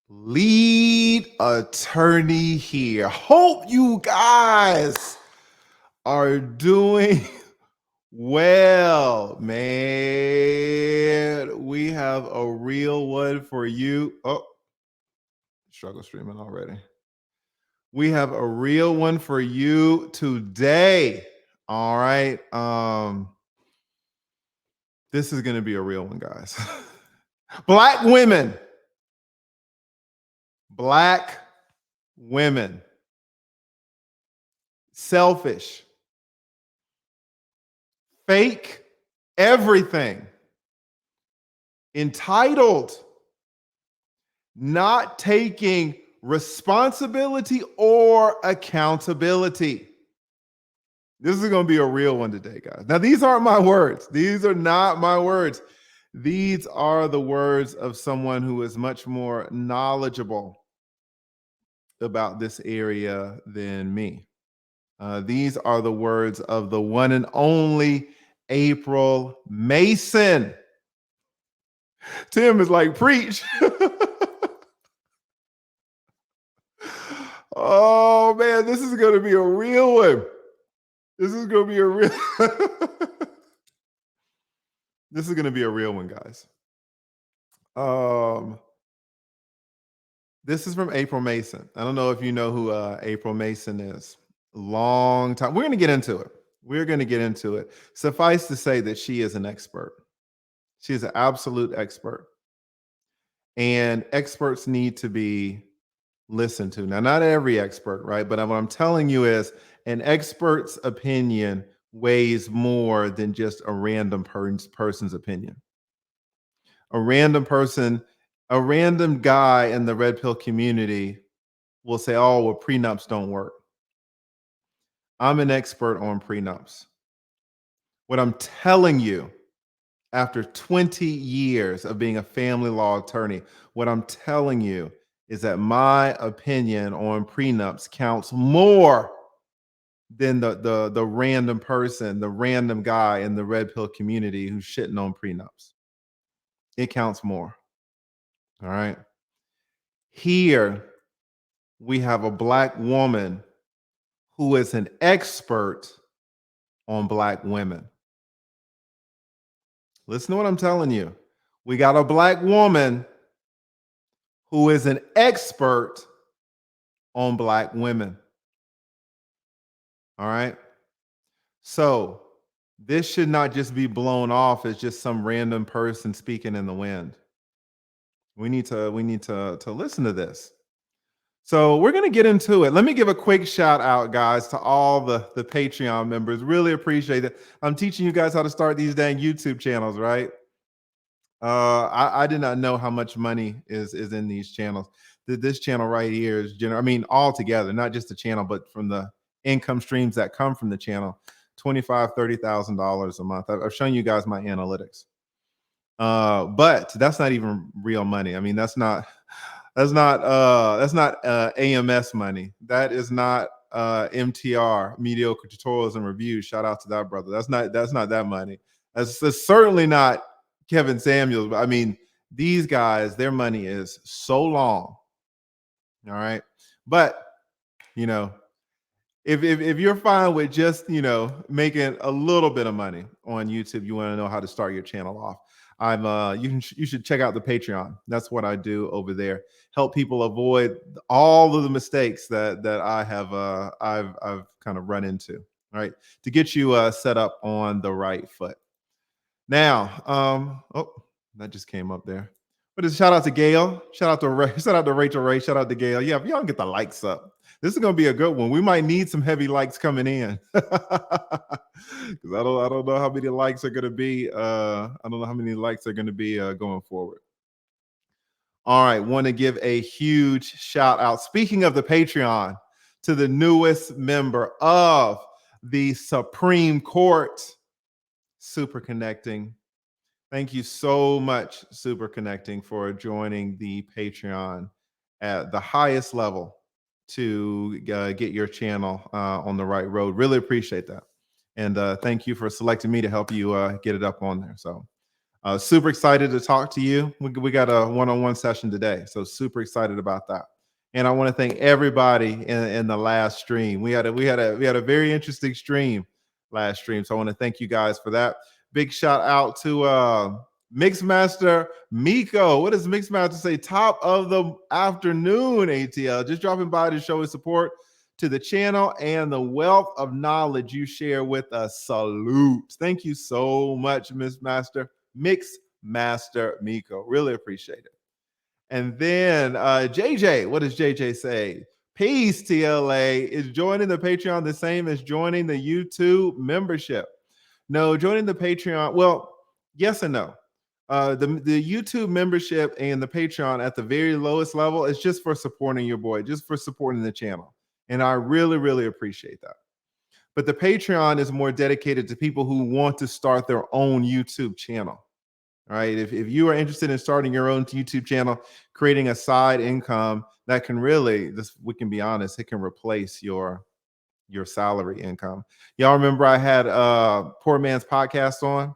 Lead attorney here. Hope you guys are doing well, man. We have a real one for you. Oh, struggle streaming already. We have a real one for you today. All right. This is going to be a real one, guys. Black women. Black women. Selfish. Fake everything. Entitled. Not taking responsibility or accountability. This is going to be a real one today, guys. Now, these aren't my words. These are not my words. These are the words of someone who is much more knowledgeable about this area than me. These are the words of the one and only April Mason. Tim is like, preach. Oh, man, this is going to be a real one. This is going to be a real This is going to be a real one, guys. This is from April Mason. I don't know if you know who April Mason is. Long time. We're going to get into it. We're going to get into it. Suffice to say that she is an expert. She is an absolute expert. And experts need to be listened to. Now, not every expert, right? But what I'm telling you is an expert's opinion weighs more than just a random person's opinion. A random person, a random guy in the red pill community will say, oh, well, prenups don't work. I'm an expert on prenups. What I'm telling you, after 20 years of being a family law attorney, what I'm telling you is that my opinion on prenups counts more than the random person, the random guy in the red pill community who's shitting on prenups. It counts more. All right. Here we have a Black woman who is an expert on Black women. Listen to what I'm telling you. We got a Black woman who is an expert on Black women. All right. So this should not just be blown off as just some random person speaking in the wind. We need to listen to this. So we're going to get into it. Let me give a quick shout out, guys, to all the Patreon members. Really appreciate it. I'm teaching you guys how to start these dang YouTube channels, right? I did not know how much money is in these channels. This channel right here is all together, not just the channel, but from the income streams that come from the channel, $25,000-$30,000 a month. I've shown you guys my analytics. But that's not even real money. I mean, that's not AMS money. That is not MTR, mediocre tutorials and reviews. Shout out to that brother. That's not that money. That's certainly not Kevin Samuels. I mean, these guys, their money is so long. All right. But if you're fine with just making a little bit of money on YouTube, you want to know how to start your channel off. You should check out the Patreon. That's what I do over there. Help people avoid all of the mistakes that I have I've kind of run into. All right, to get you set up on the right foot. Now, oh, that just came up there. But shout out to Gail. Shout out to Rachel Ray. Shout out to Gail. Yeah, if y'all can get the likes up. This is gonna be a good one. We might need some heavy likes coming in. Because I don't know how many likes are gonna be. I don't know how many likes are gonna be going forward. All right, want to give a huge shout out. Speaking of the Patreon, to the newest member of the Supreme Court, Super Connecting. Thank you so much, Super Connecting, for joining the Patreon at the highest level to get your channel on the right road. Really appreciate that. And thank you for selecting me to help you get it up on there. So Super excited to talk to you. We got a one-on-one session today, so super excited about that. And I want to thank everybody in the last stream. We had a very interesting stream last stream, so I want to thank you guys for that. Big shout out to Mixmaster Miko. What does Mixmaster say? Top of the afternoon, ATL. Just dropping by to show his support to the channel and the wealth of knowledge you share with us. Salute. Thank you so much, Mixmaster Miko. Really appreciate it. And then JJ, what does JJ say? Peace, TLA. Is joining the Patreon the same as joining the YouTube membership? No, joining the Patreon, well, yes and no. The YouTube membership and the Patreon at the very lowest level is just for supporting your boy, just for supporting the channel. And I really, really appreciate that. But the Patreon is more dedicated to people who want to start their own YouTube channel. All right. If you are interested in starting your own YouTube channel, creating a side income that can really, we can be honest, it can replace your salary income. Y'all remember I had Poor Man's Podcast on?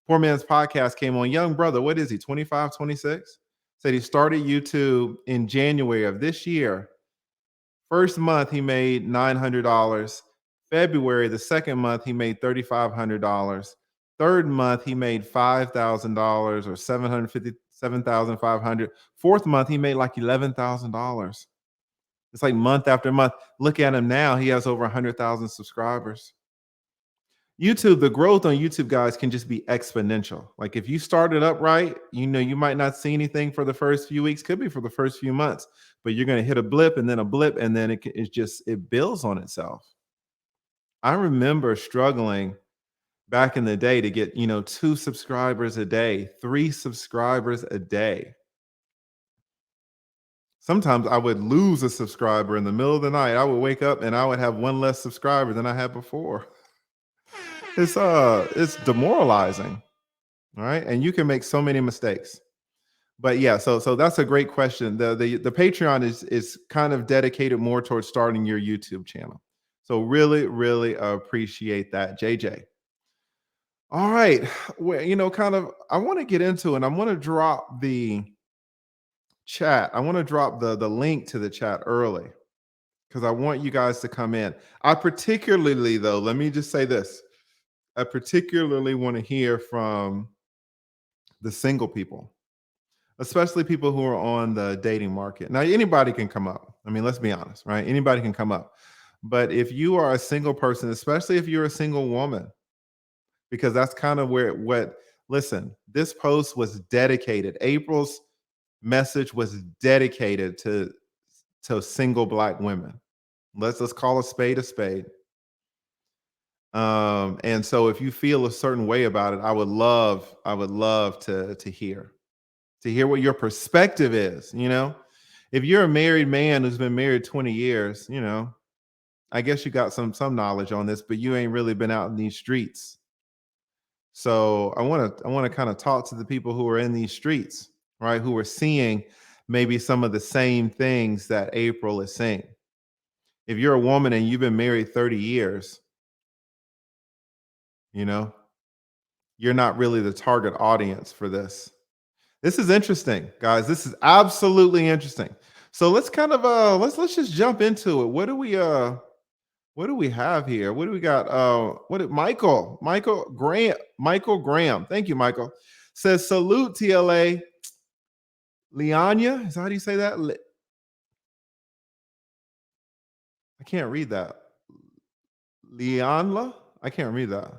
Poor Man's Podcast came on. Young brother, what is he, 25, 26? Said he started YouTube in January of this year. First month, he made $900. February, the second month, he made $3,500. Third month, he made $5,000 or $757,500. Fourth month, he made like $11,000. It's like month after month. Look at him now. He has over 100,000 subscribers. YouTube, the growth on YouTube, guys, can just be exponential. Like if you start it up right, you might not see anything for the first few weeks, could be for the first few months, but you're going to hit a blip and then it builds on itself. I remember struggling back in the day to get, 2 subscribers a day, 3 subscribers a day. Sometimes I would lose a subscriber in the middle of the night. I would wake up and I would have 1 less subscriber than I had before. It's demoralizing. All right. And you can make so many mistakes. But yeah, so that's a great question. The Patreon is kind of dedicated more towards starting your YouTube channel. So really, really appreciate that, JJ. All right. Well, I want to get into it. I want to drop the chat. I want to drop the link to the chat early because I want you guys to come in. I particularly, though, let me just say this. I particularly want to hear from the single people, especially people who are on the dating market. Now, anybody can come up. I mean, let's be honest, right? Anybody can come up. But if you are a single person, especially if you're a single woman, because that's kind of listen, this post was dedicated. April's message was dedicated to single Black women. Let's call a spade a spade. And so if you feel a certain way about it, I would love to hear what your perspective is. If you're a married man who's been married 20 years, I guess you got some knowledge on this, but you ain't really been out in these streets. So I want to kind of talk to the people who are in these streets, right? Who are seeing maybe some of the same things that April is saying. If you're a woman and you've been married 30 years, you're not really the target audience for this. This is interesting, guys. This is absolutely interesting. So let's kind of let's just jump into it. What do we have here? What do we got? Michael Graham. Thank you, Michael. Says salute TLA. Lianya, is that how do you say that? I can't read that. Lianla? I can't read that.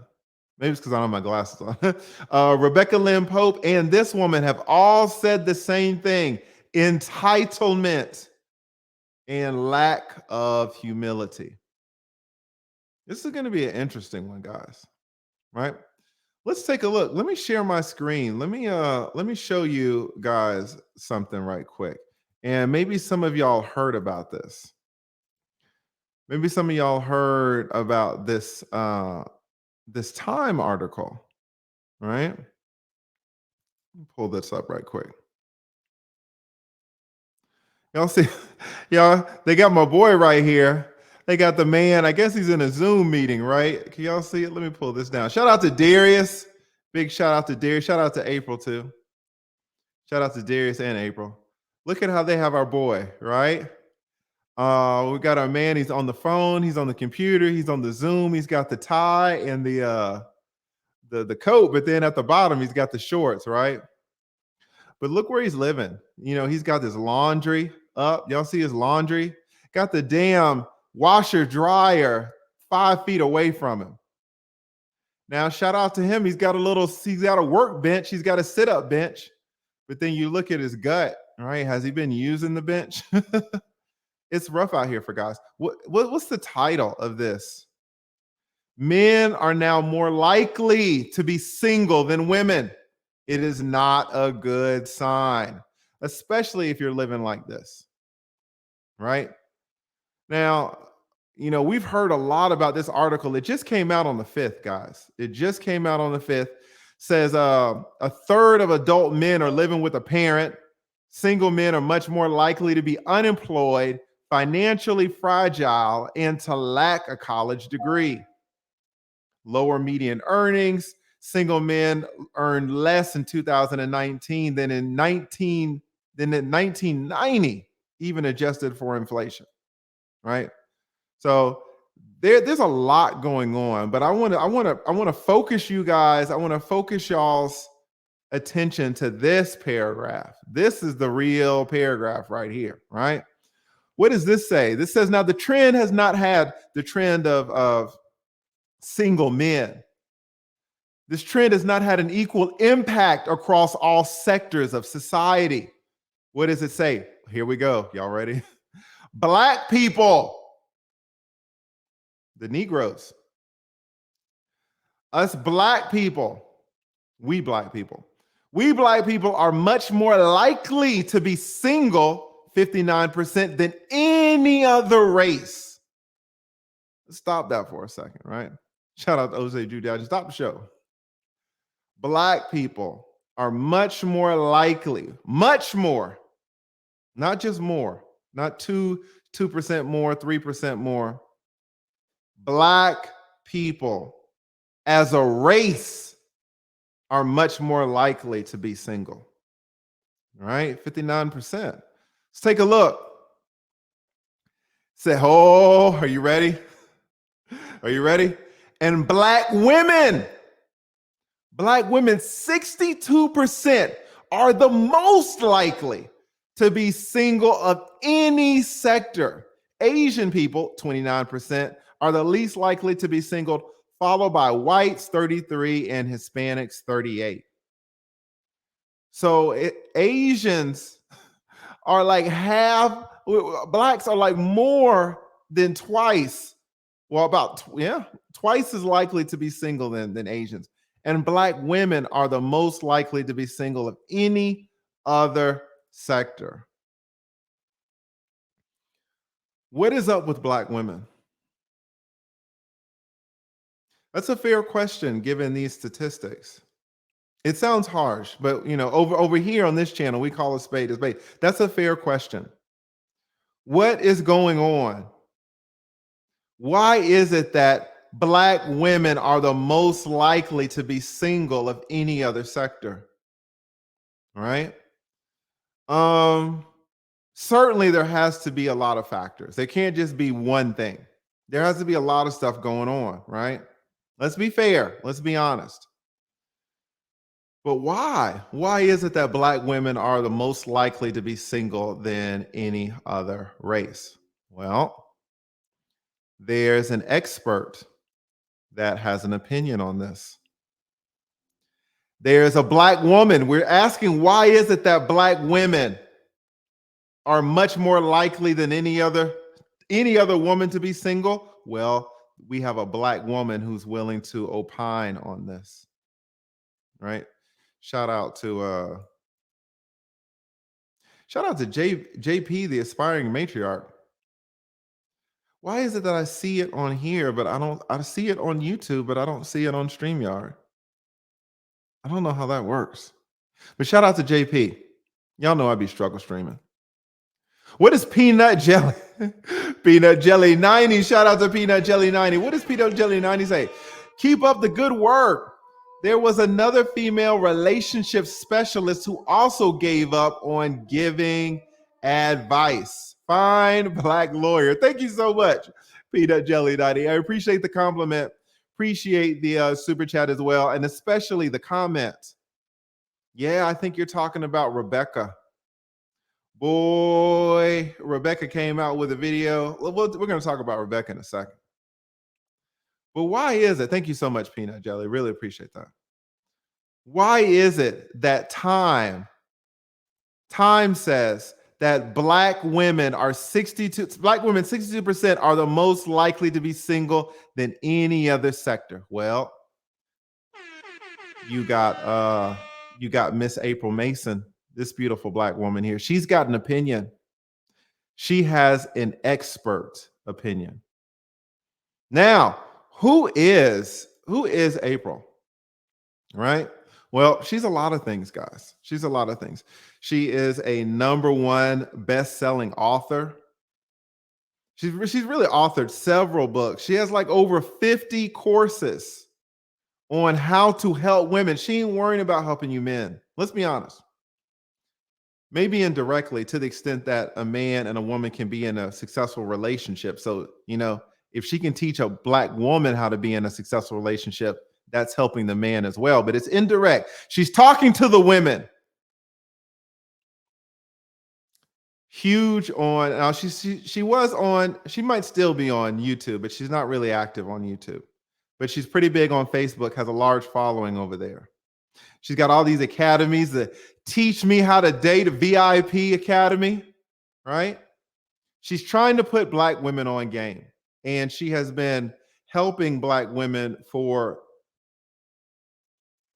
Maybe it's because I don't have my glasses on. Rebecca Lynn Pope and this woman have all said the same thing: entitlement and lack of humility. This is going to be an interesting one, guys. Right? Let's take a look. Let me share my screen. Let me show you guys something right quick. And maybe some of y'all heard about this. Maybe some of y'all heard about this this Time article, right? Let me pull this up right quick. Y'all see, y'all, they got my boy right here. They got the man, I guess he's in a Zoom meeting, right? Can y'all see it? Let me pull this down. Shout out to Darius Big shout out to Darius. Shout out to April too. Shout out to Darius and April. Look at how they have our boy, right? We got our man. He's on the phone. He's on the computer. He's on the Zoom. He's got the tie and the coat, but then at the bottom he's got the shorts, right? But look where he's living. You know, he's got this laundry up. Y'all see his laundry? Got the damn washer dryer 5 feet away from him. Now, shout out to him. He's got a workbench. He's got a sit-up bench. But then you look at his gut, right? Has he been using the bench? It's rough out here for guys. What's the title of this? Men are now more likely to be single than women. It is not a good sign, especially if you're living like this, right? Now, you know, we've heard a lot about this article. It just came out on the 5th, guys. It just came out on the 5th. Says a third of adult men are living with a parent. Single men are much more likely to be unemployed, financially fragile, and to lack a college degree. Lower median earnings. Single men earned less in 2019 than in 1990, even adjusted for inflation, right? So there's a lot going on, but I want to focus you guys. I want to focus y'all's attention to this paragraph. This is the real paragraph right here, right? What does this say? This says, now the trend has not had the trend of single men. This trend has not had an equal impact across all sectors of society. What does it say? Here we go. Y'all ready? Black people, the Negroes, us black people, we black people are much more likely to be single, 59%, than any other race. Let's stop that for a second, right? Shout out to Jose Judah. Just stop the show. Black people are much more likely, much more, not just more, not 2% more, 3% more. Black people as a race are much more likely to be single. All right, 59%. Let's take a look. Say, oh, are you ready? Are you ready? And black women, 62% are the most likely to be single of any sector. Asian people, 29%, are the least likely to be single, followed by whites, 33%, and Hispanics, 38%. So Asians are like half, blacks are like more than twice. Well, twice as likely to be single than Asians. And black women are the most likely to be single of any other sector. What is up with black women? That's a fair question given these statistics. It sounds harsh, but you know, over here on this channel, we call a spade a spade. That's a fair question. What is going on? Why is it that black women are the most likely to be single of any other sector? All right. Certainly there has to be a lot of factors. There can't just be one thing. There has to be a lot of stuff going on, right? Let's be fair. Let's be honest. But why? Why is it that black women are the most likely to be single than any other race? Well, there's an expert that has an opinion on this. There's a black woman. We're asking, why is it that black women are much more likely than any other woman to be single? Well, we have a black woman who's willing to opine on this, right? Shout out to JP, the aspiring matriarch. Why is it that I see it on here, but I see it on YouTube, but I don't see it on StreamYard? I don't know how that works. But shout out to JP. Y'all know I be struggle streaming. What is Peanut Jelly? Peanut Jelly 90. Shout out to Peanut Jelly 90. What does Peanut Jelly 90 say? Keep up the good work. There was another female relationship specialist who also gave up on giving advice. Fine black lawyer. Thank you so much, Peanut Jelly Daddy. I appreciate the compliment. Appreciate the super chat as well, and especially the comment. Yeah, I think you're talking about Rebecca. Boy, Rebecca came out with a video. We're going to talk about Rebecca in a second. But why is it? Thank you so much, Peanut Jelly. Really appreciate that. Why is it that time says that black women 62% are the most likely to be single than any other sector? Well, you got Miss April Mason, this beautiful black woman here. She's got an opinion. She has an expert opinion. Now, who is April? Right? Well, she's a lot of things, guys. She's a lot of things. She is a #1 best-selling author. She's really authored several books. She has like over 50 courses on how to help women. She ain't worrying about helping you men. Let's be honest. Maybe indirectly, to the extent that a man and a woman can be in a successful relationship. So, if she can teach a black woman how to be in a successful relationship, that's helping the man as well. But it's indirect. She's talking to the women. Huge on now. She was on. She might still be on YouTube, but she's not really active on YouTube. But she's pretty big on Facebook. Has a large following over there. She's got all these academies that teach me how to date, a VIP academy, right? She's trying to put black women on game, and she has been helping black women for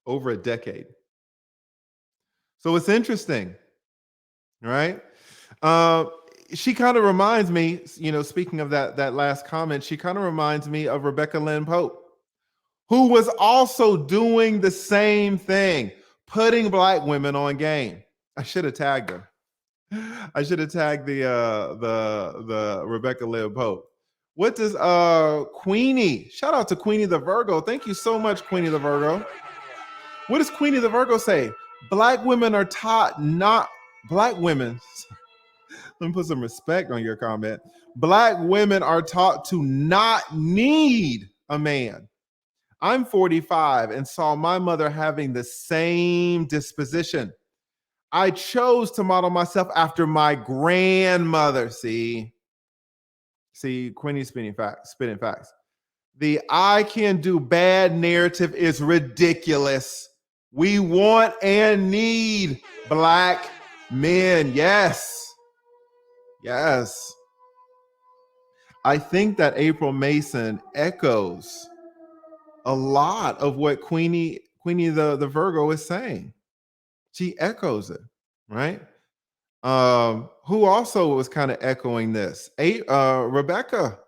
over a decade. So it's interesting, right? She kind of reminds me, speaking of that last comment, she kind of reminds me of Rebecca Lynn Pope, who was also doing the same thing, putting black women on game. I should have tagged her. I should have tagged the Rebecca Lynn Pope. What does Queenie? Shout out to Queenie the Virgo. Thank you so much, Queenie the Virgo. What does Queenie the Virgo say? Black women are taught not black women. Let me put some respect on your comment. Black women are taught to not need a man. I'm 45 and saw my mother having the same disposition. I chose to model myself after my grandmother. See, Queenie spitting facts. The I can do bad narrative is ridiculous. We want and need black men. Yes. I think that April Mason echoes a lot of what Queenie the Virgo is saying. She echoes it, right? Who also was kind of echoing this? Rebecca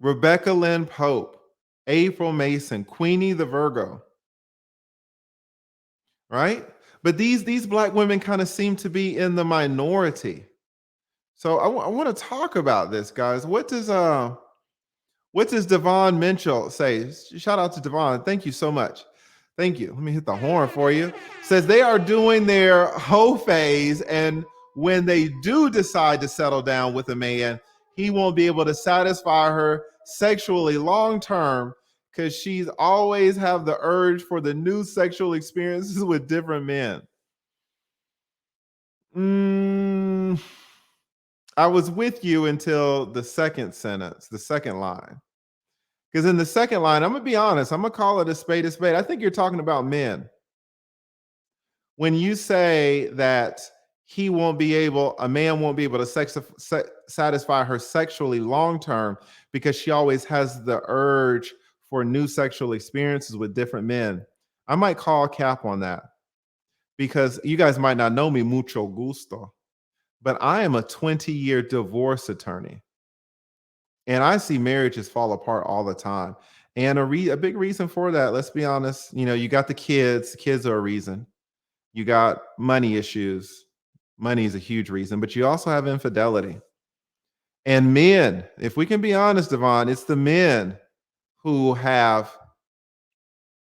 Lynn Pope, April Mason, Queenie the Virgo, right? But these black women kind of seem to be in the minority. So I want to talk about this, guys. What does Devon Mitchell say? Shout out to Devon. Thank you so much. Thank you. Let me hit the horn for you. Says they are doing their hoe phase, and when they do decide to settle down with a man, he won't be able to satisfy her sexually long term because she's always have the urge for the new sexual experiences with different men. I was with you until the second sentence, the second line. Because in the second line, I'm going to be honest, I'm going to call it a spade a spade. I think you're talking about men. When you say that a man won't be able to satisfy her sexually long term because she always has the urge for new sexual experiences with different men, I might call cap on that. Because you guys might not know me, mucho gusto, but I am a 20-year divorce attorney. And I see marriages fall apart all the time. And a big reason for that, let's be honest, you got the kids. The kids are a reason. You got money issues. Money is a huge reason, but you also have infidelity. And men, if we can be honest, Devon, it's the men who have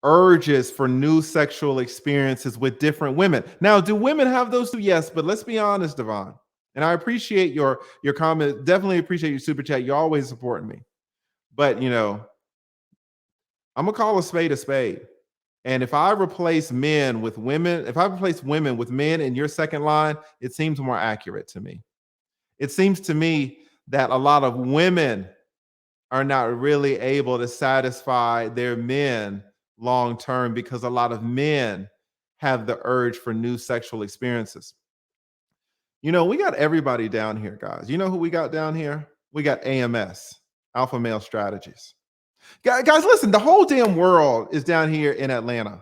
urges for new sexual experiences with different women. Now, do women have those too? Yes, but let's be honest, Devon. And I appreciate your comment. Definitely appreciate your super chat. You're always supporting me. But I'm gonna call a spade a spade. And if I replace men with women, if I replace women with men in your second line, it seems more accurate to me. It seems to me that a lot of women are not really able to satisfy their men long term because a lot of men have the urge for new sexual experiences. We got everybody down here, guys. You know who we got down here? We got AMS, Alpha Male Strategies. Guys, listen, the whole damn world is down here in Atlanta.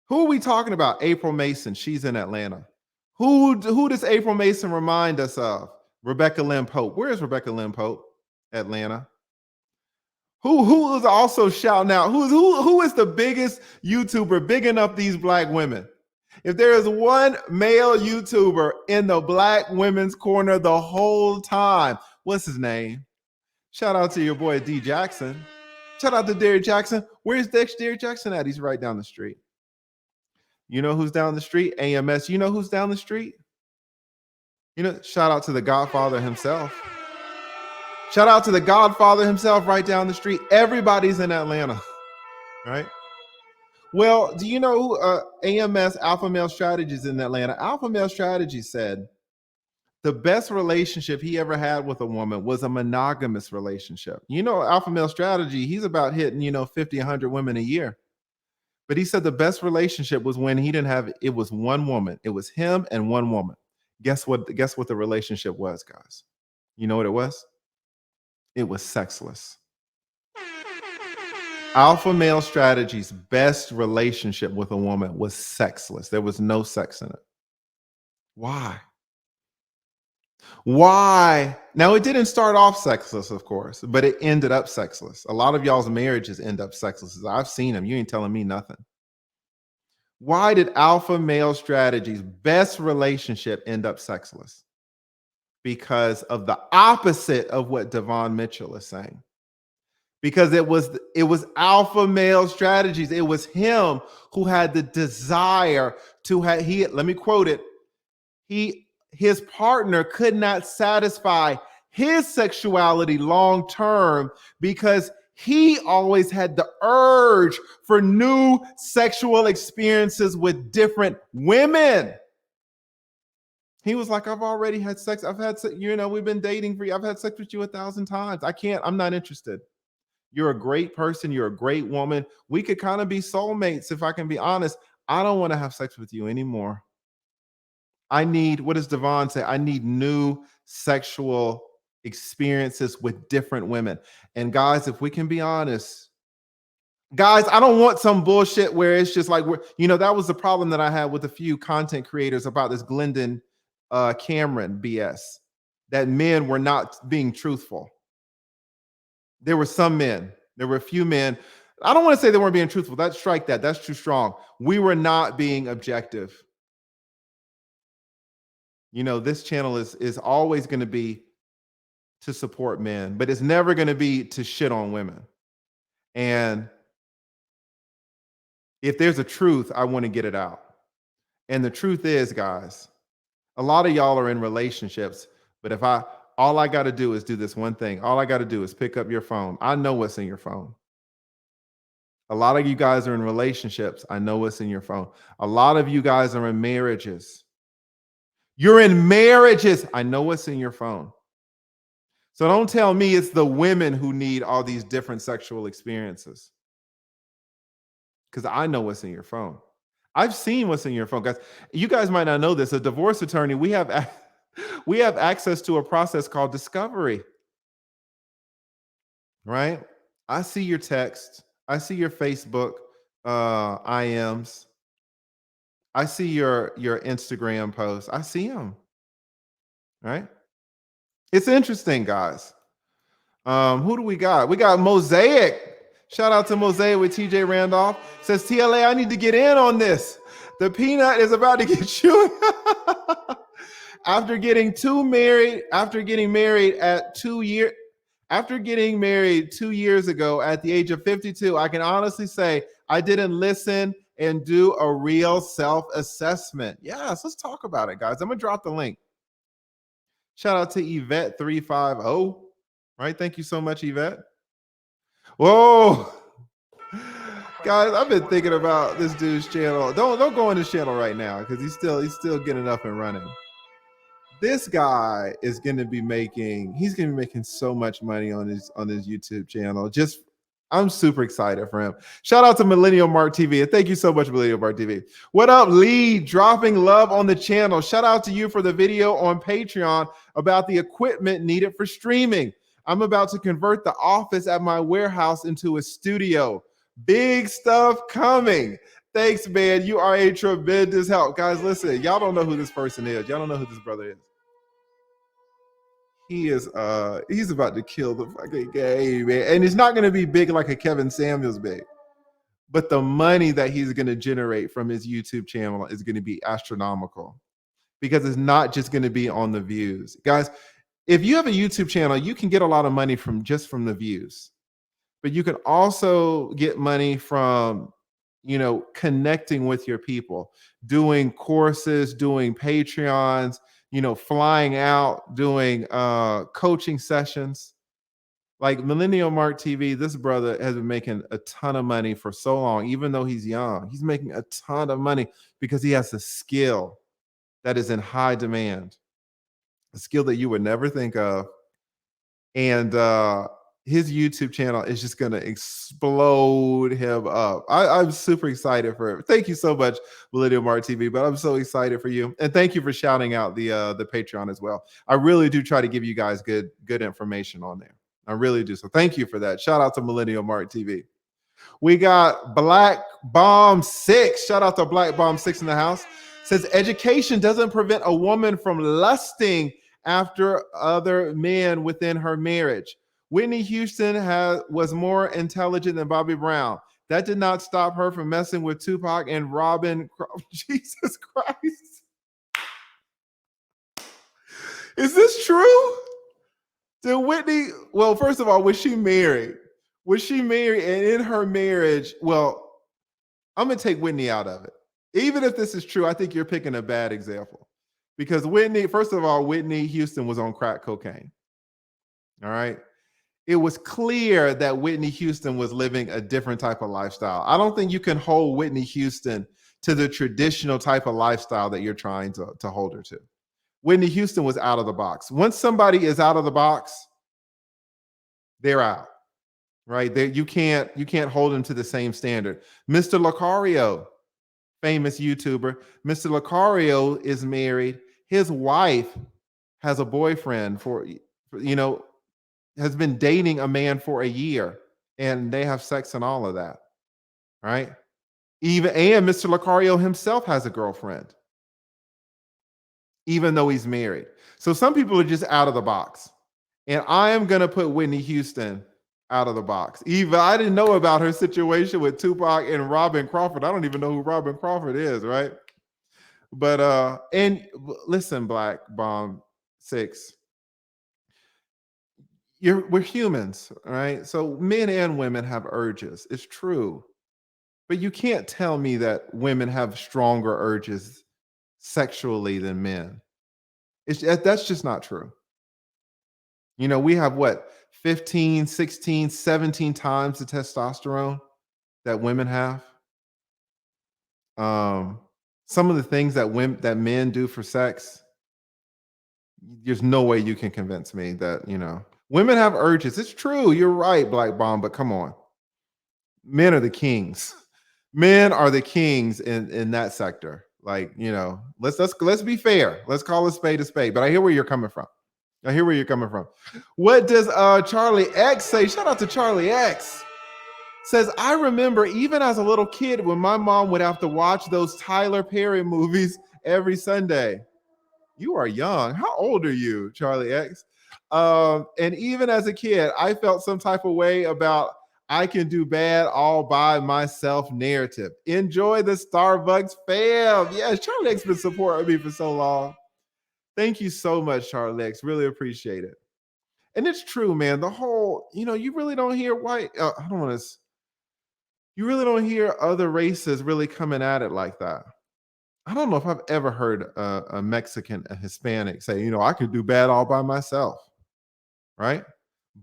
Who are we talking about? April Mason. She's in Atlanta. Who does April Mason remind us of? Rebecca Lynn Pope. Where is Rebecca Lynn Pope? Atlanta. Who is also shouting out? Who is the biggest YouTuber bigging up these black women? If there is one male YouTuber in the black women's corner the whole time, what's his name? Shout out to your boy D Jackson. Shout out to Derrick Jackson. Where's Derrick Jackson at? He's right down the street. You know who's down the street? AMS. You know who's down the street? Shout out to the Godfather himself. Shout out to the Godfather himself right down the street. Everybody's in Atlanta, right? Well, do you know who AMS, Alpha Male Strategies, in Atlanta? Alpha Male Strategies said the best relationship he ever had with a woman was a monogamous relationship. Alpha Male Strategy, he's about hitting, 50, 100 women a year. But he said the best relationship was when he didn't have, it was one woman. It was him and one woman. Guess what the relationship was, guys? You know what it was? It was sexless. Alpha Male Strategies' best relationship with a woman was sexless. There was no sex in it. Why? Why? Now, it didn't start off sexless, of course, but it ended up sexless. A lot of y'all's marriages end up sexless. I've seen them. You ain't telling me nothing. Why did Alpha Male Strategies' best relationship end up sexless? Because of the opposite of what Devon Mitchell is saying. Because it was Alpha Male Strategies. It was him who had the desire to have, let me quote it, his partner could not satisfy his sexuality long term because he always had the urge for new sexual experiences with different women. He was like, I've already had sex. I've had, we've been dating I've had sex with you 1,000 times. I'm not interested. You're a great person. You're a great woman. We could kind of be soulmates, if I can be honest. I don't want to have sex with you anymore. What does Devon say? I need new sexual experiences with different women. And guys, if we can be honest, guys, I don't want some bullshit where it's just like, that was the problem that I had with a few content creators about this Glendon Cameron BS, that men were not being truthful. There were some men, there were a few men. I don't want to say they weren't being truthful. Strike that. That's too strong. We were not being objective. This channel is always going to be to support men, but it's never going to be to shit on women. And if there's a truth, I want to get it out. And the truth is, guys, a lot of y'all are in relationships, but all I got to do is do this one thing. All I got to do is pick up your phone. I know what's in your phone. A lot of you guys are in relationships. I know what's in your phone. A lot of you guys are in marriages. You're in marriages. I know what's in your phone. So don't tell me it's the women who need all these different sexual experiences. Because I know what's in your phone. I've seen what's in your phone, guys. You guys might not know this. A divorce attorney, we have access to a process called discovery. Right? I see your text. I see your Facebook IMs. I see your Instagram posts. I see them. Right? It's interesting, guys. Who do we got? We got Mosaic. Shout out to Mosaic with TJ Randolph. Says, TLA, I need to get in on this. The peanut is about to get you. After getting married at 2 years, After getting married 2 years ago at the age of 52, I can honestly say I didn't listen and do a real self assessment. Yes, let's talk about it, guys. I'm going to drop the link. Shout out to Yvette350. Right? Thank you so much, Yvette. Whoa. Guys, I've been thinking about this dude's channel. Don't go on his channel right now because he's still getting up and running. This guy is going to be making so much money on his YouTube channel. Just I'm super excited for him. Shout out to Millennial Mark TV, and thank you so much, Millennial Mark TV. What up, Lee? Dropping love on the channel. Shout out to you for the video on Patreon about the equipment needed for streaming. I'm about to convert the office at my warehouse into a studio. Big stuff coming. Thanks, man. You are a tremendous help. Guys, listen, y'all don't know who this person is. Y'all don't know who this brother is. He's about to kill the fucking game, man. And it's not going to be big like a Kevin Samuels big. But the money that he's going to generate from his YouTube channel is going to be astronomical because it's not just going to be on the views. Guys, if you have a YouTube channel, you can get a lot of money from the views. But you can also get money from, connecting with your people, doing courses, doing Patreons, flying out, doing coaching sessions. Like Millennial Mark TV, this brother has been making a ton of money for so long, even though he's young. He's making a ton of money because he has a skill that is in high demand, a skill that you would never think of. And his YouTube channel is just going to explode him up. I'm super excited for him. Thank you so much, Millennial Mark TV, but I'm so excited for you. And thank you for shouting out the Patreon as well. I really do try to give you guys good information on there. I really do. So thank you for that. Shout out to Millennial Mark TV. We got Black Bomb 6. Shout out to Black Bomb 6 in the house. Says education doesn't prevent a woman from lusting after other men within her marriage. Whitney Houston was more intelligent than Bobby Brown. That did not stop her from messing with Tupac and Robin. Jesus Christ. Is this true? Did Whitney, well, first of all, was she married? Was she married? And in her marriage, well, I'm going to take Whitney out of it. Even if this is true, I think you're picking a bad example. Because first of all, Whitney Houston was on crack cocaine. All right. It was clear that Whitney Houston was living a different type of lifestyle. I don't think you can hold Whitney Houston to the traditional type of lifestyle that you're trying to hold her to. Whitney Houston was out of the box. Once somebody is out of the box, they're out, right? You can't hold them to the same standard. Mr. Lucario, famous YouTuber, Mr. Lucario is married. His wife has a boyfriend has been dating a man for a year, and they have sex and all of that, right? And Mr. Lucario himself has a girlfriend, even though he's married. So some people are just out of the box. And I am going to put Whitney Houston out of the box. I didn't know about her situation with Tupac and Robin Crawford. I don't even know who Robin Crawford is, right? But, and listen, Black Bomb 6, we're humans, right? So men and women have urges. It's true. But you can't tell me that women have stronger urges sexually than men. That's just not true. We have 15, 16, 17 times the testosterone that women have. Some of the things that men do for sex, there's no way you can convince me that, women have urges. It's true. You're right, Black Bomb, but come on. Men are the kings. Men are the kings in that sector. Like, let's be fair. Let's call a spade a spade. But I hear where you're coming from. What does Charlie X say? Shout out to Charlie X. Says, I remember even as a little kid when my mom would have to watch those Tyler Perry movies every Sunday. You are young. How old are you, Charlie X? And even as a kid, I felt some type of way about I can do bad all by myself narrative. Enjoy the Starbucks fam. Yes, Charlie X been supporting me for so long. Thank you so much, Charlie X. Really appreciate it. And it's true, man. The whole, you really don't hear white. I don't want to. You really don't hear other races really coming at it like that. I don't know if I've ever heard a Mexican, a Hispanic say, I could do bad all by myself, right?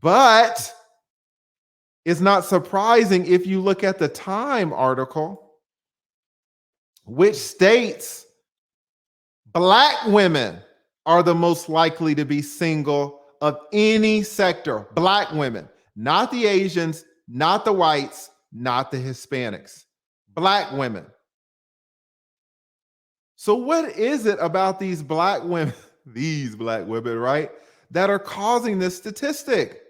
But it's not surprising if you look at the Time article, which states Black women are the most likely to be single of any sector. Black women, not the Asians, not the whites, not the Hispanics. Black women. So what is it about these Black women, right, that are causing this statistic?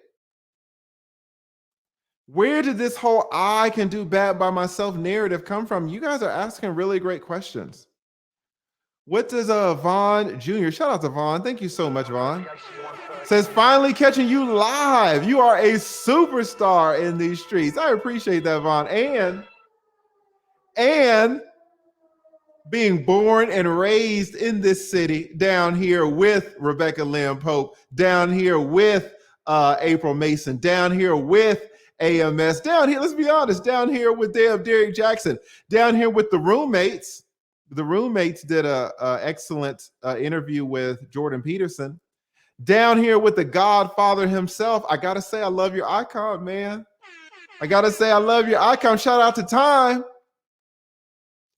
Where did this whole I can do bad by myself narrative come from? You guys are asking really great questions. What does Vaughn Jr., shout out to Vaughn. Thank you so much, Vaughn. Says, finally catching you live. You are a superstar in these streets. I appreciate that, Vaughn. And being born and raised in this city, down here with Rebecca Lynn Pope, down here with April Mason, down here with AMS, down here, let's be honest, down here with Derek Jackson, down here with the roommates. The roommates did a excellent interview with Jordan Peterson. Down here with the Godfather himself. I gotta say, I love your icon, man. I gotta say, I love your icon. Shout out to Time.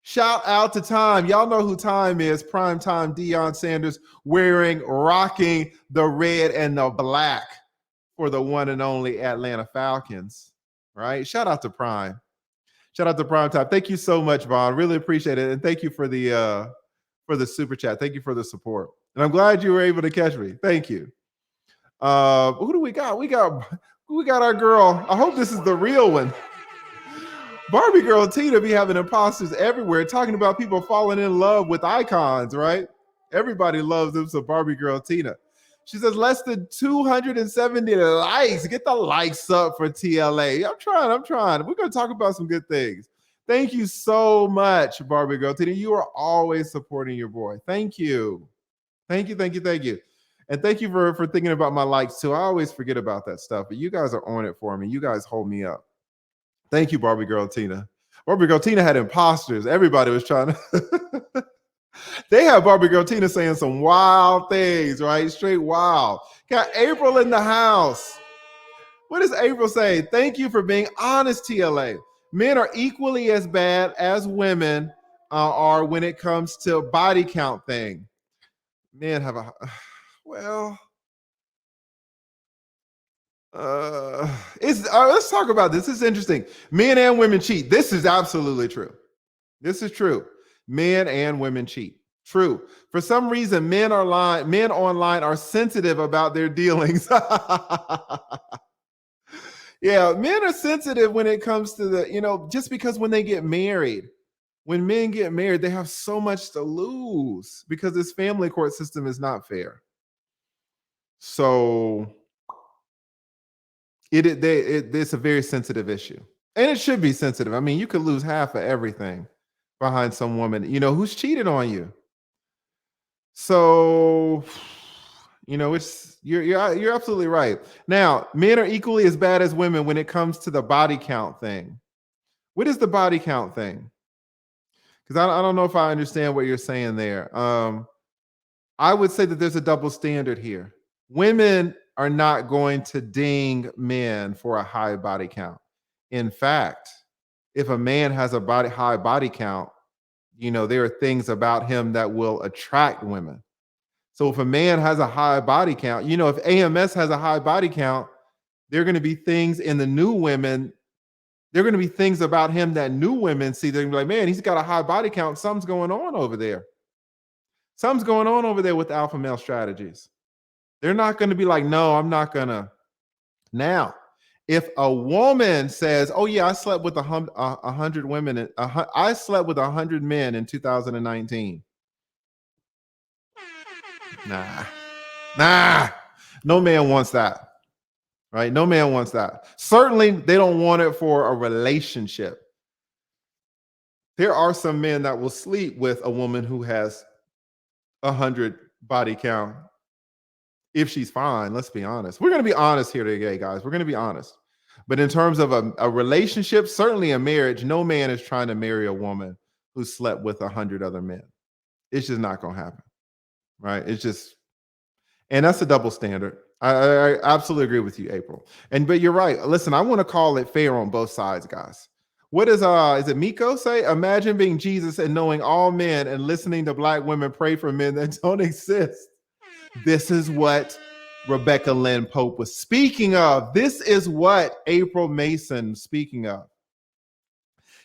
Shout out to Time. Y'all know who Time is. Primetime Deion Sanders rocking the red and the black for the one and only Atlanta Falcons, right? Shout out to Prime. Shout out to Primetime. Thank you so much, Vaughn. Really appreciate it. And thank you for the super chat. Thank you for the support. And I'm glad you were able to catch me. Thank you. Who do we got? We got our girl. I hope this is the real one. Barbie girl Tina be having imposters everywhere, talking about people falling in love with icons, right? Everybody loves them, so Barbie girl Tina. She says less than 270 likes. Get the likes up for TLA. I'm trying. We're going to talk about some good things. Thank you so much, Barbie girl Tina. You are always supporting your boy. Thank you. Thank you. And thank you for thinking about my likes too. I always forget about that stuff, but you guys are on it for me. You guys hold me up. Thank you, Barbie girl Tina. Barbie girl Tina had imposters. Everybody was trying to. They have Barbie girl Tina saying some wild things, right? Straight wild. Got April in the house. What does April say? Thank you for being honest, TLA. Men are equally as bad as women are when it comes to body count thing. Men have let's talk about this. This is interesting. Men and women cheat. This is absolutely true. This is true. Men and women cheat. True. For some reason, men online are sensitive about their dealings. Yeah, men are sensitive when it comes to just because when they get married, when men get married, they have so much to lose because this family court system is not fair. So it's a very sensitive issue. And it should be sensitive. I mean, you could lose half of everything behind some woman, who's cheated on you. So, you're absolutely right. Now, men are equally as bad as women when it comes to the body count thing. What is the body count thing? Because I don't know if I understand what you're saying there. I would say that there's a double standard here. Women are not going to ding men for a high body count. In fact, if a man has a high body count, there are things about him that will attract women. So if a man has a high body count, if AMS has a high body count, there are going to be things in the new women. There are going to be things about him that new women see. They're going to be like, man, he's got a high body count. Something's going on over there. Something's going on over there with alpha male strategies. They're not going to be like, no, I'm not going to. Now, if a woman says, oh, yeah, I slept with 100 women. I slept with 100 men in 2019. Nah. No man wants that, right? No man wants that. Certainly, they don't want it for a relationship. There are some men that will sleep with a woman who has 100 body count. If she's fine, let's be honest. We're going to be honest here today, guys. We're going to be honest. But in terms of a relationship, certainly a marriage, no man is trying to marry a woman who slept with 100 other men. It's just not going to happen, right? It's just, and that's a double standard. I absolutely agree with you, April. But you're right. Listen, I want to call it fair on both sides, guys. What is it Miko say? Imagine being Jesus and knowing all men and listening to black women pray for men that don't exist. This is what Rebecca Lynn Pope was speaking of. This is what April Mason speaking of.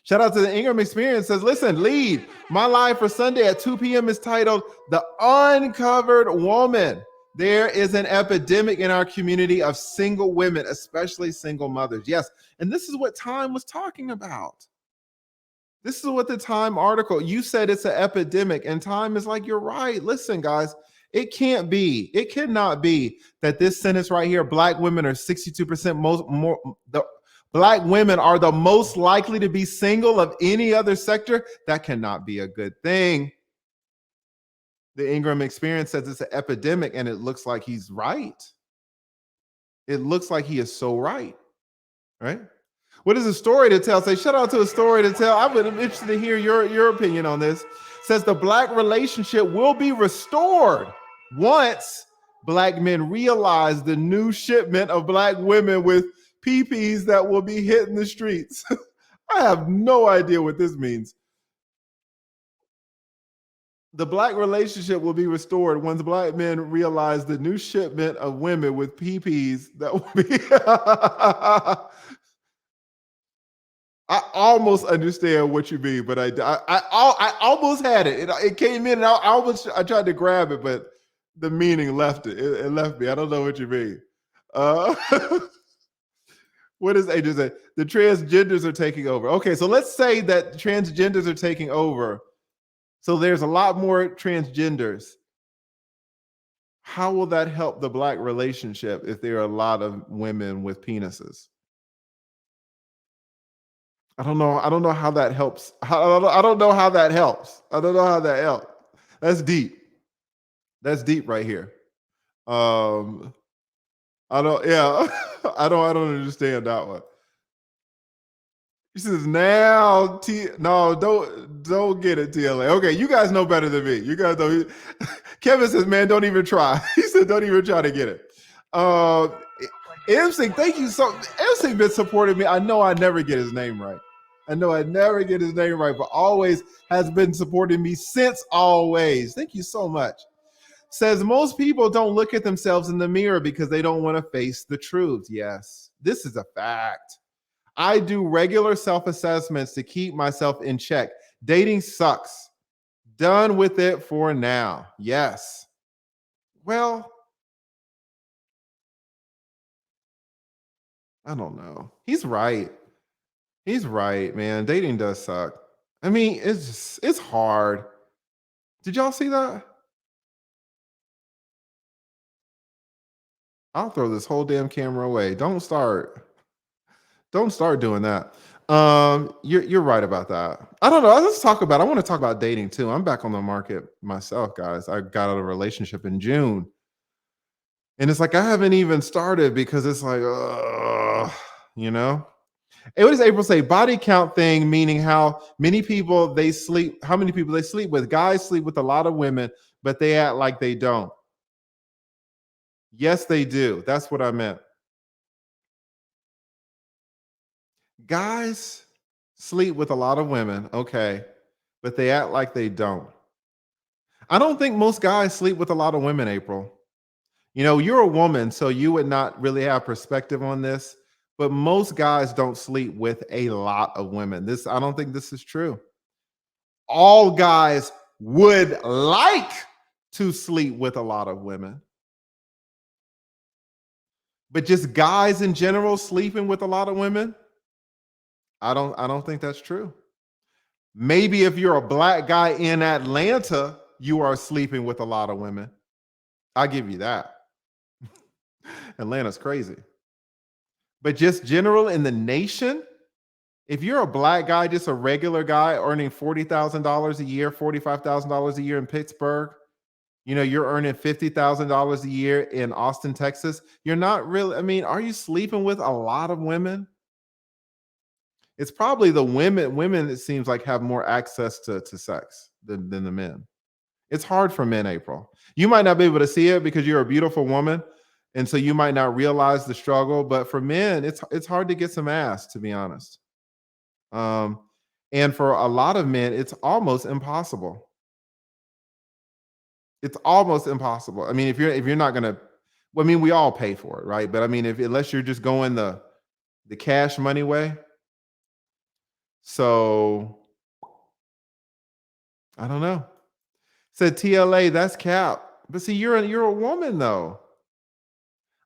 Shout out to the Ingram Experience. Says, listen, lead. My live for Sunday at 2 p.m. is titled The Uncovered Woman. There is an epidemic in our community of single women, especially single mothers. Yes. And this is what Time was talking about. This is what the Time article, you said it's an epidemic, and Time is like, you're right. Listen, guys, it cannot be that this sentence right here, black women are 62% black women are the most likely to be single of any other sector. That cannot be a good thing. The Ingram Experience says it's an epidemic, and it looks like he's right. It looks like he is so right, right? What is a story to tell? Say, shout out to a story to tell. I'm interested to hear your opinion on this. Says the black relationship will be restored once black men realize the new shipment of black women with PPs that will be hitting the streets. I have no idea what this means. The black relationship will be restored once black men realize the new shipment of women with PPs that will be. I almost understand what you mean, but I almost had it. It came in, and I tried to grab it, but the meaning left it. It left me. I don't know what you mean. What does AJ say? The transgenders are taking over. Okay, so let's say that transgenders are taking over. So there's a lot more transgenders. How will that help the black relationship if there are a lot of women with penises? I don't know. I don't know how that helps. I don't know how that helps. I don't know how that helps. That's deep. That's deep right here. I don't. Yeah, I don't understand that one. He says now. No, don't get it, TLA. Okay, you guys know better than me. You guys know. Kevin says, man, don't even try. He said, don't even try to get it. MC, thank you so. MC been supporting me. I know I never get his name right. But always has been supporting me since always. Thank you so much. Says most people don't look at themselves in the mirror because they don't want to face the truth. Yes, this is a fact. I do regular self-assessments to keep myself in check. Dating sucks. Done with it for now. Yes. Well, I don't know. He's right. He's right, man. Dating does suck. I mean, it's hard. Did y'all see that? I'll throw this whole damn camera away. Don't start doing that. You're right about that. I don't know. I want to talk about dating too. I'm back on the market myself, guys. I got out of a relationship in June. And it's like I haven't even started because it's like, you know. Hey, what does April say? Body count thing, meaning how many people they sleep with. Guys sleep with a lot of women, but they act like they don't. Yes, they do. That's what I meant. Guys sleep with a lot of women, okay, but they act like they don't. I don't think most guys sleep with a lot of women, April. You know, you're a woman, so you would not really have perspective on this, but most guys don't sleep with a lot of women. I don't think this is true. All guys would like to sleep with a lot of women. But just guys in general sleeping with a lot of women, I don't think that's true. Maybe if you're a black guy in Atlanta, you are sleeping with a lot of women. I'll give you that. Atlanta's crazy. But just general in the nation, if you're a black guy, just a regular guy earning $40,000 a year, $45,000 a year in Pittsburgh, You're earning $50,000 a year in Austin, Texas. You're not really, I mean, are you sleeping with a lot of women? It's probably the women it seems like have more access to sex than the men. It's hard for men, April. You might not be able to see it because you're a beautiful woman, and so you might not realize the struggle. But for men, it's hard to get some ass, to be honest. Um, and for a lot of men, it's almost impossible. It's almost impossible. I mean, if you're not gonna, well, I mean, we all pay for it, right? But I mean, if unless you're just going the cash money way, so I don't know. Said TLA, that's cap. But see, you're a woman though.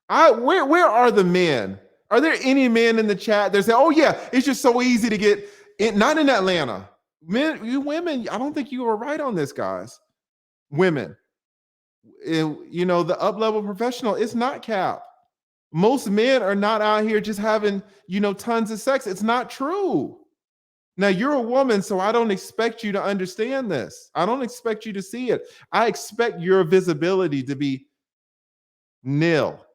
Where are the men? Are there any men in the chat that say, "Oh yeah, it's just so easy to get in"? Not in Atlanta. Men, you women, I don't think you were right on this, guys. Women, the up level professional, it's not cap. Most men are not out here just having tons of sex. It's not true. Now you're a woman, so I don't expect you to understand this. I don't expect you to see it. I expect your visibility to be nil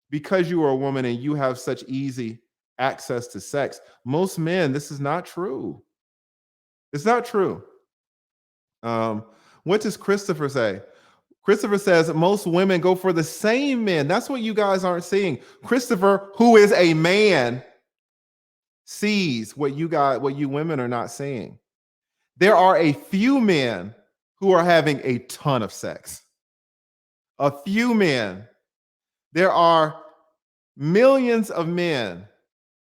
because you are a woman and you have such easy access to sex. Most men, this is not true. It's not true. What does Christopher say? Christopher says most women go for the same men. That's what you guys aren't seeing. Christopher, who is a man, sees what you women are not seeing. There are a few men who are having a ton of sex. A few men. There are millions of men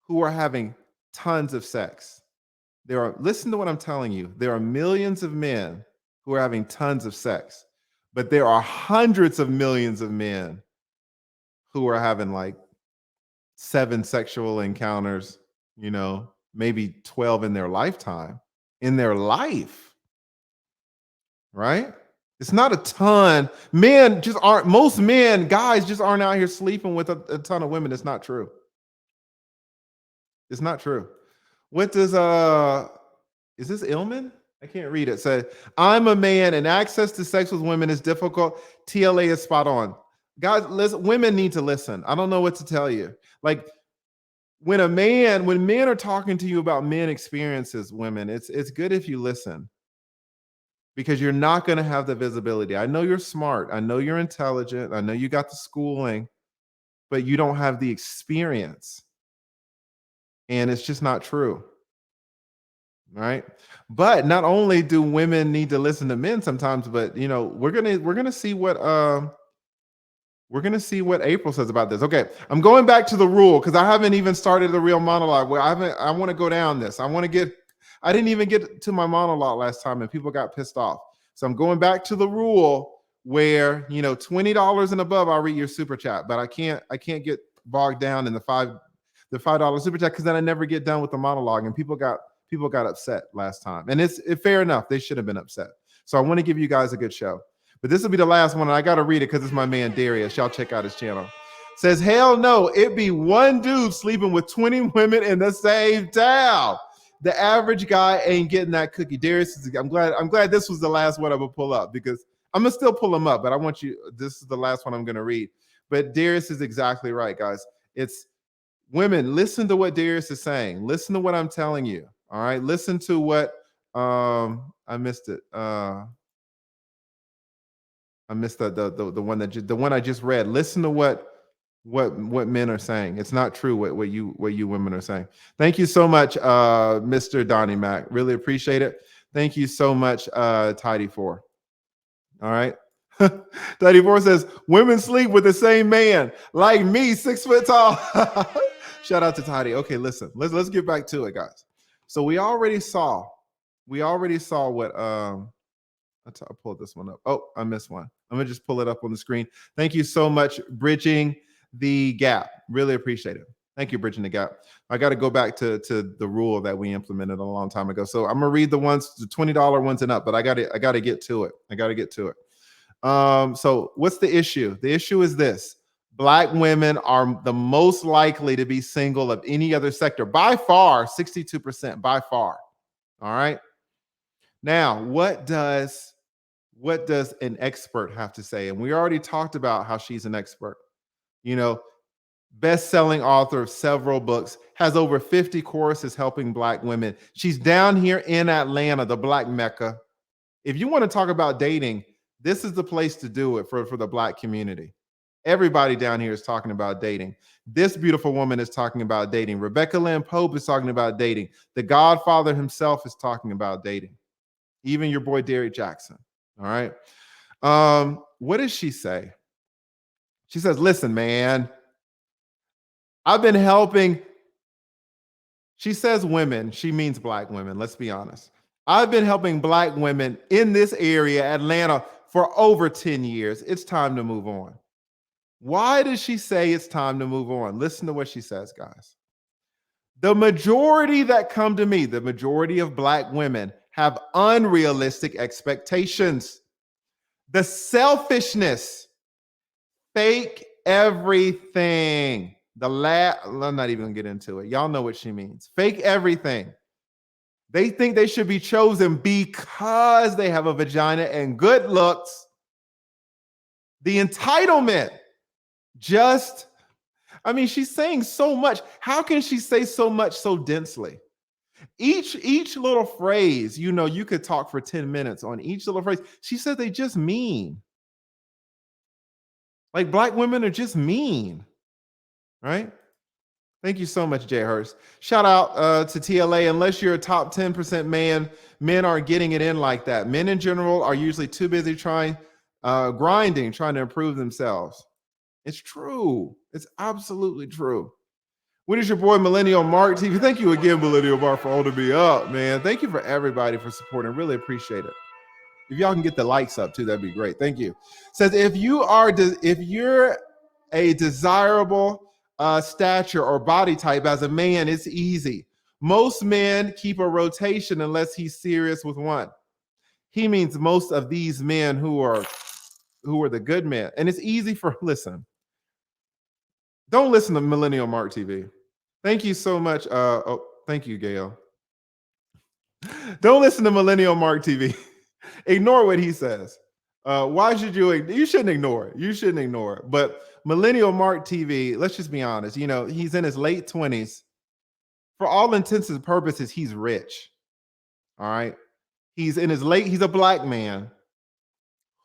who are having tons of sex. Listen to what I'm telling you. There are millions of men who are having tons of sex, but there are hundreds of millions of men who are having like 7 sexual encounters, maybe 12 in their lifetime, in their life, right? It's not a ton. Most men, guys just aren't out here sleeping with a ton of women. It's not true. It's not true. What does is this Illman? I can't read it. Say, I'm a man and access to sex with women is difficult. TLA is spot on. Guys, listen, women need to listen. I don't know what to tell you. Like when men are talking to you about men experiences, women, it's good if you listen because you're not going to have the visibility. I know you're smart. I know you're intelligent. I know you got the schooling, but you don't have the experience. And it's just not true. Right. But not only do women need to listen to men sometimes, but we're gonna see what April says about this. Okay, I'm going back to the rule because I haven't even started the real monologue. Where I want to go down this. I didn't even get to my monologue last time, and people got pissed off. So I'm going back to the rule where $20 and above, I'll read your super chat, but I can't get bogged down in the $5 super chat because then I never get done with the monologue, and people got upset last time, and it's fair enough. They should have been upset. So I want to give you guys a good show. But this will be the last one, and I got to read it because it's my man Darius. Y'all check out his channel. Says, hell no, it be one dude sleeping with 20 women in the same town. The average guy ain't getting that cookie. Darius, I'm glad this was the last one I would pull up because I'm gonna still pull them up, but this is the last one I'm gonna read. But Darius is exactly right, guys. It's women, listen to what Darius is saying. Listen to what I'm telling you. All right. Listen to what I missed it. I missed the one I just read. Listen to what men are saying. It's not true what you women are saying. Thank you so much, Mr. Donnie Mac. Really appreciate it. Thank you so much, Tidy4. All right. Tidy4 says women sleep with the same man, like me, 6 foot tall. Shout out to Tidy. Okay, listen. Let's get back to it, guys. So we already saw what I pulled this one up. Oh, I missed one. I'm gonna just pull it up on the screen. Thank you so much, Bridging the Gap. Really appreciate it. Thank you, Bridging the Gap. I got to go back to the rule that we implemented a long time ago. So I'm gonna read the $20 ones and up, but I got to get to it. So what's the issue? The issue is this. Black women are the most likely to be single of any other sector by far, 62% by far. All right. Now, what does What does an expert have to say? And we already talked about how she's an expert. You know, best-selling author of several books, has over 50 courses helping Black women. She's down here in Atlanta, the Black Mecca. If you want to talk about dating, this is the place to do it for the Black community. Everybody down here is talking about dating. This beautiful woman is talking about dating. Rebecca Lynn Pope is talking about dating. The Godfather himself is talking about dating. Even your boy Derrick Jackson. All right. What does she say? She says, listen, man, I've been helping. She says women. She means Black women. Let's be honest. I've been helping Black women in this area, Atlanta, for over 10 years. It's time to move on. Why does she say it's time to move on? Listen to what she says, guys. The majority that come to me, the majority of Black women have unrealistic expectations. The selfishness, fake everything. I'm not even gonna get into it. Y'all know what she means. Fake everything. They think they should be chosen because they have a vagina and good looks. The entitlement. She's saying so much. How can she say so much so densely? Each little phrase, you could talk for 10 minutes on each little phrase. She said they just mean. Like Black women are just mean, right? Thank you so much, Jay Hurst. Shout out to TLA. Unless you're a top 10% man, men aren't getting it in like that. Men in general are usually too busy grinding, trying to improve themselves. It's true. It's absolutely true. What is your boy Millennial Mark TV? Thank you again, Millennial Mark, for holding me up, man. Thank you for everybody for supporting. Really appreciate it. If y'all can get the likes up too, that'd be great. Thank you. Says if you're a desirable stature or body type as a man, it's easy. Most men keep a rotation unless he's serious with one. He means most of these men who are the good men. And it's easy listen. Don't listen to Millennial Mark TV. Thank you so much. Thank you, Gail. Don't listen to Millennial Mark TV. Ignore what he says. Why should you shouldn't ignore it. You shouldn't ignore it. But Millennial Mark TV, let's just be honest. He's in his late 20s. For all intents and purposes, he's rich. All right. He's a Black man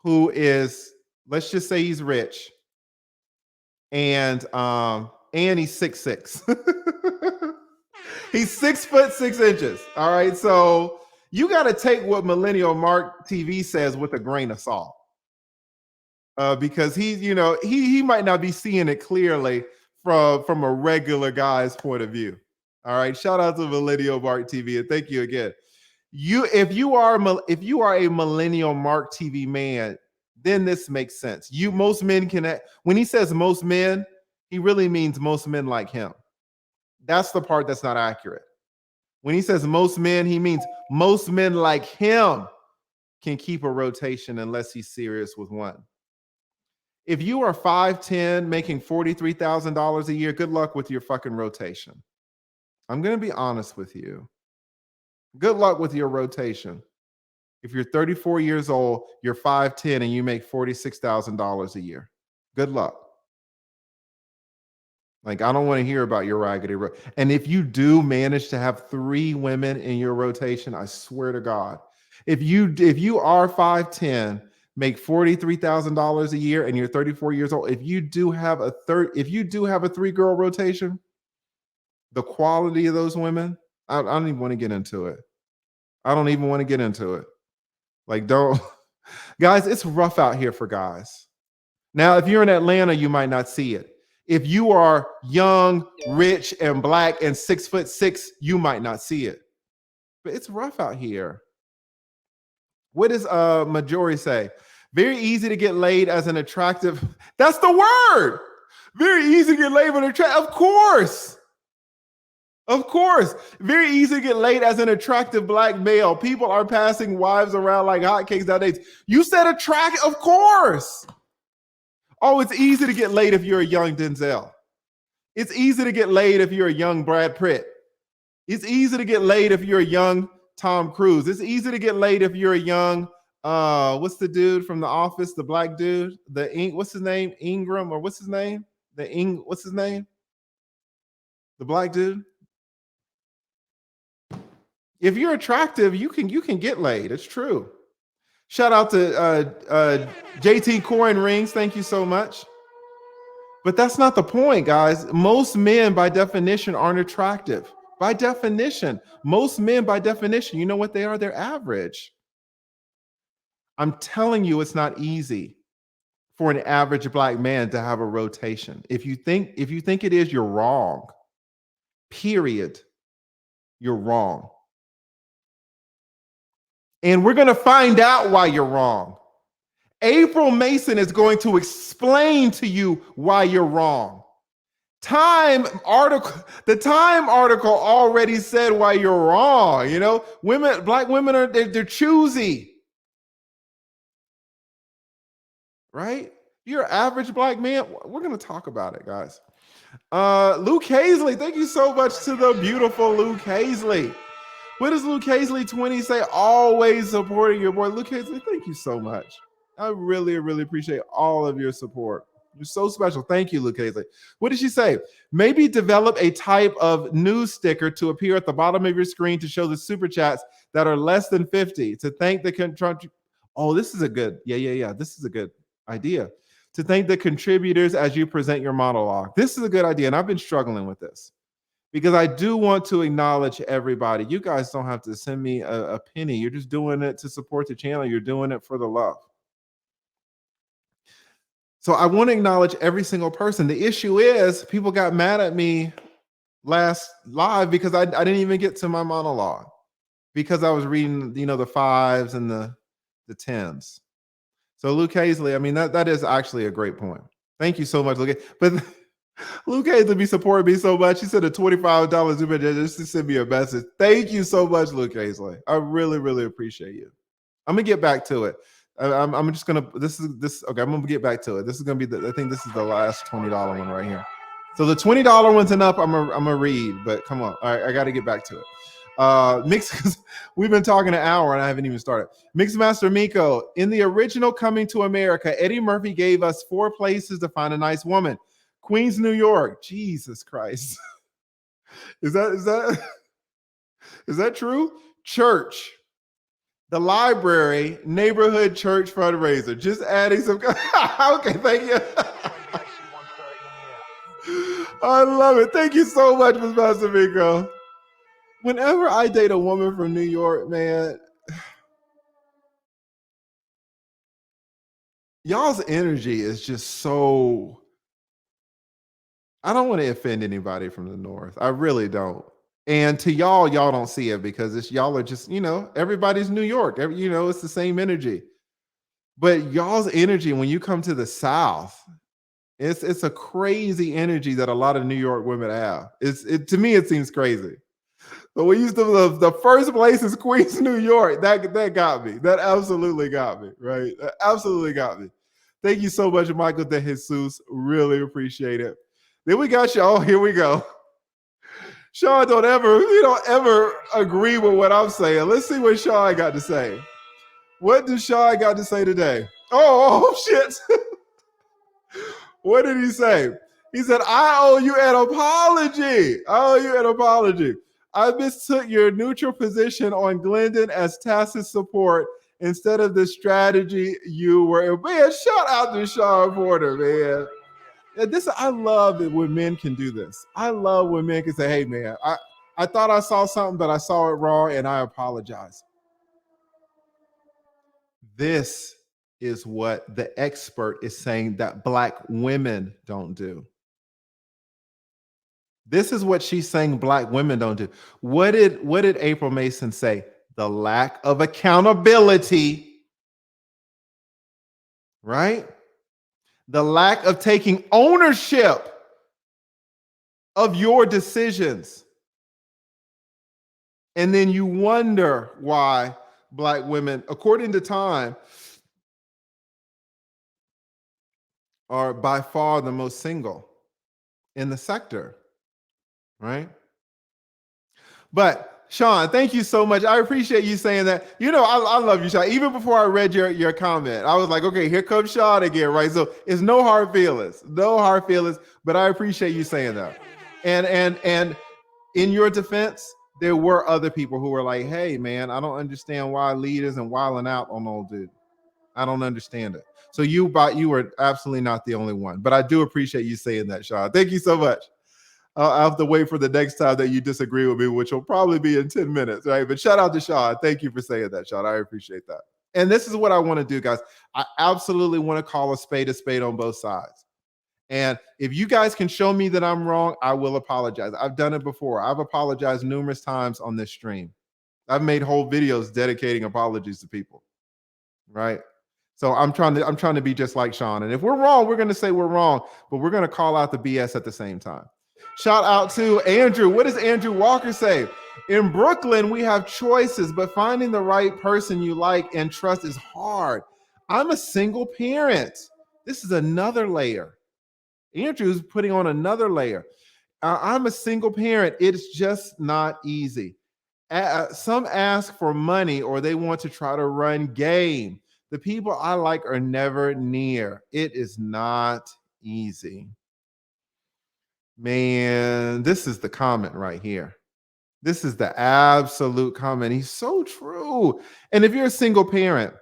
who is, let's just say he's rich. And he's 6'6". He's 6'6". All right. So you got to take what Millennial Mark TV says with a grain of salt. Because he might not be seeing it clearly from a regular guy's point of view. All right. Shout out to Millennial Mark TV. And thank you again. If you are a Millennial Mark TV man, then this makes sense. Most men when he says most men, he really means most men like him. That's the part that's not accurate. When he says most men, he means most men like him can keep a rotation unless he's serious with one. If you are 5'10", making $43,000 a year, good luck with your fucking rotation. I'm going to be honest with you. Good luck with your rotation. If you're 34 years old, you're 5'10", and you make $46,000 a year. Good luck. Like, I don't want to hear about your raggedy road. And if you do manage to have 3 women in your rotation, I swear to God, if you are 5'10", make $43,000 a year, and you're 34 years old, if you do have a 3-girl rotation, the quality of those women, I don't even want to get into it. I don't even want to get into it. Like, guys, it's rough out here for guys. Now, if you're in Atlanta, you might not see it. If you are young, rich, and Black and 6'6", you might not see it. But it's rough out here. What does Majori say? Very easy to get laid as an attractive. That's the word. Very easy to get laid as an attractive. Of course. Of course. Very easy to get laid as an attractive Black male. People are passing wives around like hotcakes nowadays. You said attractive. Of course. Oh, it's easy to get laid if you're a young Denzel. It's easy to get laid if you're a young Brad Pitt. It's easy to get laid if you're a young Tom Cruise. It's easy to get laid if you're a young What's the dude from The Office? The black dude, what's his name? Ingram, or what's his name? What's his name? The black dude. If you're attractive, you can get laid. It's true. Shout out to JT Coin Rings. Thank you so much. But that's not the point, guys. Most men, by definition, aren't attractive. By definition, most men, by definition, you know what they are? They're average. I'm telling you, it's not easy for an average black man to have a rotation. If you think it is, you're wrong. Period. You're wrong. And we're going to find out why you're wrong. April Mason is going to explain to you why you're wrong. The Time article already said why you're wrong. You know, black women they're choosy. Right? You're an average black man. We're going to talk about it, guys. Luke Hazley, thank you so much to the beautiful Luke Hazley. What does Luke Hazley 20 say? Always supporting your boy. Luke Hazley, thank you so much. I really, really appreciate all of your support. You're so special. Thank you, Luke Hazley. What did she say? Maybe develop a type of news sticker to appear at the bottom of your screen to show the super chats that are less than 50 to thank the Oh, this is a good. Yeah. This is a good idea. To thank the contributors as you present your monologue. This is a good idea, and I've been struggling with this because I do want to acknowledge everybody. You guys don't have to send me a penny. You're just doing it to support the channel. You're doing it for the love. So I want to acknowledge every single person. The issue is people got mad at me last live because I didn't even get to my monologue because I was reading, the 5s and the 10s. So Luke Hazley, I mean, that is actually a great point. Thank you so much, Luke. But Luke Hazley be supporting me so much. He said a $25 super just to send me a message. Thank you so much, Luke Hazley. I really, really appreciate you. I'm gonna get back to it. I'm just gonna. Okay, I'm gonna get back to it. This is gonna be I think this is the last $20 one right here. So the $20 one's enough. I'm gonna read, but come on, all right, I got to get back to it. We've been talking an hour and I haven't even started. Mixmaster Miko, in the original Coming to America, Eddie Murphy gave us 4 places to find a nice woman. Queens, New York. Jesus Christ. Is that true? Church, the library, neighborhood church fundraiser. Just adding some. Okay, thank you. I love it. Thank you so much, Ms. Master Miko. Whenever I date a woman from New York, man, y'all's energy is just so. I don't want to offend anybody from the North. I really don't. And to y'all don't see it because y'all are just, everybody's New York. It's the same energy. But y'all's energy when you come to the South, it's a crazy energy that a lot of New York women have. To me, it seems crazy. But we used to the first place is Queens, New York. That got me. That absolutely got me. Right? That absolutely got me. Thank you so much, Michael De Jesus. Really appreciate it. Then we got y'all. Here we go. Sean, you don't ever agree with what I'm saying. Let's see what Sean got to say. What does Sean got to say today? Oh shit. What did he say? He said, I owe you an apology. I mistook your neutral position on Glendon as tacit support instead of the strategy you were. Man, shout out to Sean Porter, man. I love it when men can do this. I love when men can say, hey, man, I thought I saw something, but I saw it wrong, and I apologize. This is what the expert is saying that Black women don't do. This is what she's saying Black women don't do. What did April Mason say? The lack of accountability, right? The lack of taking ownership of your decisions. And then you wonder why Black women, according to Time, are by far the most single in the sector, right? But Sean, thank you so much. I appreciate you saying that. You know, I love you, Sean. Even before I read your comment, I was like, okay, here comes Sean again, right? So it's no hard feelings, no hard feelings. But I appreciate you saying that. And in your defense, there were other people who were like, hey, man, I don't understand why Lead isn't wilding out on old dude. I don't understand it. So you were absolutely not the only one. But I do appreciate you saying that, Sean. Thank you so much. I'll have to wait for the next time that you disagree with me, which will probably be in 10 minutes, right? But shout out to Sean. Thank you for saying that, Sean. I appreciate that. And this is what I want to do, guys. I absolutely want to call a spade on both sides. And if you guys can show me that I'm wrong, I will apologize. I've done it before. I've apologized numerous times on this stream. I've made whole videos dedicating apologies to people, right? So I'm trying to be just like Sean. And if we're wrong, we're going to say we're wrong, but we're going to call out the BS at the same time. Shout out to Andrew. What does Andrew Walker say? In Brooklyn, we have choices, but finding the right person you like and trust is hard. I'm a single parent. This is another layer. Andrew's putting on another layer. I'm a single parent. It's just not easy. Some ask for money or they want to try to run game. The people I like are never near. It is not easy. Man, this is the comment right here. This is the absolute comment. He's so true. And if you're a single parent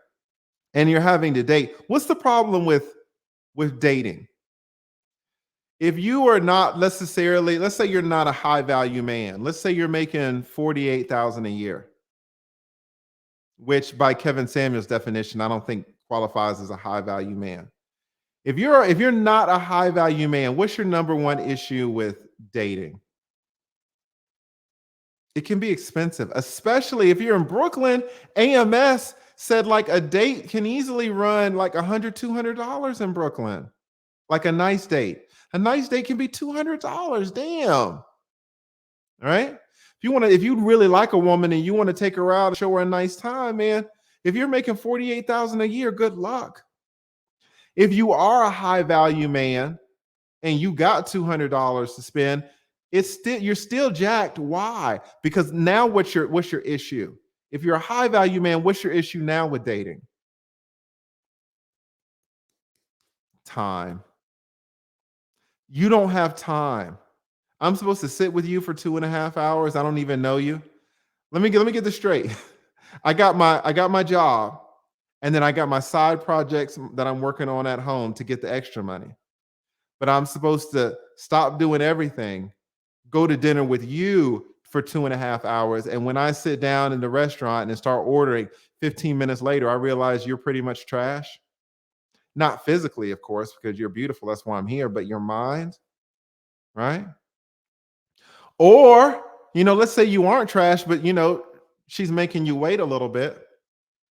and you're having to date, what's the problem with dating? If you are not necessarily, let's say you're not a high value man. Let's say you're making $48,000 a year, which by Kevin Samuel's definition, I don't think qualifies as a high value man. If you're not a high value man, what's your number one issue with dating? It can be expensive, especially if you're in Brooklyn. AMS said like a date can easily run like $100, $200 in Brooklyn. Like a nice date. A nice date can be $200. Damn. All right. If you really like a woman and you want to take her out and show her a nice time, man, if you're making $48,000 a year, good luck. If you are a high value man and you got $200 to spend, you're still jacked. Why? Because now what's your issue? If you're a high value man, what's your issue now with dating? Time. You don't have time. I'm supposed to sit with you for 2.5 hours. I don't even know you. Let me get this straight. I got my job, and then I got my side projects that I'm working on at home to get the extra money. But I'm supposed to stop doing everything, go to dinner with you for 2.5 hours. And when I sit down in the restaurant and start ordering, 15 minutes later, I realize you're pretty much trash. Not physically, of course, because you're beautiful. That's why I'm here, but your mind, right? Or, let's say you aren't trash, but she's making you wait a little bit.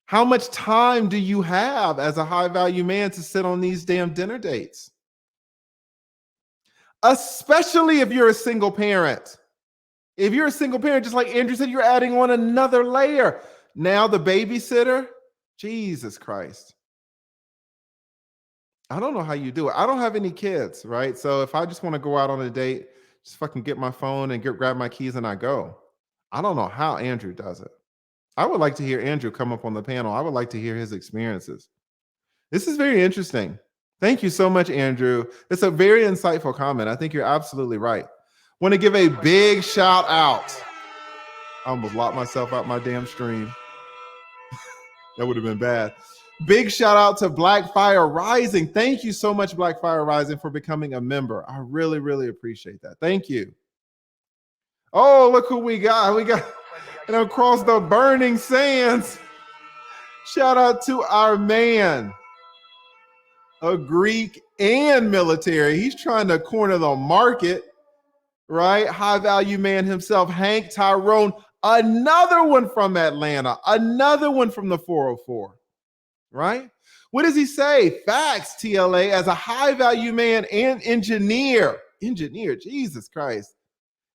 How much time do you have as a high value man to sit on these damn dinner dates? Especially if you're a single parent. If you're a single parent, just like Andrew said, you're adding on another layer. Now the babysitter, Jesus Christ. I don't know how you do it. I don't have any kids, right? So if I just want to go out on a date, just fucking get my phone and grab my keys and I go. I don't know how Andrew does it. I would like to hear Andrew come up on the panel. I would like to hear his experiences. This is very interesting. Thank you so much, Andrew. It's a very insightful comment. I think you're absolutely right. Want to give a big shout out. I almost locked myself out my damn stream. That would have been bad. Big shout out to Blackfire Rising. Thank you so much, Blackfire Rising, for becoming a member. I really, really appreciate that. Thank you. Oh, look who we got. We got and across the burning sands. Shout out to our man, a Greek and military. He's trying to corner the market, right? High value man himself, Hank Tyrone. Another one from Atlanta. Another one from the 404. Right? What does he say? Facts, TLA, as a high value man and engineer. Engineer, Jesus Christ.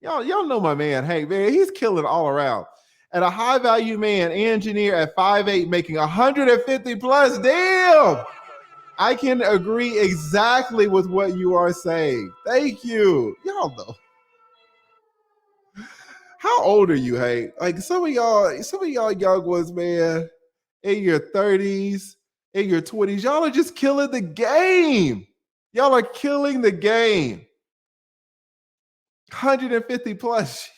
Y'all know my man, Hank, man. He's killing all around. And a high value man and engineer at 5'8", making 150 plus. Damn. I can agree exactly with what you are saying. Thank you. Y'all know. How old are you, hey? Like some of y'all young ones, man, in your 30s, in your 20s, y'all are just killing the game. Y'all are killing the game. 150 plus.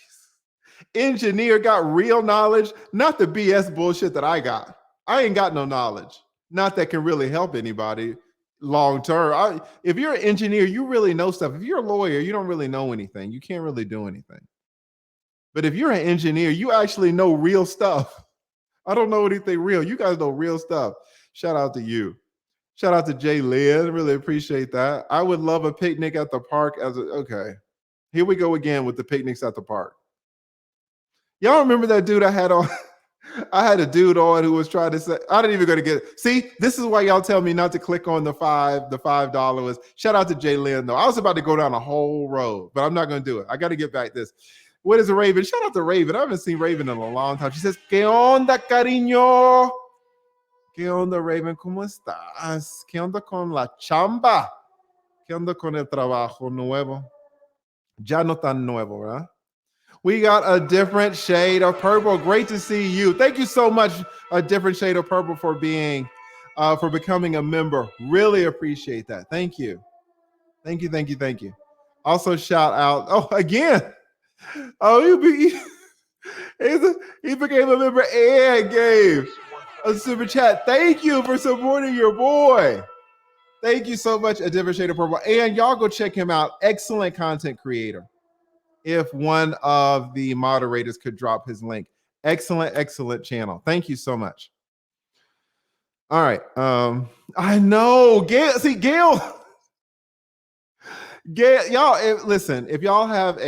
Engineer got real knowledge, not the BS bullshit that I got. I ain't got no knowledge, not that can really help anybody long term. If you're an engineer, you really know stuff. If you're a lawyer, you don't really know anything. You can't really do anything. But if you're an engineer, you actually know real stuff. I don't know anything real. You guys know real stuff. Shout out to you. Shout out to Jay Lynn. Really appreciate that. I would love a picnic at the park okay. Here we go again with the picnics at the park. Y'all remember that dude I had on? I had a dude on who was trying to say, I didn't even go to get it. See, this is why y'all tell me not to click on the $5. Shout out to Jay Lynn, though. I was about to go down a whole road, but I'm not going to do it. I got to get back this. What is a Raven? Shout out to Raven. I haven't seen Raven in a long time. She says, ¿Qué onda, cariño? ¿Qué onda, Raven? ¿Cómo estás? ¿Qué onda con la chamba? ¿Qué onda con el trabajo nuevo? Ya no tan nuevo, ¿verdad? We got a different shade of purple. Great to see you. Thank you so much, a different shade of purple, for becoming a member. Really appreciate that. Thank you. Thank you, thank you, thank you. Also, shout out. Oh, again. Oh, he became a member and gave a super chat. Thank you for supporting your boy. Thank you so much, a different shade of purple. And y'all go check him out. Excellent content creator. If one of the moderators could drop his link. Excellent, excellent channel. Thank you so much. All right. I know. Gail, y'all, listen, if y'all have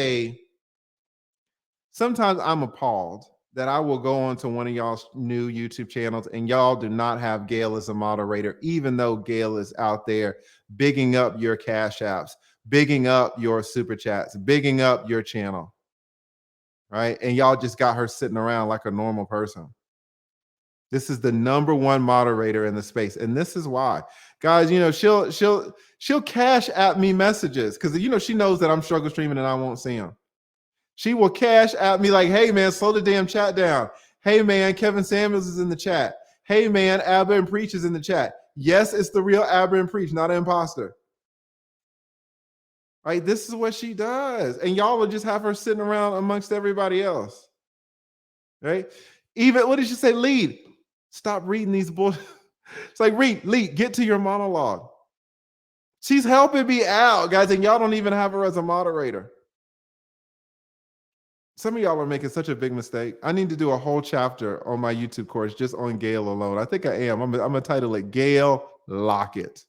sometimes I'm appalled that I will go on to one of y'all's new YouTube channels and y'all do not have Gail as a moderator, even though Gail is out there bigging up your Cash Apps, bigging up your super chats, bigging up your channel, right? And y'all just got her sitting around like a normal person. This is the #1 moderator in the space, and this is why, guys. You know, she'll Cash App me messages because she knows that I'm struggle streaming and I won't see them. She will Cash App me like, "Hey man, slow the damn chat down. Hey man, Kevin Samuels is in the chat. Hey man, Abba and Preach is in the chat. Yes, it's the real Abba and Preach, not an imposter." Right? This is what she does. And y'all will just have her sitting around amongst everybody else. Right? Even, what did she say? Lead. Stop reading these books. It's like, lead, get to your monologue. She's helping me out, guys, and y'all don't even have her as a moderator. Some of y'all are making such a big mistake. I need to do a whole chapter on my YouTube course just on Gail alone. I think I am. I'm going to title it Gail Lockett.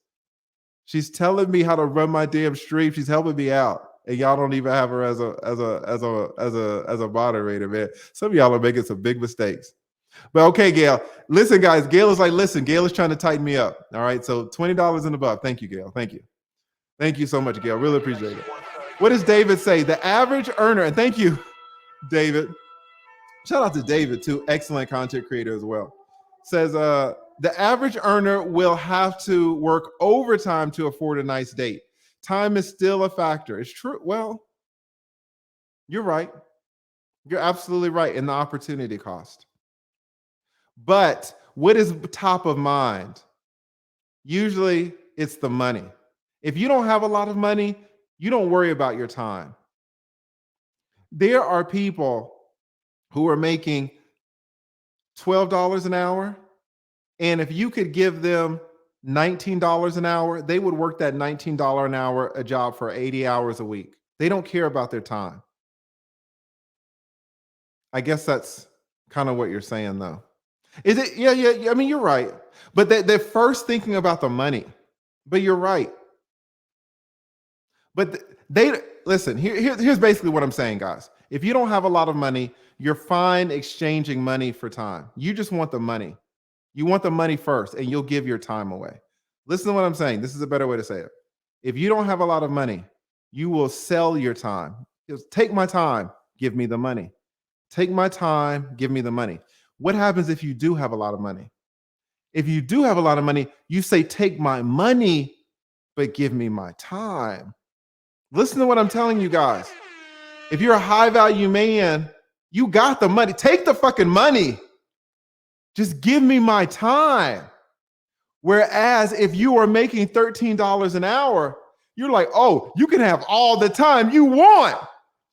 She's telling me how to run my damn stream. She's helping me out, and y'all don't even have her as a moderator, man. Some of y'all are making some big mistakes. But okay, Gail. Listen, guys. Gail is like, listen. Gail is trying to tighten me up. All right. So $20 and above. Thank you, Gail. Thank you. Thank you so much, Gail. Really appreciate it. What does David say? The average earner, and thank you, David. Shout out to David too. Excellent content creator as well. Says the average earner will have to work overtime to afford a nice date. Time is still a factor. It's true. Well, you're right. You're absolutely right in the opportunity cost. But what is top of mind? Usually it's the money. If you don't have a lot of money, you don't worry about your time. There are people who are making $12 an hour. And if you could give them $19 an hour, they would work that $19 an hour a job for 80 hours a week. They don't care about their time. I guess that's kind of what you're saying, though. Is it? Yeah. I mean, you're right. But they're first thinking about the money. But you're right. But listen, here's basically what I'm saying, guys. If you don't have a lot of money, you're fine exchanging money for time. You just want the money. You want the money first, and you'll give your time away. Listen to what I'm saying. This is a better way to say it. If you don't have a lot of money, you will sell your time. Just take my time, give me the money. Take my time, give me the money. What happens if you do have a lot of money? If you do have a lot of money, you say, take my money, but give me my time. Listen to what I'm telling you guys. If you're a high value man, You got the money. Take the fucking money. Just give me my time. Whereas if you are making $13 an hour, you're like, oh, you can have all the time you want.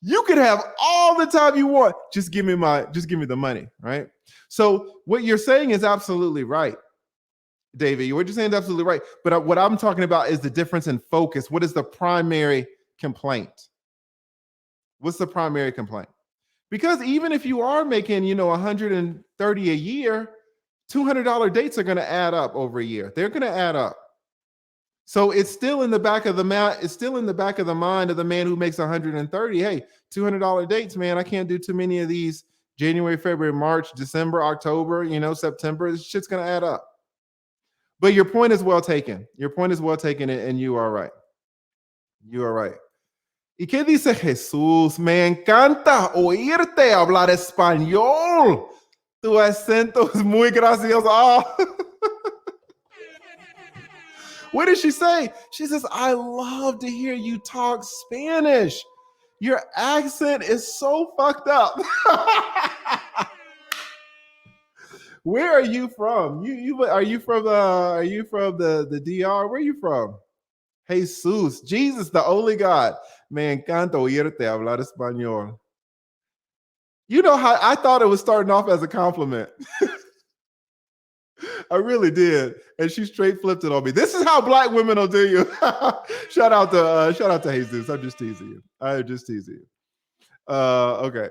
You can have all the time you want. Just give me the money, right? So what you're saying is absolutely right, David. What you're saying is absolutely right. But what I'm talking about is the difference in focus. What is the primary complaint? What's the primary complaint? Because even if you are making, $130 a year, $200 dates are going to add up over a year. They're going to add up. So it's still in the back of the mind. It's still in the back of the mind of the man who makes 130. Hey, $200 dates, man. I can't do too many of these. January, February, March, December, October, September. This shit's going to add up. But your point is well taken. Your point is well taken, and you are right. You are right. ¿Y qué dice Jesús? Me encanta oírte hablar español. Tu acento es muy gracioso. Oh. What did she say? She says, I love to hear you talk Spanish. Your accent is so fucked up. Where are you from? Are you from the DR? Where are you from? Jesus, Jesus, the only God. Me encanta oírte hablar español. You know how I thought it was starting off as a compliment. I really did, and she straight flipped it on me. This is how black women will do you. Shout out to Jesus. I'm just teasing you. Okay.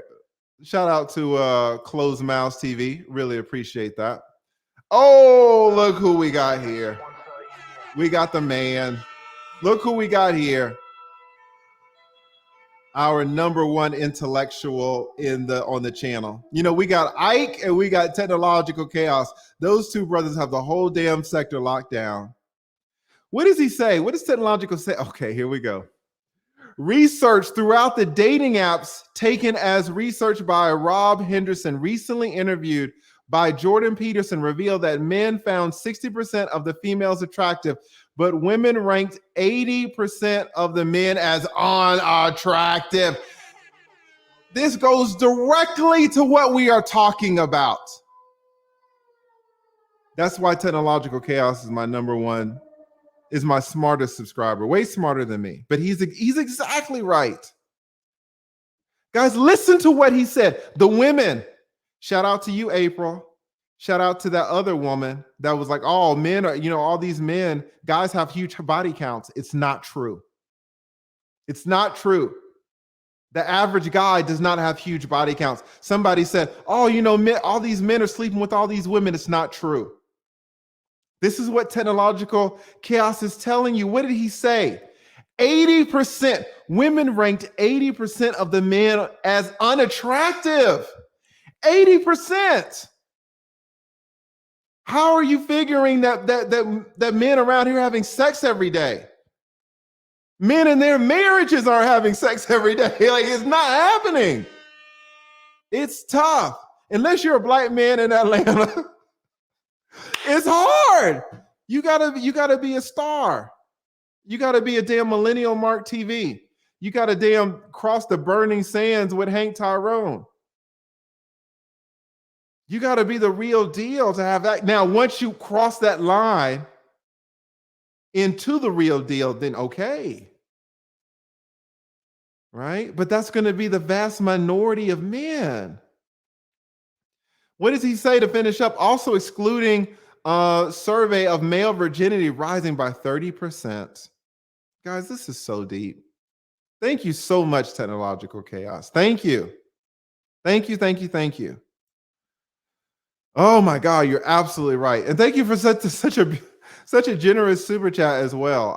Shout out to Closed Mouse TV. Really appreciate that. Oh, look who we got here. We got the man. Look who we got here. Our number one intellectual on the channel. We got Ike and we got Technological Chaos. Those two brothers have the whole damn sector locked down. What does he say? What does Technological say? Okay, here we go. Research throughout the dating apps taken as research by Rob Henderson, recently interviewed by Jordan Peterson, revealed that men found 60% of the females attractive, but women ranked 80% of the men as unattractive. This goes directly to what we are talking about. That's why Technological Chaos is my number one, is my smartest subscriber, way smarter than me. But he's exactly right. Guys, listen to what he said. The women, shout out to you, April. Shout out to that other woman that was like, oh, men are, all these men, guys have huge body counts. It's not true. It's not true. The average guy does not have huge body counts. Somebody said, oh, men, all these men are sleeping with all these women. It's not true. This is what Technological Chaos is telling you. What did he say? 80%, women ranked 80% of the men as unattractive. 80%. How are you figuring that men around here having sex every day? Men in their marriages are having sex every day. Like, it's not happening. It's tough. Unless you're a black man in Atlanta, it's hard. You gotta be a star. You gotta be a damn millennial Mark TV. You gotta damn cross the burning sands with Hank Tyrone. You gotta be the real deal to have that. Now, once you cross that line into the real deal, then okay. Right? But that's going to be the vast minority of men. What does he say to finish up? Also excluding survey of male virginity rising by 30%. Guys, this is so deep. Thank you so much, Technological Chaos. Thank you. Thank you, thank you, thank you. Oh my God, you're absolutely right. And thank you for such a generous super chat as well.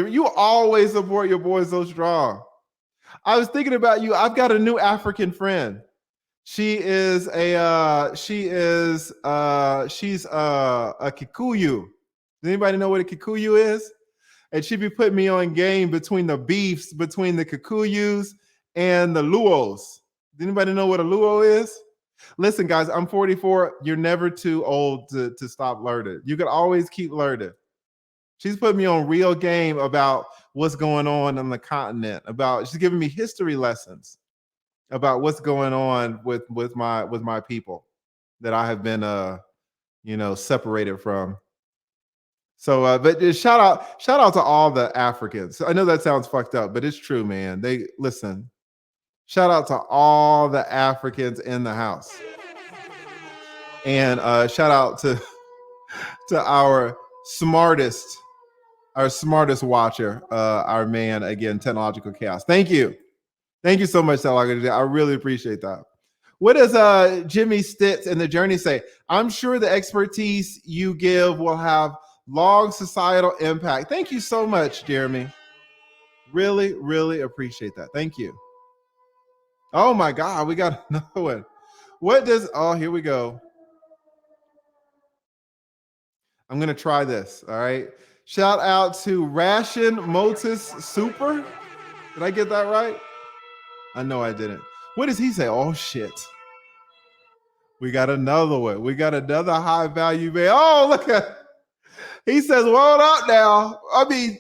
You always support your boy so strong. I was thinking about you. I've got a new African friend. She's a Kikuyu. Does anybody know what a Kikuyu is? And she'd be putting me on game between the beefs between the Kikuyus and the Luos. Does anybody know what a Luo is? Listen, guys, I'm 44. You're never too old to stop learning. You can always keep learning. She's putting me on real game about what's going on the continent. She's giving me history lessons. about what's going on with my people that I have been separated from. So, but shout out to all the Africans. I know that sounds fucked up, but it's true, man. They listen. Shout out to all the Africans in the house, and shout out to our smartest watcher, our man again, technological chaos. Thank you so much, Technological. I really appreciate that. What does Jimmy Stitz and the Journey say? I'm sure the expertise you give will have long societal impact. Thank you so much, Jeremy. Really, really appreciate that. Thank you. Oh my God, we got another one. What does, oh, here we go. I'm going to try this. All right. Shout out to Ration Motus Super. Did I get that right? I know I didn't. What does he say? Oh, shit. We got another one. We got another high value man. Oh, look at, he says, "What up now?" I mean,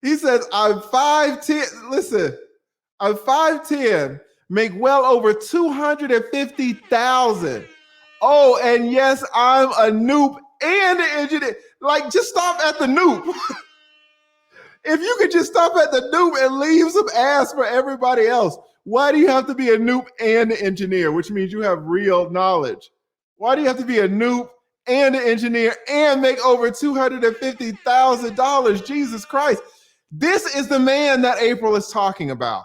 he says, "I'm 5'10". Listen, I'm 5'10", make well over 250,000. Oh, and yes, I'm a noob and an engineer. Like, just stop at the noob. If you could just stop at the noob and leave some ass for everybody else, why do you have to be a noob and an engineer, which means you have real knowledge? Why do you have to be a noob and an engineer and make over $250,000? Jesus Christ. This is the man that April is talking about.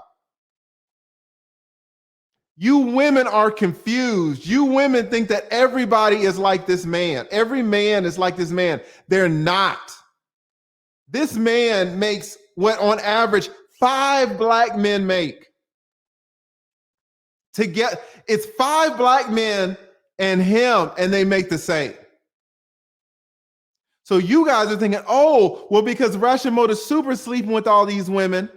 You women are confused. You women think that everybody is like this man. Every man is like this man. They're not. This man makes what on average 5 black men make. It's 5 black men and him, and they make the same. So you guys are thinking, oh, well, because Rashimoto's super sleeping with all these women,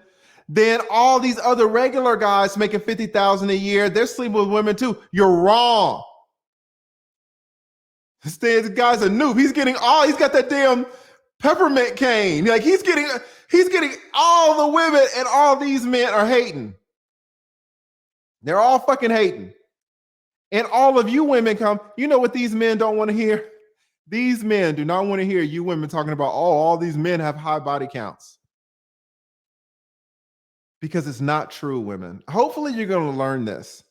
then all these other regular guys making 50,000 a year, they're sleeping with women too. You're wrong. This guy's a noob. He's got that damn peppermint cane. Like he's getting all the women, and all these men are hating. They're all fucking hating. And all of you women come, you know what these men don't want to hear? These men do not want to hear you women talking about, oh, all these men have high body counts. Because it's not true, women. Hopefully you're going to learn this.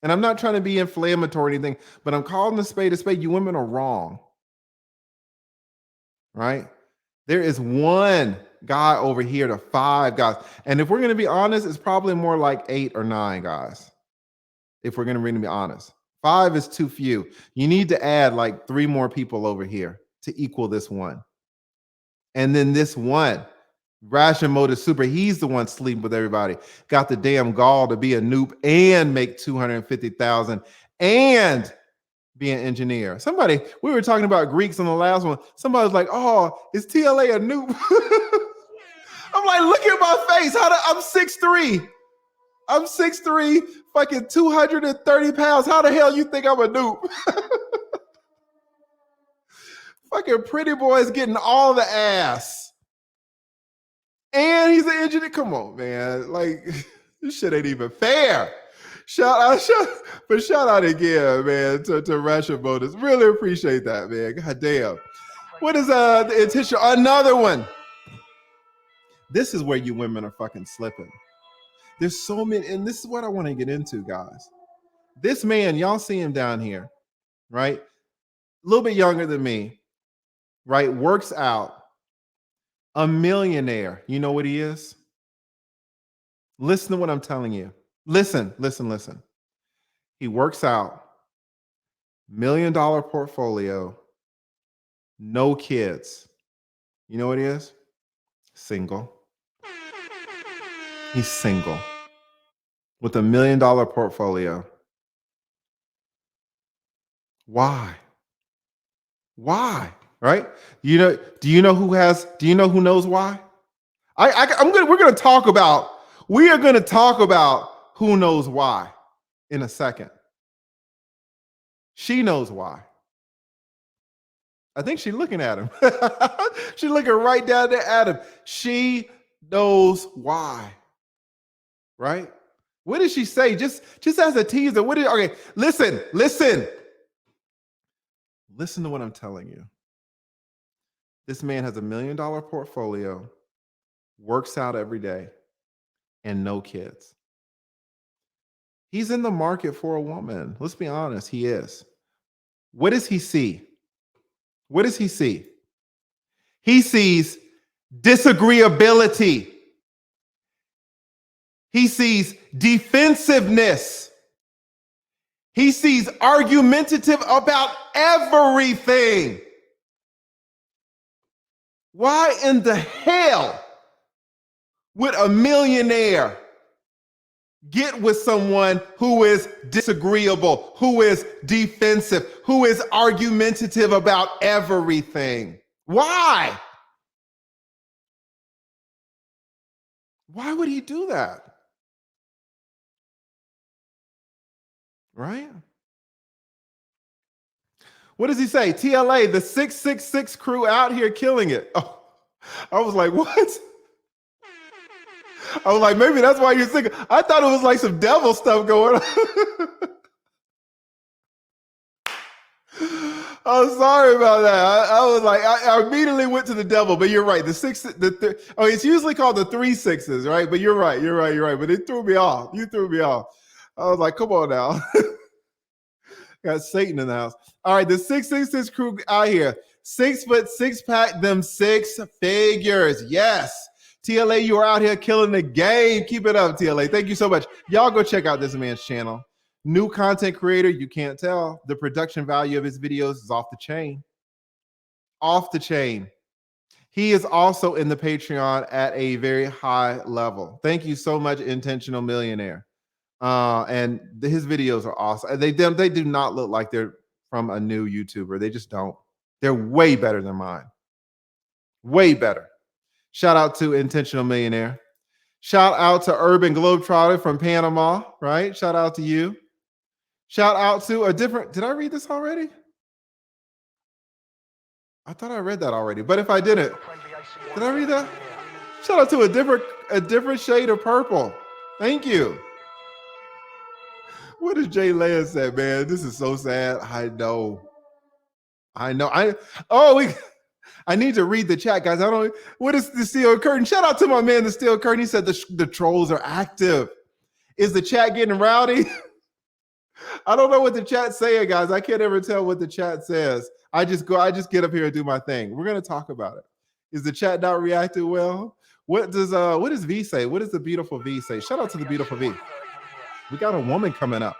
And I'm not trying to be inflammatory or anything, but I'm calling a spade a spade. You women are wrong. Right? There is one guy over here to 5 guys. And if we're going to be honest, it's probably more like 8 or 9 guys. If we're going to really be honest. 5 is too few. You need to add like 3 more people over here to equal this one. And then this one, Rashimoto Super, he's the one sleeping with everybody. Got the damn gall to be a noob and make 250,000 and be an engineer. We were talking about Greeks on the last one. Somebody was like, oh, is TLA a noob? I'm like, look at my face. I'm 6'3". I'm 6'3", fucking 230 pounds. How the hell you think I'm a noob? Fucking pretty boy's getting all the ass. And he's an engineer. Come on, man. Like, this shit ain't even fair. Shout out again, man, to Rashimoto's. Really appreciate that, man. God damn. What is the intention? Another one. This is where you women are fucking slipping. There's so many, and this is what I want to get into, guys. This man, y'all see him down here, right? A little bit younger than me, right? Works out. A millionaire. You know what he is? Listen to what I'm telling you. Listen. He works out. $1 million portfolio. No kids. You know what he is? Single. He's single. With $1 million portfolio. Why? Right? Do you know who knows why? We are going to talk about who knows why in a second. She knows why. I think she's looking at him. She's looking right down there at him. She knows why. Right? What did she say? Just as a teaser. Okay, listen. Listen to what I'm telling you. This man has $1 million portfolio, works out every day, and no kids. He's in the market for a woman. Let's be honest, he is. What does he see? What does he see? He sees disagreeability. He sees defensiveness. He sees argumentative about everything. Why in the hell would a millionaire get with someone who is disagreeable, who is defensive, who is argumentative about everything? Why? Why would he do that? Right? What does he say? TLA, the 666 crew out here killing it. Oh, I was like, what? I was like, maybe that's why you're thinking. I thought it was like some devil stuff going on. I'm sorry about that. I was like, I immediately went to the devil, but you're right. It's usually called the 3 6s, right? But you're right. But it threw me off. You threw me off. I was like, come on now. Got Satan in the house. All right, the 666 crew out here. 6 foot 6 pack, them 6 figures. Yes. TLA, you are out here killing the game. Keep it up, TLA. Thank you so much. Y'all go check out this man's channel. New content creator, you can't tell. The production value of his videos is off the chain. Off the chain. He is also in the Patreon at a very high level. Thank you so much, Intentional Millionaire. And his videos are awesome. They do not look like they're from a new YouTuber. They just don't. They're way better than mine. Way better. Shout out to Intentional Millionaire. Shout out to Urban Globetrotter from Panama, right? Shout out to you. Shout out to a different, did I read this already? I thought I read that already, but if I didn't, did I read that? Shout out to a different shade of purple. Thank you. What does Jay Leah say, man? This is so sad. I know. I need to read the chat, guys. What is the Steel Curtain? Shout out to my man, the Steel Curtain. He said the trolls are active. Is the chat getting rowdy? I don't know what the chat's saying, guys. I can't ever tell what the chat says. I just get up here and do my thing. We're gonna talk about it. Is the chat not reacting well? What does V say? What does the beautiful V say? Shout out to the beautiful V. We got a woman coming up.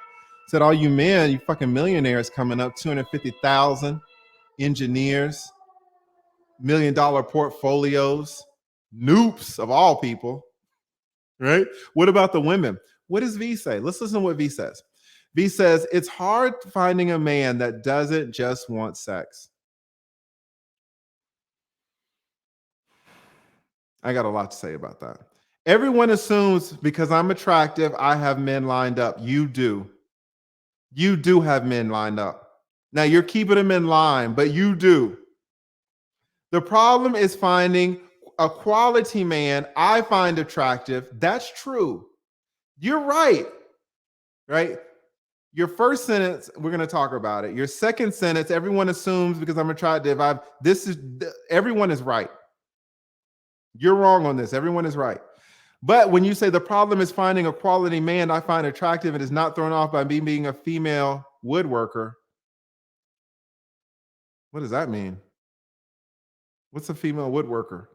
Said all you men, you fucking millionaires coming up, 250,000 engineers, $1 million portfolios, noobs of all people, right? What about the women? What does V say? Let's listen to what V says. V says, it's hard finding a man that doesn't just want sex. I got a lot to say about that. Everyone assumes because I'm attractive, I have men lined up. You do. You do have men lined up. Now you're keeping them in line, but you do. The problem is finding a quality man I find attractive. That's true. You're right. Right? Your first sentence, we're going to talk about it. Your second sentence, everyone assumes because I'm attractive. Everyone is right. You're wrong on this. Everyone is right. But when you say the problem is finding a quality man I find attractive and is not thrown off by me being a female woodworker, what does that mean? What's a female woodworker?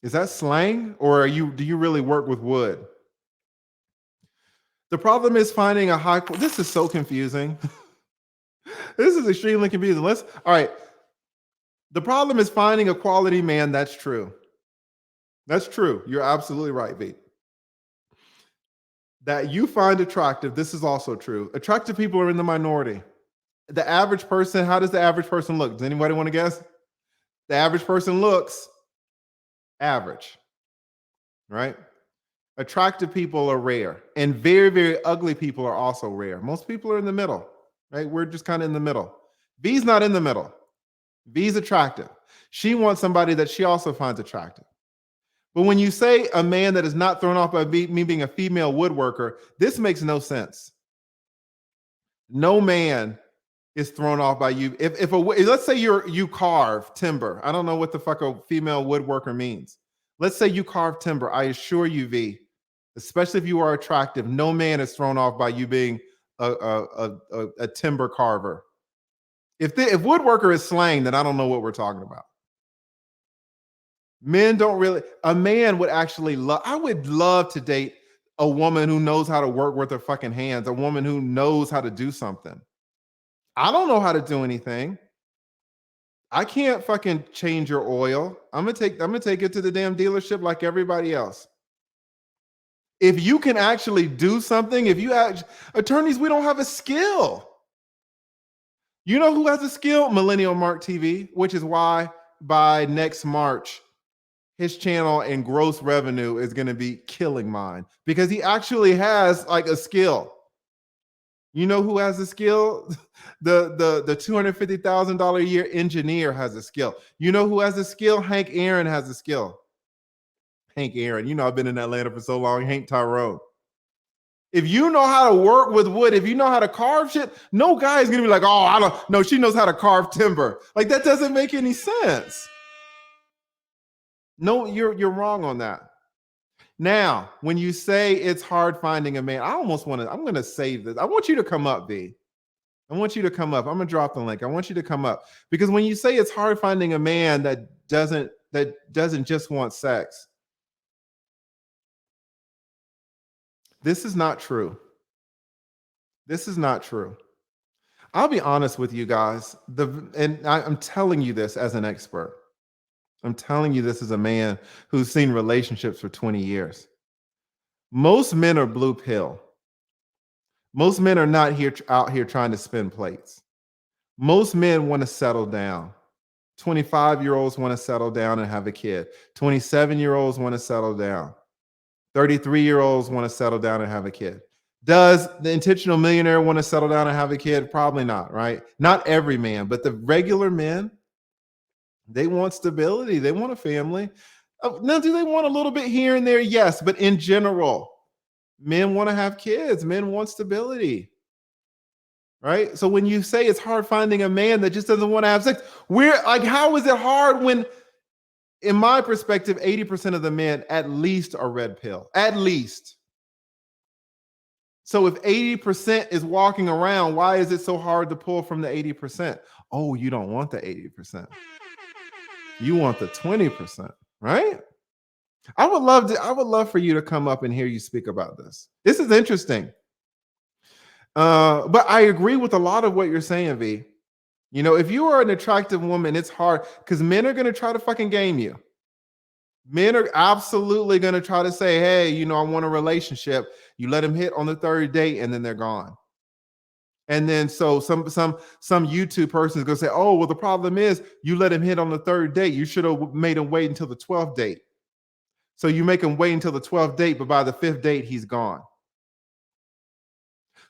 Is that slang, or do you really work with wood? The problem is finding a this is so confusing. This is extremely confusing. All right. The problem is finding a quality man. That's true. That's true. You're absolutely right, V. That you find attractive. This is also true. Attractive people are in the minority. The average person, how does the average person look? Does anybody want to guess? The average person looks average, right? Attractive people are rare, and very, very ugly people are also rare. Most people are in the middle, right? We're just kind of in the middle. V's not in the middle. V's attractive. She wants somebody that she also finds attractive. But when you say a man that is not thrown off by me being a female woodworker, this makes no sense. No man is thrown off by you. If let's say you carve timber. I don't know what the fuck a female woodworker means. Let's say you carve timber. I assure you, V, especially if you are attractive, no man is thrown off by you being a timber carver. If woodworker is slang, then I don't know what we're talking about. Men don't really. A man would actually love. I would love to date a woman who knows how to work with her fucking hands. A woman who knows how to do something. I don't know how to do anything. I can't fucking change your oil. I'm gonna take it to the damn dealership like everybody else. If you can actually do something, attorneys, we don't have a skill. You know who has a skill? Millennial Mark TV, which is why by next March, his channel and gross revenue is going to be killing mine because he actually has like a skill. You know who has a skill? The $250,000 a year engineer has a skill. You know who has a skill? Hank Aaron has a skill. Hank Aaron, you know I've been in Atlanta for so long. Hank Tyrone. If you know how to work with wood, if you know how to carve shit, no guy is gonna be like, oh, I don't know. She knows how to carve timber. Like that doesn't make any sense. No, you're wrong on that. Now, when you say it's hard finding a man, I'm going to save this. I want you to come up, V. I want you to come up. I'm going to drop the link. I want you to come up because when you say it's hard finding a man that doesn't just want sex, this is not true. This is not true. I'll be honest with you guys. I'm telling you this as an expert. I'm telling you this as a man who's seen relationships for 20 years. Most men are blue pill. Most men are not out here trying to spin plates. Most men want to settle down. 25-year-olds want to settle down and have a kid. 27-year-olds want to settle down. 33-year-olds want to settle down and have a kid. Does the intentional millionaire want to settle down and have a kid? Probably not, right? Not every man, but the regular men, they want stability. They want a family. Now, do they want a little bit here and there? Yes, but in general, men want to have kids. Men want stability, right? So when you say it's hard finding a man that just doesn't want to have sex, how is it hard when, in my perspective, 80% of the men at least are red pill, at least. So if 80% is walking around, why is it so hard to pull from the 80%? Oh, you don't want the 80%. You want the 20%, right? I would love for you to come up and hear you speak about this. This is interesting. But I agree with a lot of what you're saying, V. You know, if you are an attractive woman, it's hard because men are going to try to fucking game you. Men are absolutely going to try to say, hey, you know, I want a relationship. You let them hit on the third date and then they're gone. And then so some YouTube person is going to say, oh, well, the problem is you let him hit on the third date. You should have made him wait until the 12th date. So you make him wait until the 12th date, but by the 5th date, he's gone.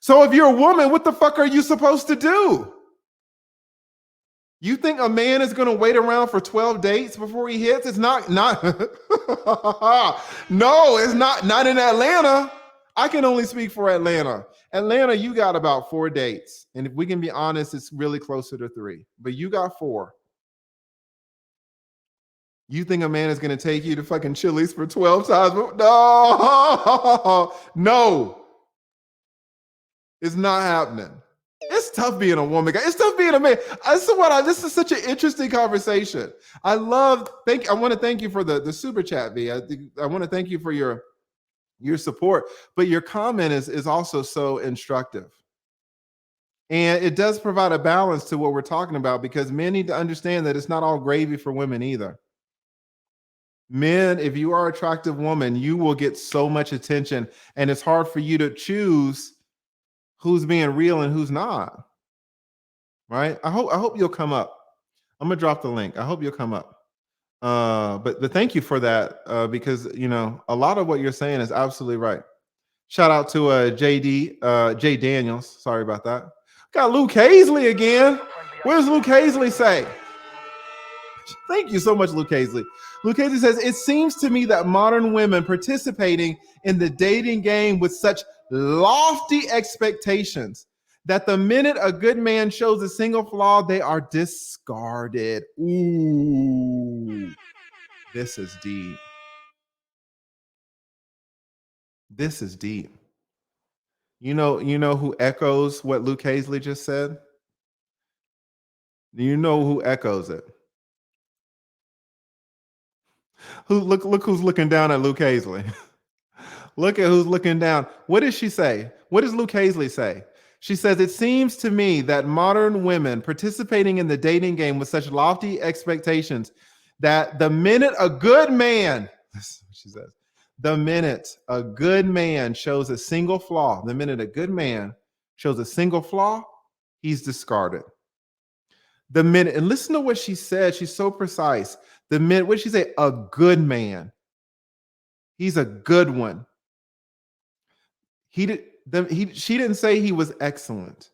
So if you're a woman, what the fuck are you supposed to do? You think a man is going to wait around for 12 dates before he hits? It's not no, it's not in Atlanta. I can only speak for Atlanta. Atlanta, you got about 4 dates. And if we can be honest, it's really closer to 3. But you got 4. You think a man is going to take you to fucking Chili's for 12 times? No. It's not happening. It's tough being a woman. It's tough being a man. This is such an interesting conversation. I want to thank you for the super chat, V. I want to thank you for your support, but your comment is also so instructive. And it does provide a balance to what we're talking about because men need to understand that it's not all gravy for women either. Men, if you are an attractive woman, you will get so much attention and it's hard for you to choose who's being real and who's not. Right? I hope you'll come up. I'm gonna drop the link. I hope you'll come up. But thank you for that because you know a lot of what you're saying is absolutely right. Shout out to Jay Daniels. Sorry about that. Got Luke Hazley again. What does Luke Hazley say? Thank you so much, Luke Hazley. Lucchese says, it seems to me that modern women participating in the dating game with such lofty expectations that the minute a good man shows a single flaw, they are discarded. Ooh, this is deep. This is deep. You know who echoes what Luke Hazley just said? Do you know who echoes it? Look who's looking down at Luke Hazley. Look at who's looking down. What does she say? What does Luke Hazley say? She says, it seems to me that modern women participating in the dating game with such lofty expectations that the minute a good man, she says, the minute a good man shows a single flaw, the minute a good man shows a single flaw, he's discarded. The minute, and listen to what she said, she's so precise. The minute, what did she say? A good man. He's a good one. She didn't say he was excellent,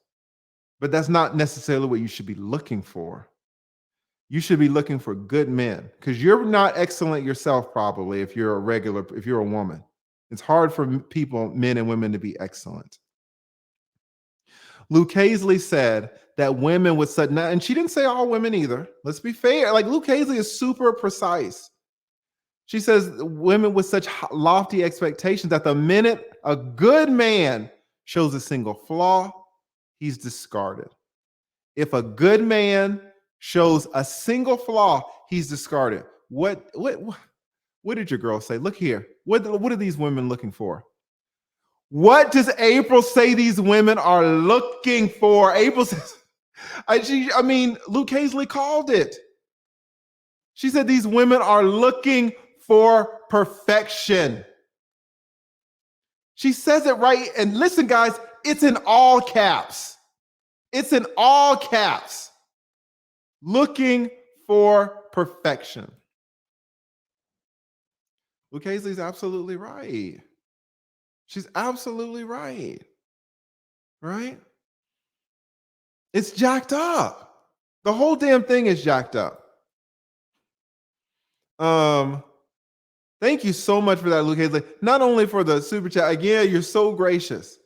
but that's not necessarily what you should be looking for. You should be looking for good men because you're not excellent yourself, probably, if you're a woman. It's hard for people, men and women, to be excellent. Luke Hazley said that women with such, and she didn't say all women either. Let's be fair. Like, Luke Hazley is super precise. She says women with such lofty expectations that the minute a good man shows a single flaw, he's discarded. If a good man shows a single flaw, he's discarded. What did your girl say? Look here. What are these women looking for? What does April say these women are looking for? April says, Luke Hazley called it. She said these women are looking for perfection. She says it right. And listen, guys, it's in all caps. It's in all caps. Looking for perfection. Luke Hazley's absolutely right. She's absolutely right. Right? It's jacked up. The whole damn thing is jacked up. Thank you so much for that, Luke Hazley. Not only for the super chat, again, you're so gracious,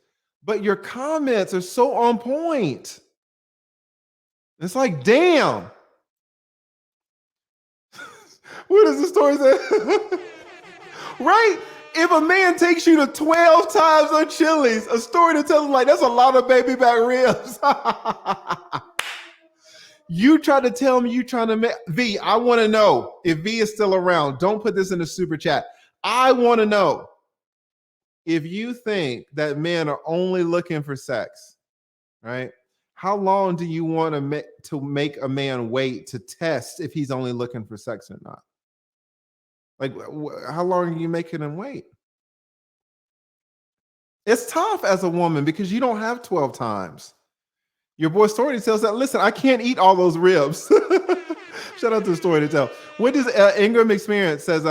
but your comments are so on point. It's like, damn. What does the story say? Right? If a man takes you to 12 times on Chili's, a story to tell him, like, that's a lot of baby back ribs. You try to tell me you trying to make V. I want to know if V is still around. Don't put this in the super chat. I want to know if you think that men are only looking for sex, right? How long do you want to make a man wait to test if he's only looking for sex or not? Like, how long are you making him wait? It's tough as a woman because you don't have 12 times. Your boy Story tells that, listen, I can't eat all those ribs. Shout out to the Story to Tell. What does Ingram Experience says,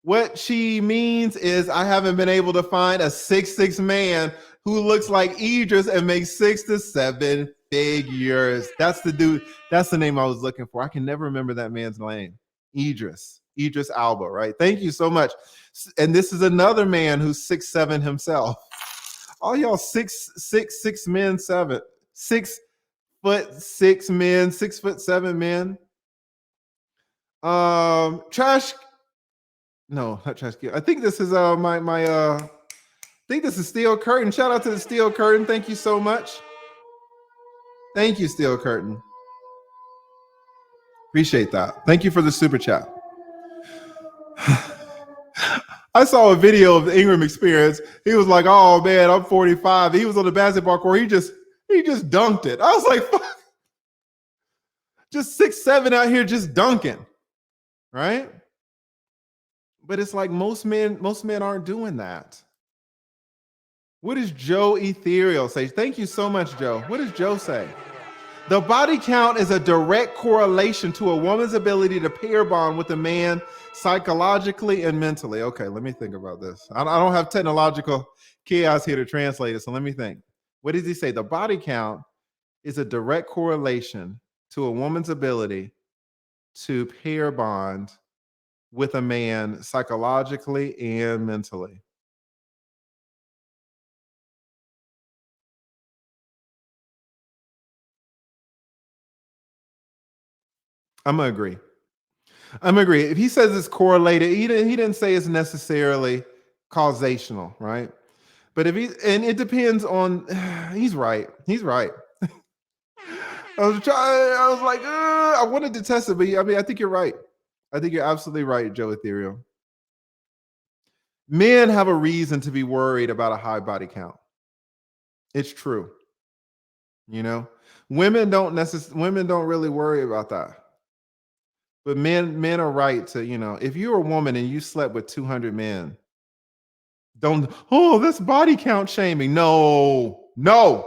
what she means is I haven't been able to find a 6'6" man who looks like Idris and makes 6 to 7 figures. That's the dude. That's the name I was looking for. I can never remember that man's name. Idris Alba, right? Thank you so much. And this is another man who's 6'7" himself. All y'all 6'6" men, 6'6" men, 6'7" men. Trash. No, not trash. I think this is I think this is Steel Curtain. Shout out to the Steel Curtain. Thank you so much. Thank you, Steel Curtain. Appreciate that. Thank you for the super chat. I saw a video of the Ingram Experience. He was like, "Oh man, I'm 45." He was on the basketball court. He just dunked it. I was like, "Fuck." Just 6'7" out here just dunking, right? But it's like most men aren't doing that. What does Joe Ethereal say? Thank you so much, Joe. What does Joe say? The body count is a direct correlation to a woman's ability to pair bond with a man psychologically and mentally. Okay, let me think about this. I don't have technological chaos here to translate it, so let me think. What does he say? The body count is a direct correlation to a woman's ability to pair bond with a man psychologically and mentally. I'm gonna agree. I'm gonna agree. If he says it's correlated, he didn't say it's necessarily causational, right? But if he and it depends on he's right. He's right. I was like, I wanted to test it, but I mean, I think you're right. I think you're absolutely right, Joe Ethereal. Men have a reason to be worried about a high body count. It's true. You know, women don't really worry about that. But men are right to, if you're a woman and you slept with 200 men, don't, oh, that's body count shaming. No, no.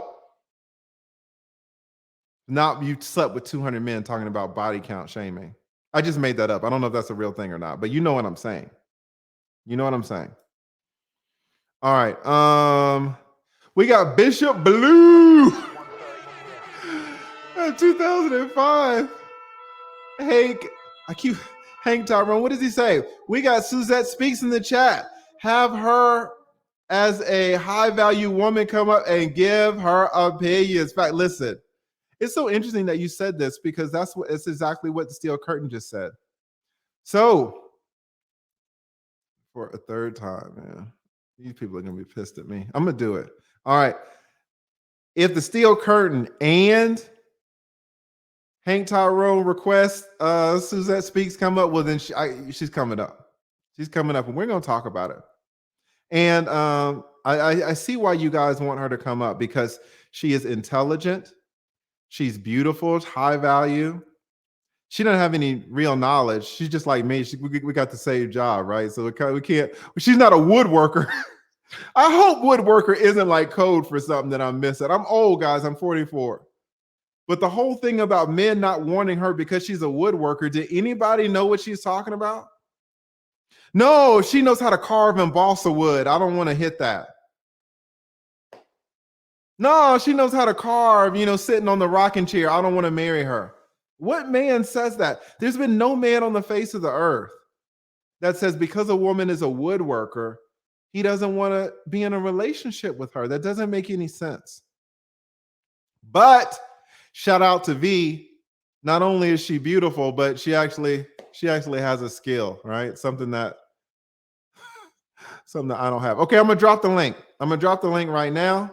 Not you slept with 200 men talking about body count shaming. I just made that up. I don't know if that's a real thing or not, but you know what I'm saying. You know what I'm saying. All right. We got Bishop Blue. 2005. Hank, I keep Hank Tyrone. What does he say? We got Suzette Speaks in the chat. Have her as a high value woman come up and give her opinions. In fact, listen, it's so interesting that you said this because it's exactly what the Steel Curtain just said. So, for a third time, man, these people are gonna be pissed at me. I'm gonna do it. All right. If the Steel Curtain and Hank Tyrone request Suzette Speaks come up, well then she's coming up. She's coming up, and we're gonna talk about it. And I see why you guys want her to come up because she is intelligent, she's beautiful, high value. She doesn't have any real knowledge. She's just like me. We got the same job, right? So we can't. She's not a woodworker. I hope woodworker isn't like code for something that I'm missing. I'm old, guys. I'm 44. But the whole thing about men not wanting her because she's a woodworker, did anybody know what she's talking about? No, she knows how to carve and balsa wood. I don't want to hit that. No, she knows how to carve, sitting on the rocking chair. I don't want to marry her. What man says that? There's been no man on the face of the earth that says because a woman is a woodworker, he doesn't want to be in a relationship with her. That doesn't make any sense. But shout out to V. Not only is she beautiful, but she actually has a skill, right? Something that I don't have. Okay, I'm gonna drop the link. I'm gonna drop the link right now.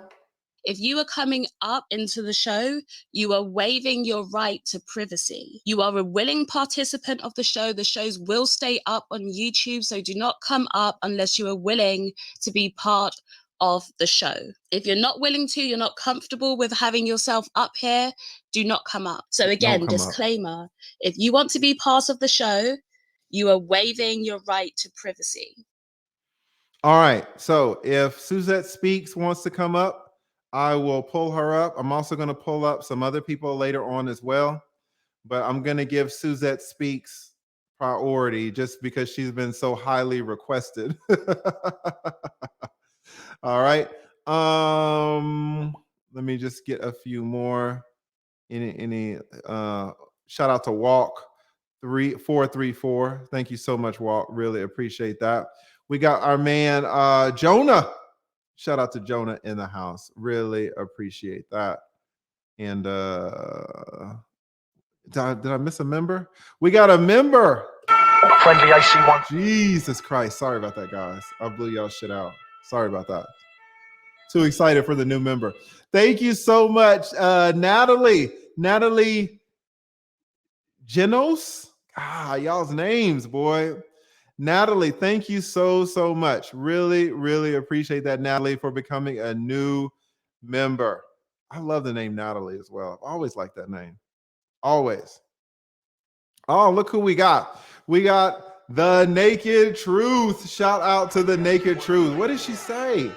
If you are coming up into the show, you are waiving your right to privacy. You are a willing participant of the show. The shows will stay up on YouTube, so do not come up unless you are willing to be part of the show. If you're not willing to, you're not comfortable with having yourself up here, do not come up. So again, disclaimer, if you want to be part of the show, you are waiving your right to privacy. All right, so if Suzette Speaks wants to come up, I will pull her up. I'm also going to pull up some other people later on as well, but I'm going to give Suzette Speaks priority just because she's been so highly requested. All right. Let me just get a few more. Any shout out to Walk 3434. Thank you so much, Walk. Really appreciate that. We got our man Jonah. Shout out to Jonah in the house. Really appreciate that. And did I miss a member? We got a member. Friendly AC1. Jesus Christ. Sorry about that, guys. I blew y'all shit out. Sorry about that. Too excited for the new member. Thank you so much, Natalie Genos. Y'all's names, boy. Natalie, thank you so much. Really, really appreciate that, Natalie, for becoming a new member. I love the name Natalie as well. I've always liked that name. Always. Oh, look who we got. We got The Naked Truth. Shout out to The Naked Truth. What did she say?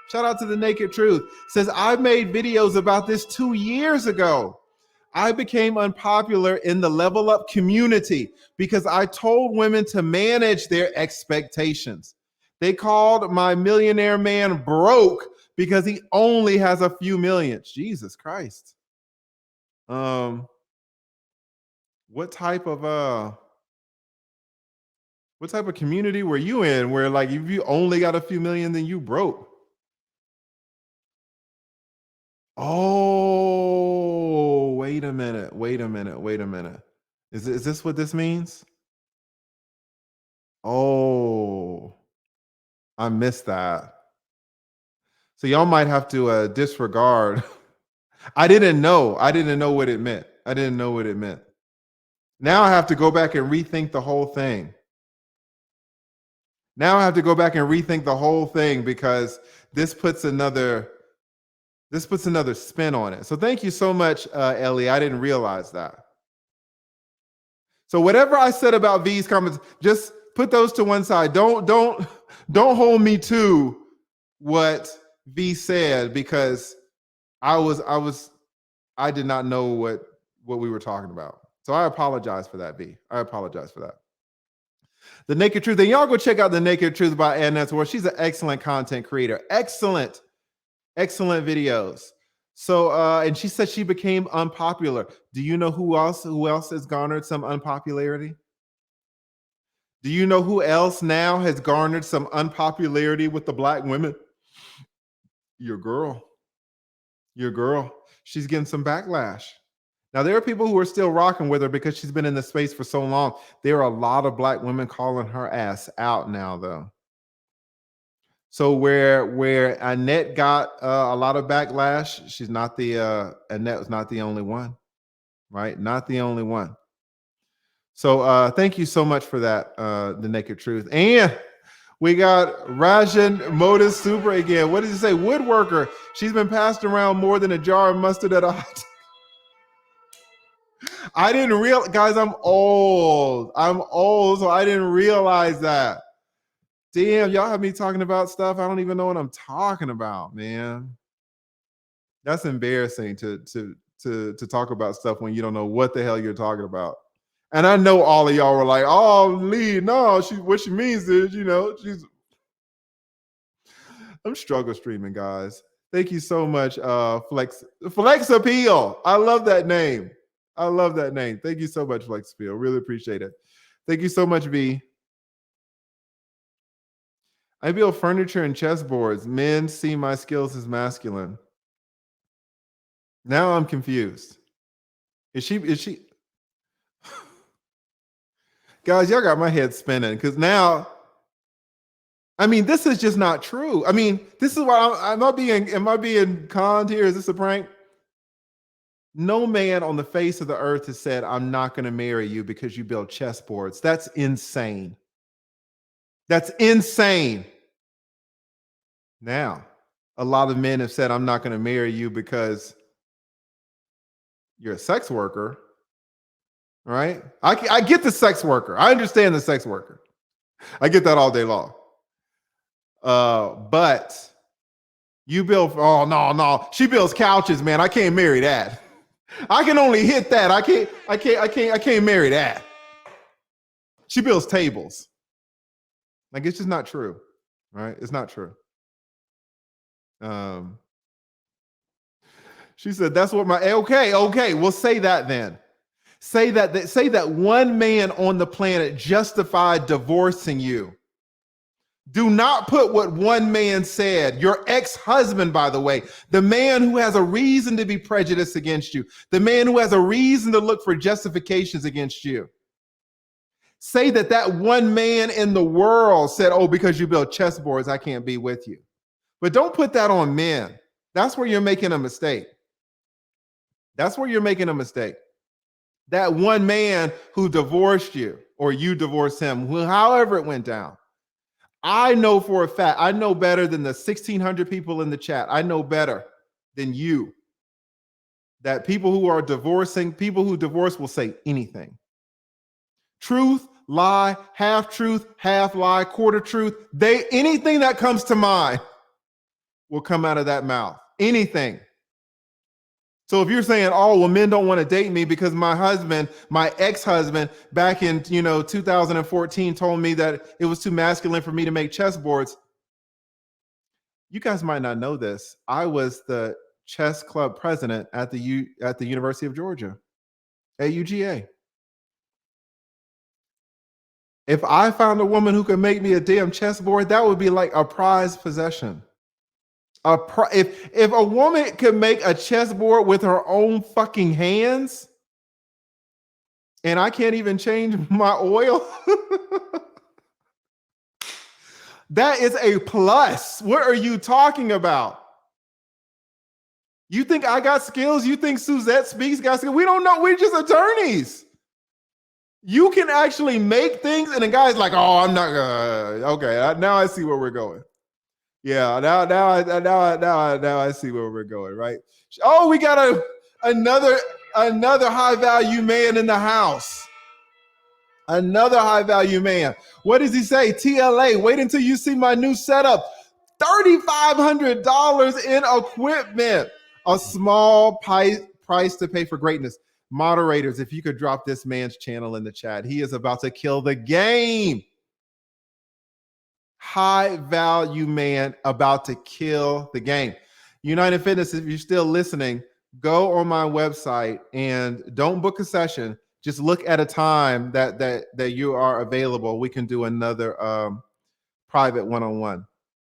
Shout out to The Naked Truth. Says, I made videos about this 2 years ago. I became unpopular in the level up community because I told women to manage their expectations. They called my millionaire man broke because he only has a few millions. Jesus Christ. What type of What type of community were you in where like if you only got a few million, then you broke? Oh, wait a minute. Wait a minute. Wait a minute. Is this what this means? Oh, I missed that. So y'all might have to disregard. I didn't know. I didn't know what it meant. I didn't know what it meant. Now I have to go back and rethink the whole thing. Now I have to go back and rethink the whole thing because this puts another spin on it. So thank you so much, Ellie. I didn't realize that. So whatever I said about V's comments, just put those to one side. Don't hold me to what V said because I did not know what we were talking about. So I apologize for that, V. I apologize for that. The Naked Truth. And y'all go check out The Naked Truth by Annette Ward. She's an excellent content creator. Excellent videos. So and she said she became unpopular. Do you know who else has garnered some unpopularity? Do you know who else now has garnered some unpopularity with the Black women? Your girl. She's getting some backlash. Now, there are people who are still rocking with her because she's been in the space for so long. There are a lot of Black women calling her ass out now, though. So where Annette got a lot of backlash, she's not Annette was not the only one, right? Not the only one. So thank you so much for that, The Naked Truth. And we got Rajan Modus Super again. What did he say? Woodworker. She's been passed around more than a jar of mustard at a hot. I didn't realize, guys, I'm old, so I didn't realize that. Damn, y'all have me talking about stuff I don't even know what I'm talking about, man. That's embarrassing to talk about stuff when you don't know what the hell you're talking about. And I know all of y'all were like, "Oh, Lee, no, what she means is, I'm struggle streaming, guys. Thank you so much, Flex Appeal. I love that name. Thank you so much, Flex Appeal. Really appreciate it. Thank you so much, V. I build furniture and chessboards. Men see my skills as masculine. Now I'm confused. Is she? Guys, y'all got my head spinning because now, I mean, this is just not true. I mean, this is why am I being conned here? Is this a prank? No man on the face of the earth has said, I'm not going to marry you because you build chessboards. That's insane. That's insane. Now, a lot of men have said, I'm not going to marry you because you're a sex worker, right? I get the sex worker. I understand the sex worker. I get that all day long. But you build, oh, no. She builds couches, man. I can't marry that. I can only hit that. I can't marry that. She builds tables. Like, it's just not true, right? It's not true. She said, that's what okay. We'll say that then. Say that one man on the planet justified divorcing you. Do not put what one man said, your ex-husband, by the way, the man who has a reason to be prejudiced against you, the man who has a reason to look for justifications against you. Say that one man in the world said, oh, because you build chessboards, I can't be with you. But don't put that on men. That's where you're making a mistake. That one man who divorced you or you divorced him, however it went down. I know for a fact, I know better than the 1,600 people in the chat. I know better than you that people who divorce will say anything. Truth, lie, half truth, half lie, quarter truth. Anything that comes to mind will come out of that mouth. Anything. So if you're saying, oh, well, men don't want to date me because my ex-husband back in 2014 told me that it was too masculine for me to make chessboards. You guys might not know this. I was the chess club president at the University of Georgia, at UGA. If I found a woman who could make me a damn chessboard, that would be like a prized possession. If a woman could make a chessboard with her own fucking hands, and I can't even change my oil, that is a plus. What are you talking about? You think I got skills? You think Suzette Speaks got skills? We don't know. We're just attorneys. You can actually make things, and the guy's like, "Oh, I'm not." Okay, now I see where we're going. Yeah, now I see where we're going. Right? Oh, we got another high value man in the house. Another high value man. What does he say? TLA. Wait until you see my new setup. $3,500 in equipment. A small price to pay for greatness. Moderators, if you could drop this man's channel in the chat. He is about to kill the game. High value man about to kill the game. United Fitness, if you're still listening, go on my website and don't book a session. Just look at a time that you are available. We can do another private one-on-one.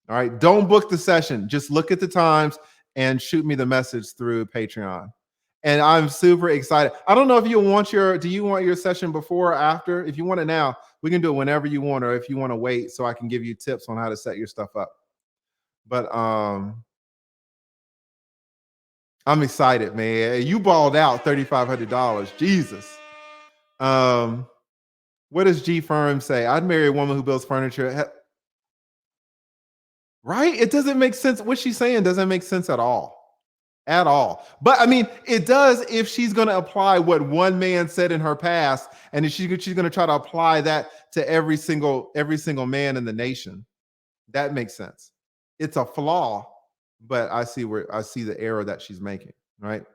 All right. Don't book the session. Just look at the times and shoot me the message through Patreon. And I'm super excited. I don't know if do you want your session before or after? If you want it now, we can do it whenever you want, or if you want to wait so I can give you tips on how to set your stuff up. But I'm excited, man. You balled out $3,500. Jesus. What does G Firm say? I'd marry a woman who builds furniture. Right? It doesn't make sense. What she's saying doesn't make sense at all. At all. But I mean, it does if she's going to apply what one man said in her past, and if she's going to try to apply that to every single man in the nation. That makes sense. It's a flaw, but I see the error that she's making, right?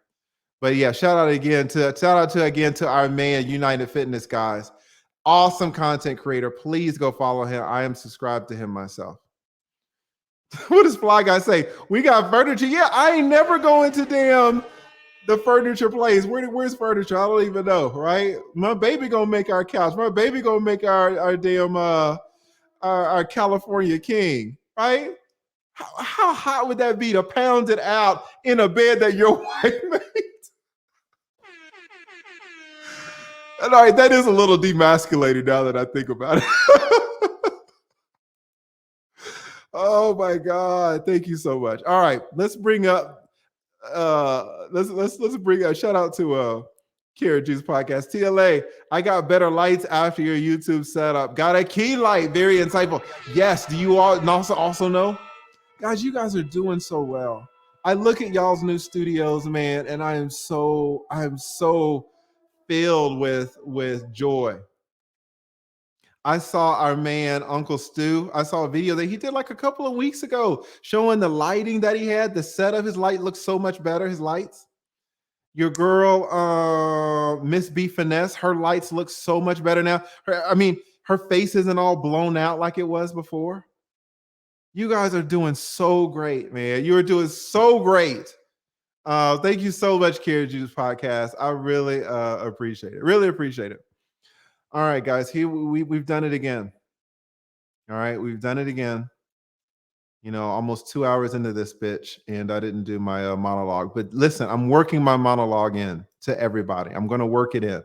But yeah, shout out to our man United Fitness, guys. Awesome content creator. Please go follow him. I am subscribed to him myself. What does Fly Guy say? We got furniture. Yeah, I ain't never going to the furniture place. Where's furniture? I don't even know, right? My baby gonna make our couch. My baby gonna make our damn our California king, right? How hot would that be to pound it out in a bed that your wife made? All right, that is a little demasculating now that I think about it. Oh my God. Thank you so much. All right. Let's bring up let's bring a shout out to Kara G's podcast. TLA, I got better lights after your YouTube setup. Got a key light. Very insightful. Yes. Do you all also know? Guys, you guys are doing so well. I look at y'all's new studios, man, and I am so filled with joy. I saw our man, Uncle Stu. I saw a video that he did like a couple of weeks ago showing the lighting that he had. The set of his light looks so much better, his lights. Your girl, Miss B Finesse, her lights look so much better now. Her face isn't all blown out like it was before. You guys are doing so great, man. You are doing so great. Thank you so much, Kara Juice Podcast. I really appreciate it. Really appreciate it. All right, guys, here we've done it again. All right, we've done it again. You know, almost 2 hours into this bitch, and I didn't do my monologue. But listen, I'm working my monologue in to everybody. I'm going to work it in.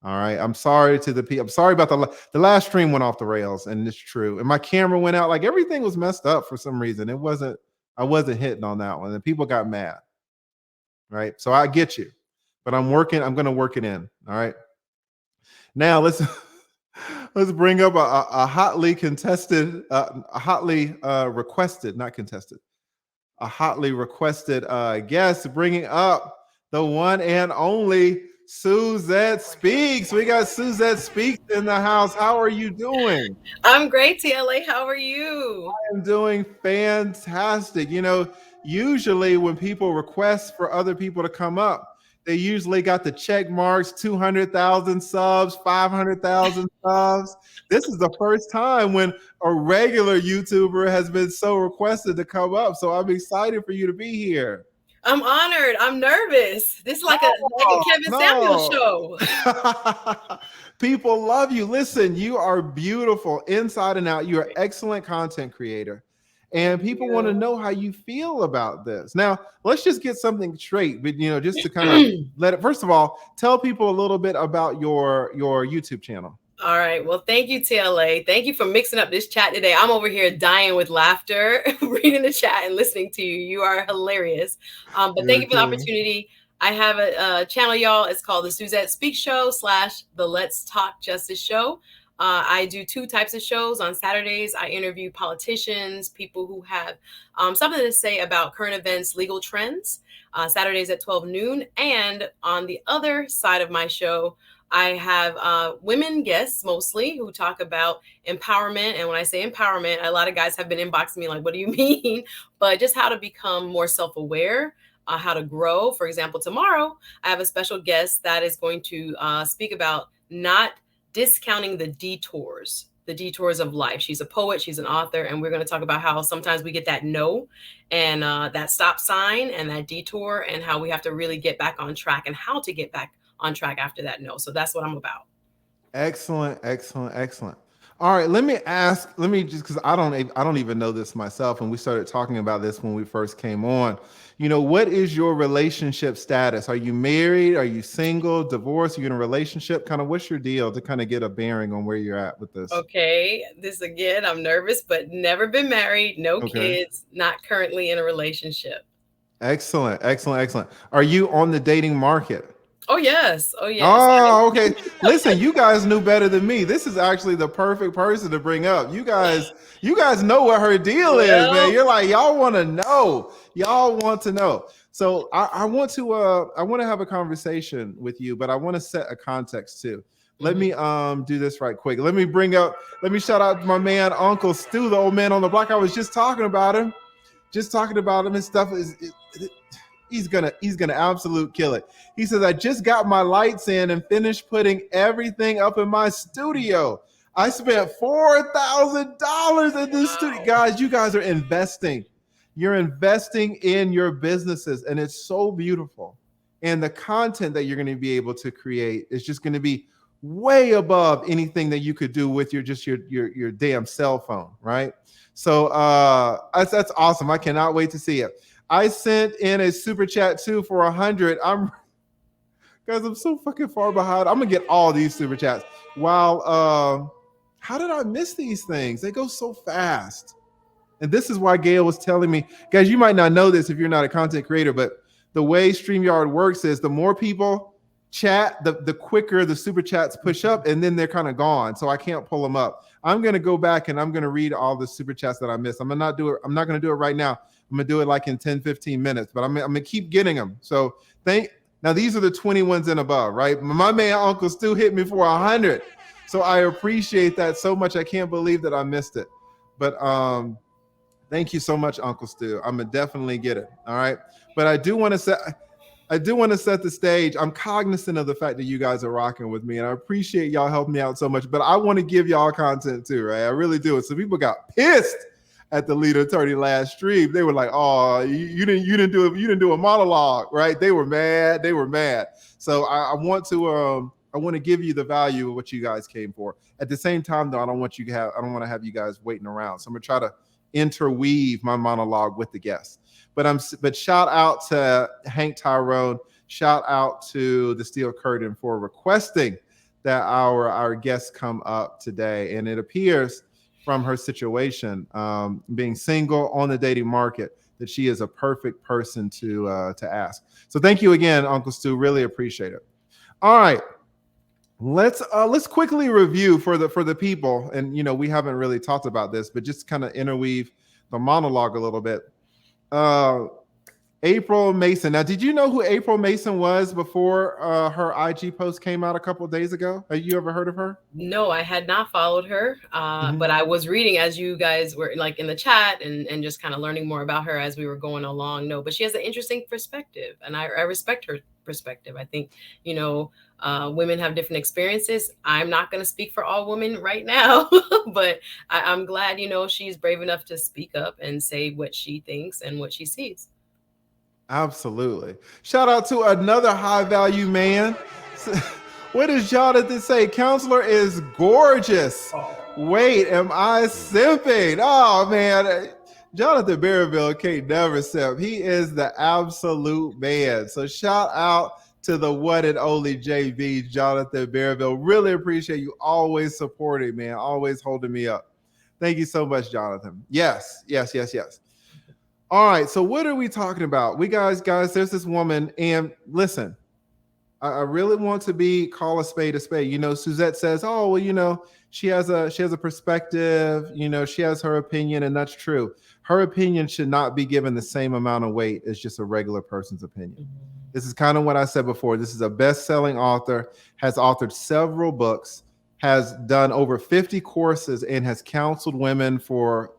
All right, I'm sorry to the people. I'm sorry about the last stream went off the rails, and it's true. And my camera went out. Like everything was messed up for some reason. I wasn't hitting on that one, and people got mad. Right, so I get you, but I'm going to work it in. All right. Now let's bring up a hotly requested guest, bringing up the one and only Suzette Speaks. We got Suzette Speaks in the house. How are you doing? I'm great, TLA. How are you? I am doing fantastic. You know, usually when people request for other people to come up, they usually got the check marks, 200,000 subs, 500,000 subs. This is the first time when a regular YouTuber has been so requested to come up. So I'm excited for you to be here. I'm honored. I'm nervous. This is like a Kevin Samuels show. People love you. Listen, you are beautiful inside and out. You're an excellent content creator. And people want to know how you feel about this. Now, let's just get something straight, but just to kind of let it, first of all, tell people a little bit about your YouTube channel. All right. Well, thank you, TLA. Thank you for mixing up this chat today. I'm over here dying with laughter, reading the chat and listening to you. You are hilarious. But thank you for the opportunity. I have a channel, y'all. It's called the Suzette Speaks Show / the Let's Talk Justice Show. I do 2 types of shows. On Saturdays, I interview politicians, people who have something to say about current events, legal trends. Saturdays at 12 noon. And on the other side of my show, I have women guests mostly who talk about empowerment. And when I say empowerment, a lot of guys have been inboxing me like, what do you mean? But just how to become more self-aware, how to grow. For example, tomorrow, I have a special guest that is going to speak about not discounting the detours of life. She's a poet, she's an author, and we're going to talk about how sometimes we get that no and that stop sign and that detour, and how we have to really get back on track and how to get back on track after that no. So that's what I'm about. Excellent. All right, let me just, because I don't even know this myself, and we started talking about this when we first came on. What is your relationship status? Are you married? Are you single, divorced? Are you in a relationship? Kind of what's your deal, to kind of get a bearing on where you're at with this? Okay, this again, I'm nervous, but never been married, no kids, not currently in a relationship. Excellent. Are you on the dating market? Oh, yes. Oh, okay. Listen, you guys knew better than me. This is actually the perfect person to bring up. You guys know what her deal is, man. You're like, y'all want to know. So I want to have a conversation with you, but I want to set a context too. Let me do this right quick. Let me shout out my man, Uncle Stu, the old man on the block. I was just talking about him. And stuff he's gonna absolute kill it. He says, I just got my lights in and finished putting everything up in my studio. I spent $4,000 in this studio. Guys, you guys are investing. You're investing in your businesses, and it's so beautiful. And the content that you're going to be able to create is just going to be way above anything that you could do with your damn cell phone, right? So that's awesome. I cannot wait to see it. I sent in a super chat too for 100. Guys, I'm so fucking far behind. I'm gonna get all these super chats. Wow. How did I miss these things? They go so fast. And this is why Gail was telling me, guys, you might not know this if you're not a content creator, but the way StreamYard works is the more people chat, the quicker the super chats push up, and then they're kind of gone. So I can't pull them up. I'm gonna go back and I'm gonna read all the super chats that I missed. I'm not gonna do it right now. I'm gonna do it like in 10, 15 minutes, but I'm gonna keep getting them. So now these are the 21s and above, right? My man Uncle Stu hit me for 100. So I appreciate that so much. I can't believe that I missed it. But thank you so much, Uncle Stu. I'm gonna definitely get it. All right. But I do want to set the stage. I'm cognizant of the fact that you guys are rocking with me, and I appreciate y'all helping me out so much. But I want to give y'all content too, right? I really do. So people got pissed at the Lead Attorney last stream. They were like, "Oh, you didn't do a monologue, right?" They were mad. So I want to give you the value of what you guys came for. At the same time, though, I don't want to have you guys waiting around. So I'm gonna try to interweave my monologue with the guests. But shout out to Hank Tyrone. Shout out to the Steel Curtain for requesting that our guests come up today. And it appears from her situation, being single on the dating market, that she is a perfect person to ask. So thank you again, Uncle Stu. Really appreciate it. All right. Let's quickly review for the people. And we haven't really talked about this, but just kind of interweave the monologue a little bit. April Mason. Now, did you know who April Mason was before her IG post came out a couple of days ago? Have you ever heard of her? No, I had not followed her, but I was reading as you guys were like in the chat and just kind of learning more about her as we were going along. No, but she has an interesting perspective, and I respect her perspective. I think, women have different experiences. I'm not going to speak for all women right now, but I'm glad, she's brave enough to speak up and say what she thinks and what she sees. Absolutely. Shout out to another high value man. What does Jonathan say? Counselor is gorgeous. Wait, am I simping? Oh man, Jonathan Berryville can't never simp. He is the absolute man. So shout out to the one and only JV, Jonathan Berryville. Really appreciate you always supporting, man. Always holding me up. Thank you so much, Jonathan. Yes. All right, so what are we talking about? We guys, there's this woman, and listen, I really want to call a spade a spade. You know, Suzette says, oh, well, you know, she has a perspective, you know, she has her opinion, and that's true. Her opinion should not be given the same amount of weight as just a regular person's opinion. This is kind of what I said before. This is a best-selling author, has authored several books, has done over 50 courses, and has counseled women for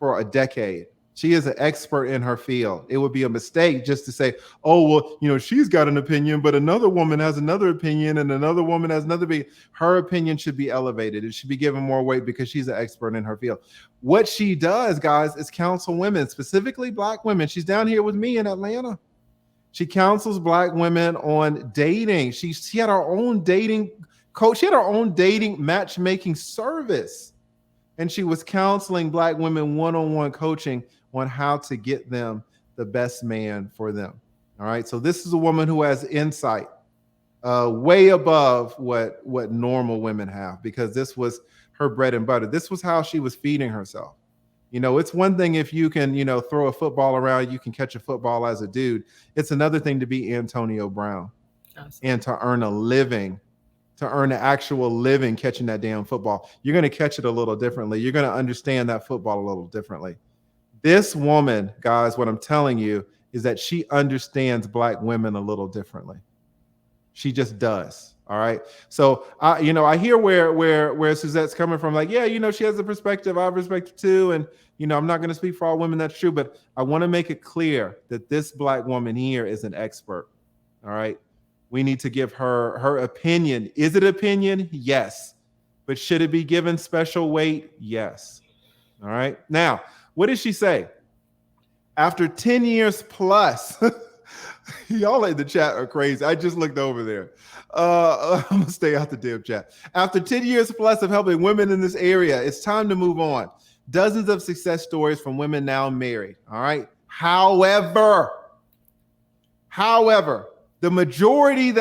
a decade. She is an expert in her field. It would be a mistake just to say, oh, well, you know, she's got an opinion, but another woman has another opinion and another woman has another opinion. Her opinion should be elevated. It should be given more weight because she's an expert in her field. What she does, guys, is counsel women, specifically Black women. She's down here with me in Atlanta. She counsels Black women on dating. She had her own dating coach. She had her own dating matchmaking service. And she was counseling Black women one-on-one coaching on how to get them the best man for them. All right. So this is a woman who has insight way above what normal women have, because this was her bread and butter. This was how she was feeding herself. You know, it's one thing if you can, you know, throw a football around, you can catch a football as a dude. It's another thing to be Antonio Brown. Absolutely. And to earn a living, to earn an actual living catching that damn football. You're going to catch it a little differently. You're going to understand that football a little differently. This woman, guys, what I'm telling you is that she understands Black women a little differently. She just does. All right. So I hear where Suzette's coming from. Like, yeah, you know, she has a perspective. I have perspective too. And, you know, I'm not going to speak for all women. That's true. But I want to make it clear that this Black woman here is an expert. All right. We need to give her opinion. Is it opinion? Yes. But should it be given special weight? Yes. All right. Now, what did she say? After 10 years plus, y'all in the chat are crazy. I just looked over there. I'm going to stay out the damn chat. After 10 years plus of helping women in this area, it's time to move on. Dozens of success stories from women now married. All right. However, the majority,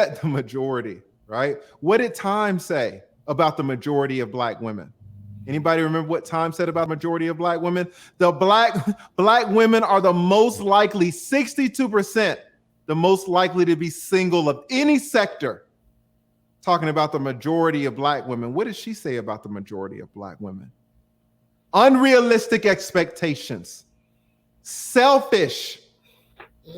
right? What did Time say about the majority of Black women? Anybody remember what Time said about the majority of Black women? The black women are the most likely, 62%, the most likely to be single of any sector. Talking about the majority of Black women. What did she say about the majority of Black women? Unrealistic expectations, selfish,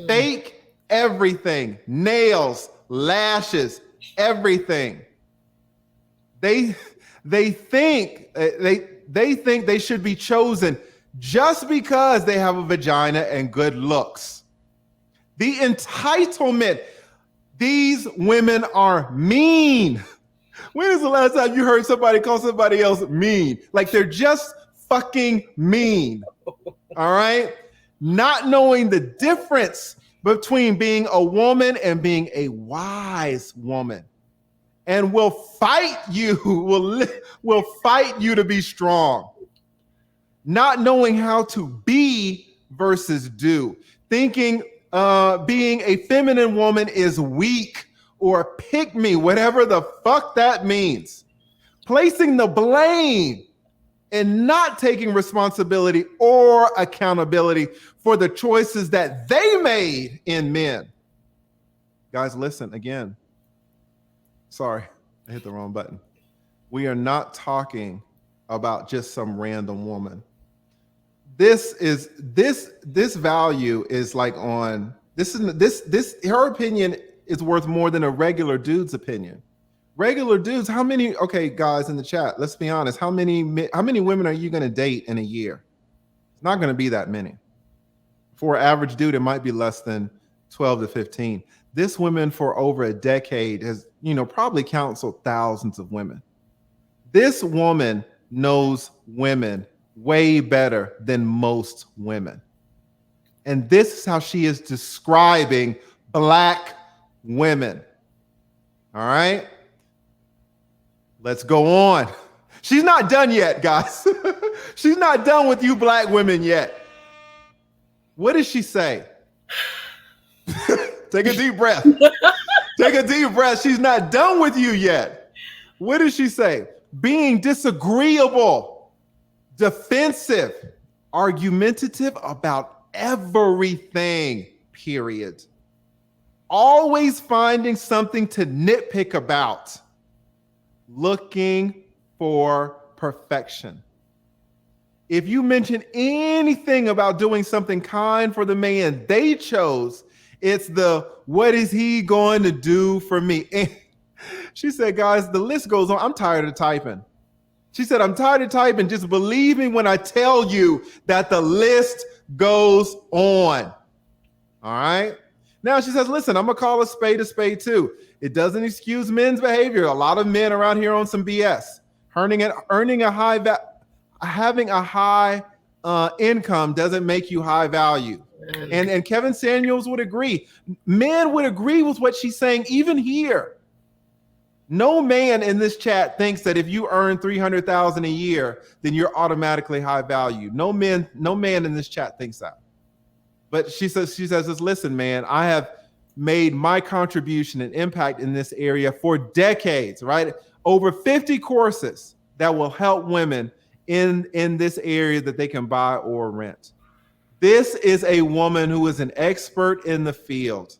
fake everything, nails, lashes, everything. They think they should be chosen just because they have a vagina and good looks. The entitlement. These women are mean. When is the last time you heard somebody call somebody else mean? Like they're just fucking mean. All right? Not knowing the difference between being a woman and being a wise woman. And will fight you, will fight you to be strong. Not knowing how to be versus do. Thinking being a feminine woman is weak or pick me, whatever the fuck that means. Placing the blame and not taking responsibility or accountability for the choices that they made in men. Guys, listen again. Sorry, I hit the wrong button. We are not talking about just some random woman. This value is like on this her opinion is worth more than a regular dude's opinion. Regular dudes, how many, okay, guys in the chat, let's be honest, how many women are you going to date in a year? It's not going to be that many. For an average dude, it might be less than 12 to 15. This woman for over a decade has, probably counseled thousands of women. This woman knows women way better than most women. And this is how she is describing Black women. All right? Let's go on. She's not done yet, guys. She's not done with you Black women yet. What does she say? Take a deep breath. Take a deep breath. She's not done with you yet. What does she say? Being disagreeable, defensive, argumentative about everything, period. Always finding something to nitpick about. Looking for perfection. If you mention anything about doing something kind for the man they chose, it's the, what is he going to do for me? And she said, guys, the list goes on. I'm tired of typing. She said, I'm tired of typing. Just believe me when I tell you that the list goes on. All right. Now she says, listen, I'm going to call a spade too. It doesn't excuse men's behavior. A lot of men around here on some BS. Having a high income doesn't make you high value. And Kevin Samuels would agree. Men would agree with what she's saying, even here. No man in this chat thinks that if you earn $300,000 a year, then you're automatically high value. No man in this chat thinks that. But she says, listen, man, I have made my contribution and impact in this area for decades, right? Over 50 courses that will help women in this area that they can buy or rent. This is a woman who is an expert in the field,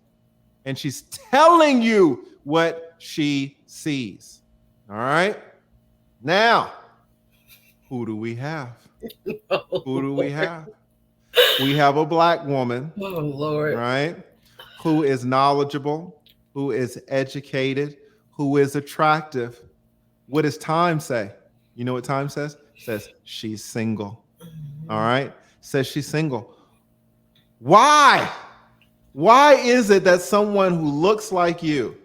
and she's telling you what she sees. All right. Now, who do we have? Who do we have? We have a Black woman. Oh, Lord. Right? Who is knowledgeable, who is educated, who is attractive. What does time say? You know what time says? It says she's single. All right? Says she's single. Why? Why is it that someone who looks like you,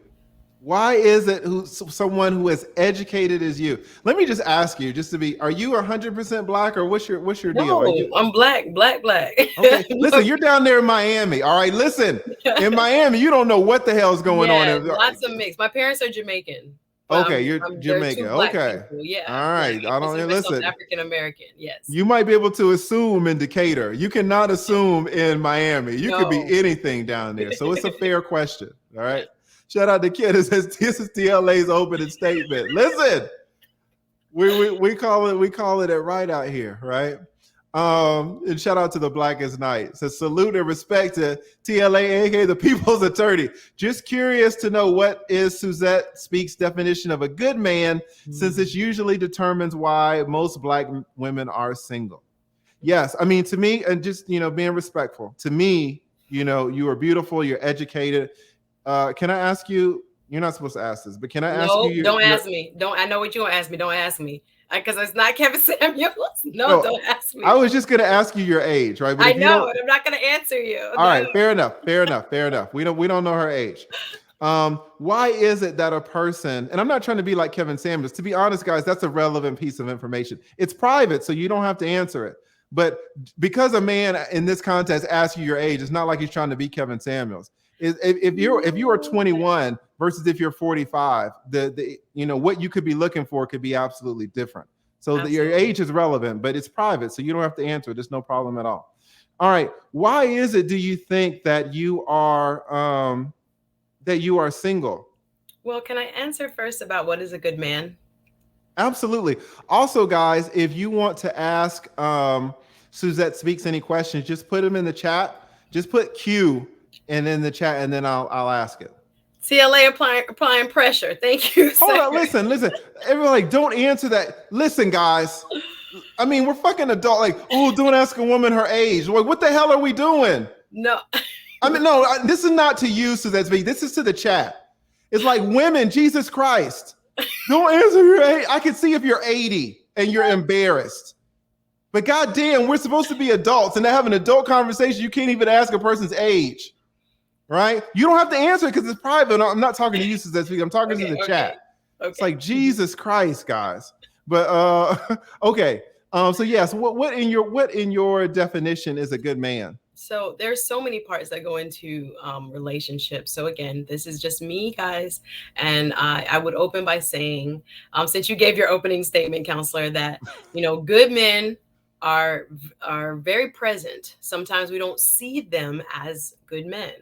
why is it someone who is educated as you? Let me just ask you, just to be, are you 100% Black, or what's your deal? No, I'm black. Okay, listen, you're down there in Miami. All right, listen, in Miami, you don't know what the hell's going on. Lots of mix. My parents are Jamaican. Okay, you're Jamaican. Okay. Yeah. All right. I don't listen. African American. Yes. You might be able to assume in Decatur. You cannot assume in Miami. You could be anything down there. So it's a fair question. All right. Shout out to Kid. It says this is TLA's opening statement. Listen, we call it a right out here, right? And shout out to the Blackest Night. Says salute and respect to TLA, aka the People's Attorney. Just curious to know, what is Suzette Speaks' definition of a good man, since it usually determines why most Black women are single. Yes, I mean, to me, and just being respectful. To me, you are beautiful. You're educated. Can I ask you? You're not supposed to ask this, but can I ask you? Don't ask me. Don't. I know what you're gonna ask me. Don't ask me. Because it's not Kevin Samuels. No, don't ask me. I was just gonna ask you your age, right? But I know, and I'm not gonna answer you. All right, fair enough. We don't know her age. Why is it that a person, and I'm not trying to be like Kevin Samuels, to be honest, guys, that's a relevant piece of information. It's private, so you don't have to answer it. But because a man in this context asks you your age, it's not like he's trying to be Kevin Samuels. If you are 21 versus if you're 45, the what you could be looking for could be absolutely different. So your age is relevant, but it's private, so you don't have to answer it. There's no problem at all. All right, why is it, do you think, that you are single? Well, can I answer first about what is a good man? Absolutely. Also, guys, if you want to ask Suzette Speaks any questions, just put them in the chat. Just put Q and in the chat, and then I'll ask it. TLA applying pressure. Thank you. Hold on, listen. Everybody, don't answer that. Listen, guys. I mean, we're fucking adult. Like, oh, don't ask a woman her age. Like, what the hell are we doing? No. I mean, no. This is not to you, Suzette Speaks. This is to the chat. It's like, women, Jesus Christ, don't answer your age. I can see if you're 80 and you're embarrassed. But goddamn, we're supposed to be adults, and to have an adult conversation, you can't even ask a person's age. Right? You don't have to answer it because it's private. I'm not talking to you, Suzette Speaks. I'm talking to the chat. Okay. It's like, Jesus Christ, guys. But okay. So yes, what in your definition is a good man? So there's so many parts that go into relationships. So again, this is just me, guys, and I would open by saying, since you gave your opening statement, counselor, that good men are very present. Sometimes we don't see them as good men.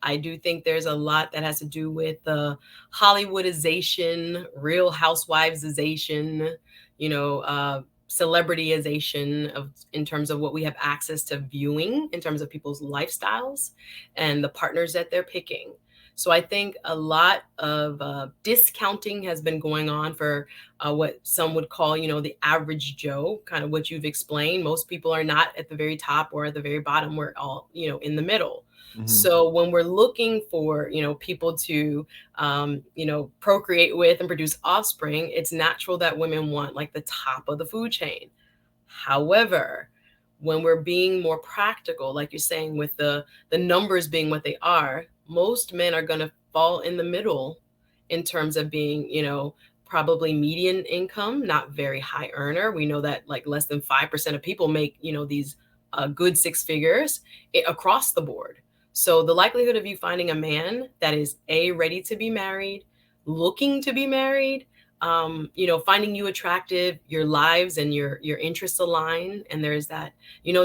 I do think there's a lot that has to do with the Hollywoodization, Real Housewivesization, celebrityization of in terms of what we have access to viewing in terms of people's lifestyles and the partners that they're picking. So I think a lot of discounting has been going on for what some would call, the average Joe, kind of what you've explained. Most people are not at the very top or at the very bottom. We're all, in the middle. Mhm. So when we're looking for, people to, procreate with and produce offspring, it's natural that women want like the top of the food chain. However, when we're being more practical, like you're saying, with the numbers being what they are, most men are going to fall in the middle in terms of being, probably median income, not very high earner. We know that like less than 5% of people make, these good six figures across the board. So the likelihood of you finding a man that is ready to be married, looking to be married, finding you attractive, your lives and your interests align, and there's that,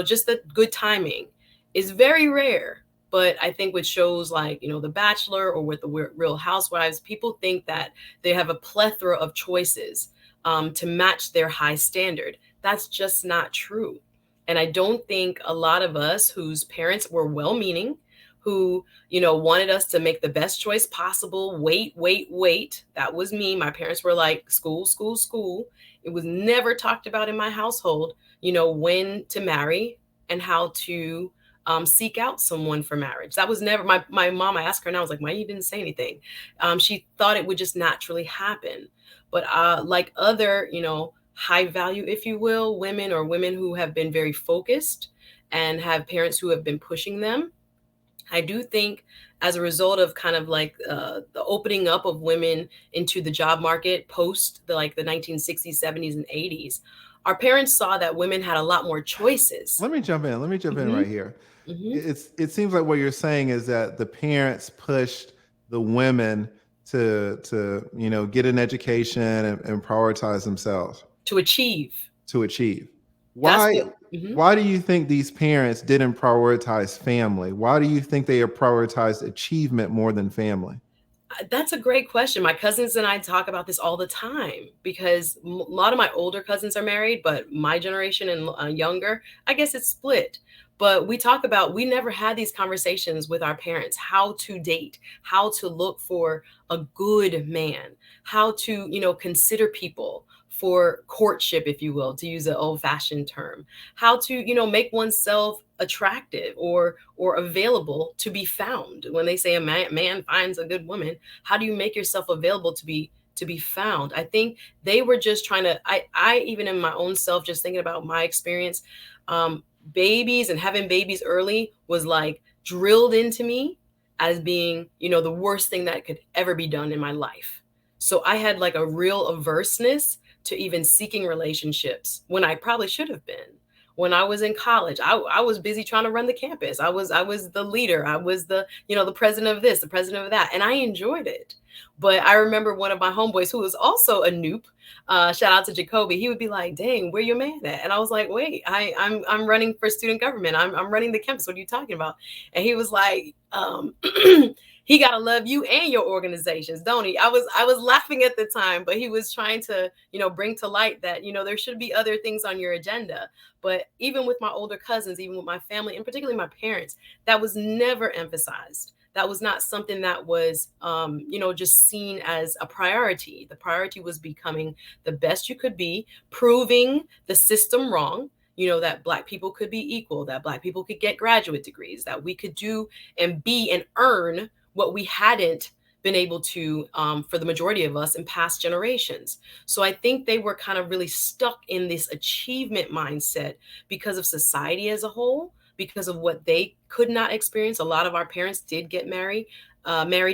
just the good timing is very rare. But I think with shows like, The Bachelor or with the Real Housewives, people think that they have a plethora of choices to match their high standard. That's just not true. And I don't think a lot of us whose parents were well-meaning, who, wanted us to make the best choice possible. Wait. That was me. My parents were like, school, school, school. It was never talked about in my household, when to marry and how to seek out someone for marriage. That was never my mom. I asked her and I was like, why you didn't say anything? She thought it would just naturally happen. But like other, high value, if you will, women or women who have been very focused and have parents who have been pushing them, I do think as a result of kind of like the opening up of women into the job market post the 1960s, 70s, and 80s, our parents saw that women had a lot more choices. Let me jump in. Mhm. Right here. Mhm. It seems like what you're saying is that the parents pushed the women to get an education and prioritize themselves To achieve. to achieve. That's Why what. Mhm. why do you think these parents didn't prioritize family? Why do you think they have prioritized achievement more than family? That's a great question. My cousins and I talk about this all the time because a lot of my older cousins are married, but my generation and younger, I guess it's split. But we talk about, we never had these conversations with our parents, how to date, how to look for a good man, how to, consider people for courtship, if you will, to use an old fashioned term, how to, make oneself attractive or available to be found. When they say a man finds a good woman, how do you make yourself available to be found? I think they were just trying to, I even in my own self, just thinking about my experience, babies and having babies early was like drilled into me as being, the worst thing that could ever be done in my life. So I had like a real averseness to even seeking relationships when I probably should have been. When I was in college, I was busy trying to run the campus. I was the leader. I was the, the president of this, the president of that. And I enjoyed it. But I remember one of my homeboys who was also a noob, shout out to Jacoby. He would be like, dang, where your man at? And I was like, wait, I'm running for student government. I'm running the campus. What are you talking about? And he was like, he gotta love you and your organizations, don't he? I was laughing at the time, but he was trying to, bring to light that, there should be other things on your agenda. But even with my older cousins, even with my family, and particularly my parents, that was never emphasized. That was not something that was, just seen as a priority. The priority was becoming the best you could be, proving the system wrong, that Black people could be equal, that Black people could get graduate degrees, that we could do and be and earn what we hadn't been able to for the majority of us in past generations. So I think they were kind of really stuck in this achievement mindset because of society as a whole, because of what they could not experience. A lot of our parents did get married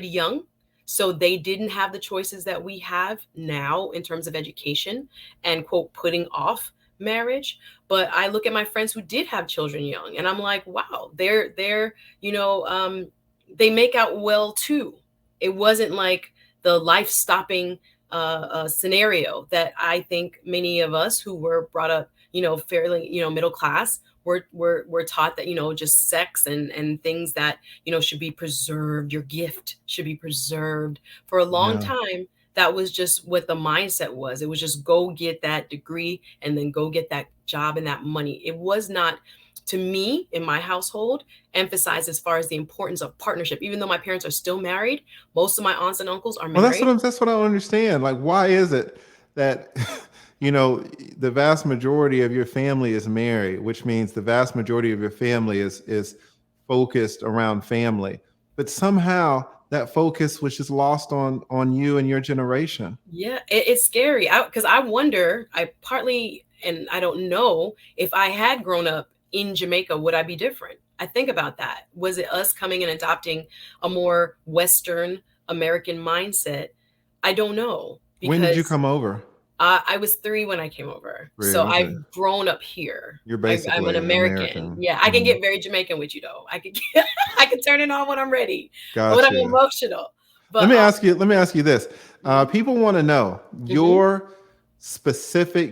young. So they didn't have the choices that we have now in terms of education and, quote, putting off marriage, but I look at my friends who did have children young, and I'm like, wow, they're they make out well too. It wasn't like the life stopping scenario that I think many of us who were brought up, fairly, middle class, were taught that, just sex and things that, should be preserved. Your gift should be preserved. For a long time, that was just what the mindset was. It was just go get that degree and then go get that job and that money. It was not, to me, in my household, emphasized as far as the importance of partnership. Even though my parents are still married, most of my aunts and uncles are Well, married. that's what I don't understand. Like, why is it that the vast majority of your family is married, which means the vast majority of your family is focused around family, but somehow that focus was just lost on you and your generation. Yeah, it's scary. Because I wonder, and I don't know, if I had grown up in Jamaica, would I be different? I think about that. Was it us coming and adopting a more Western American mindset? I don't know. When did you Because come over? I was 3 when I came over. 3, So okay. I've grown up here. You're I'm basically an American. Yeah, I can get very Jamaican with you though. I can turn it on when I'm ready. When I'm emotional. But let me ask you this. People want to know your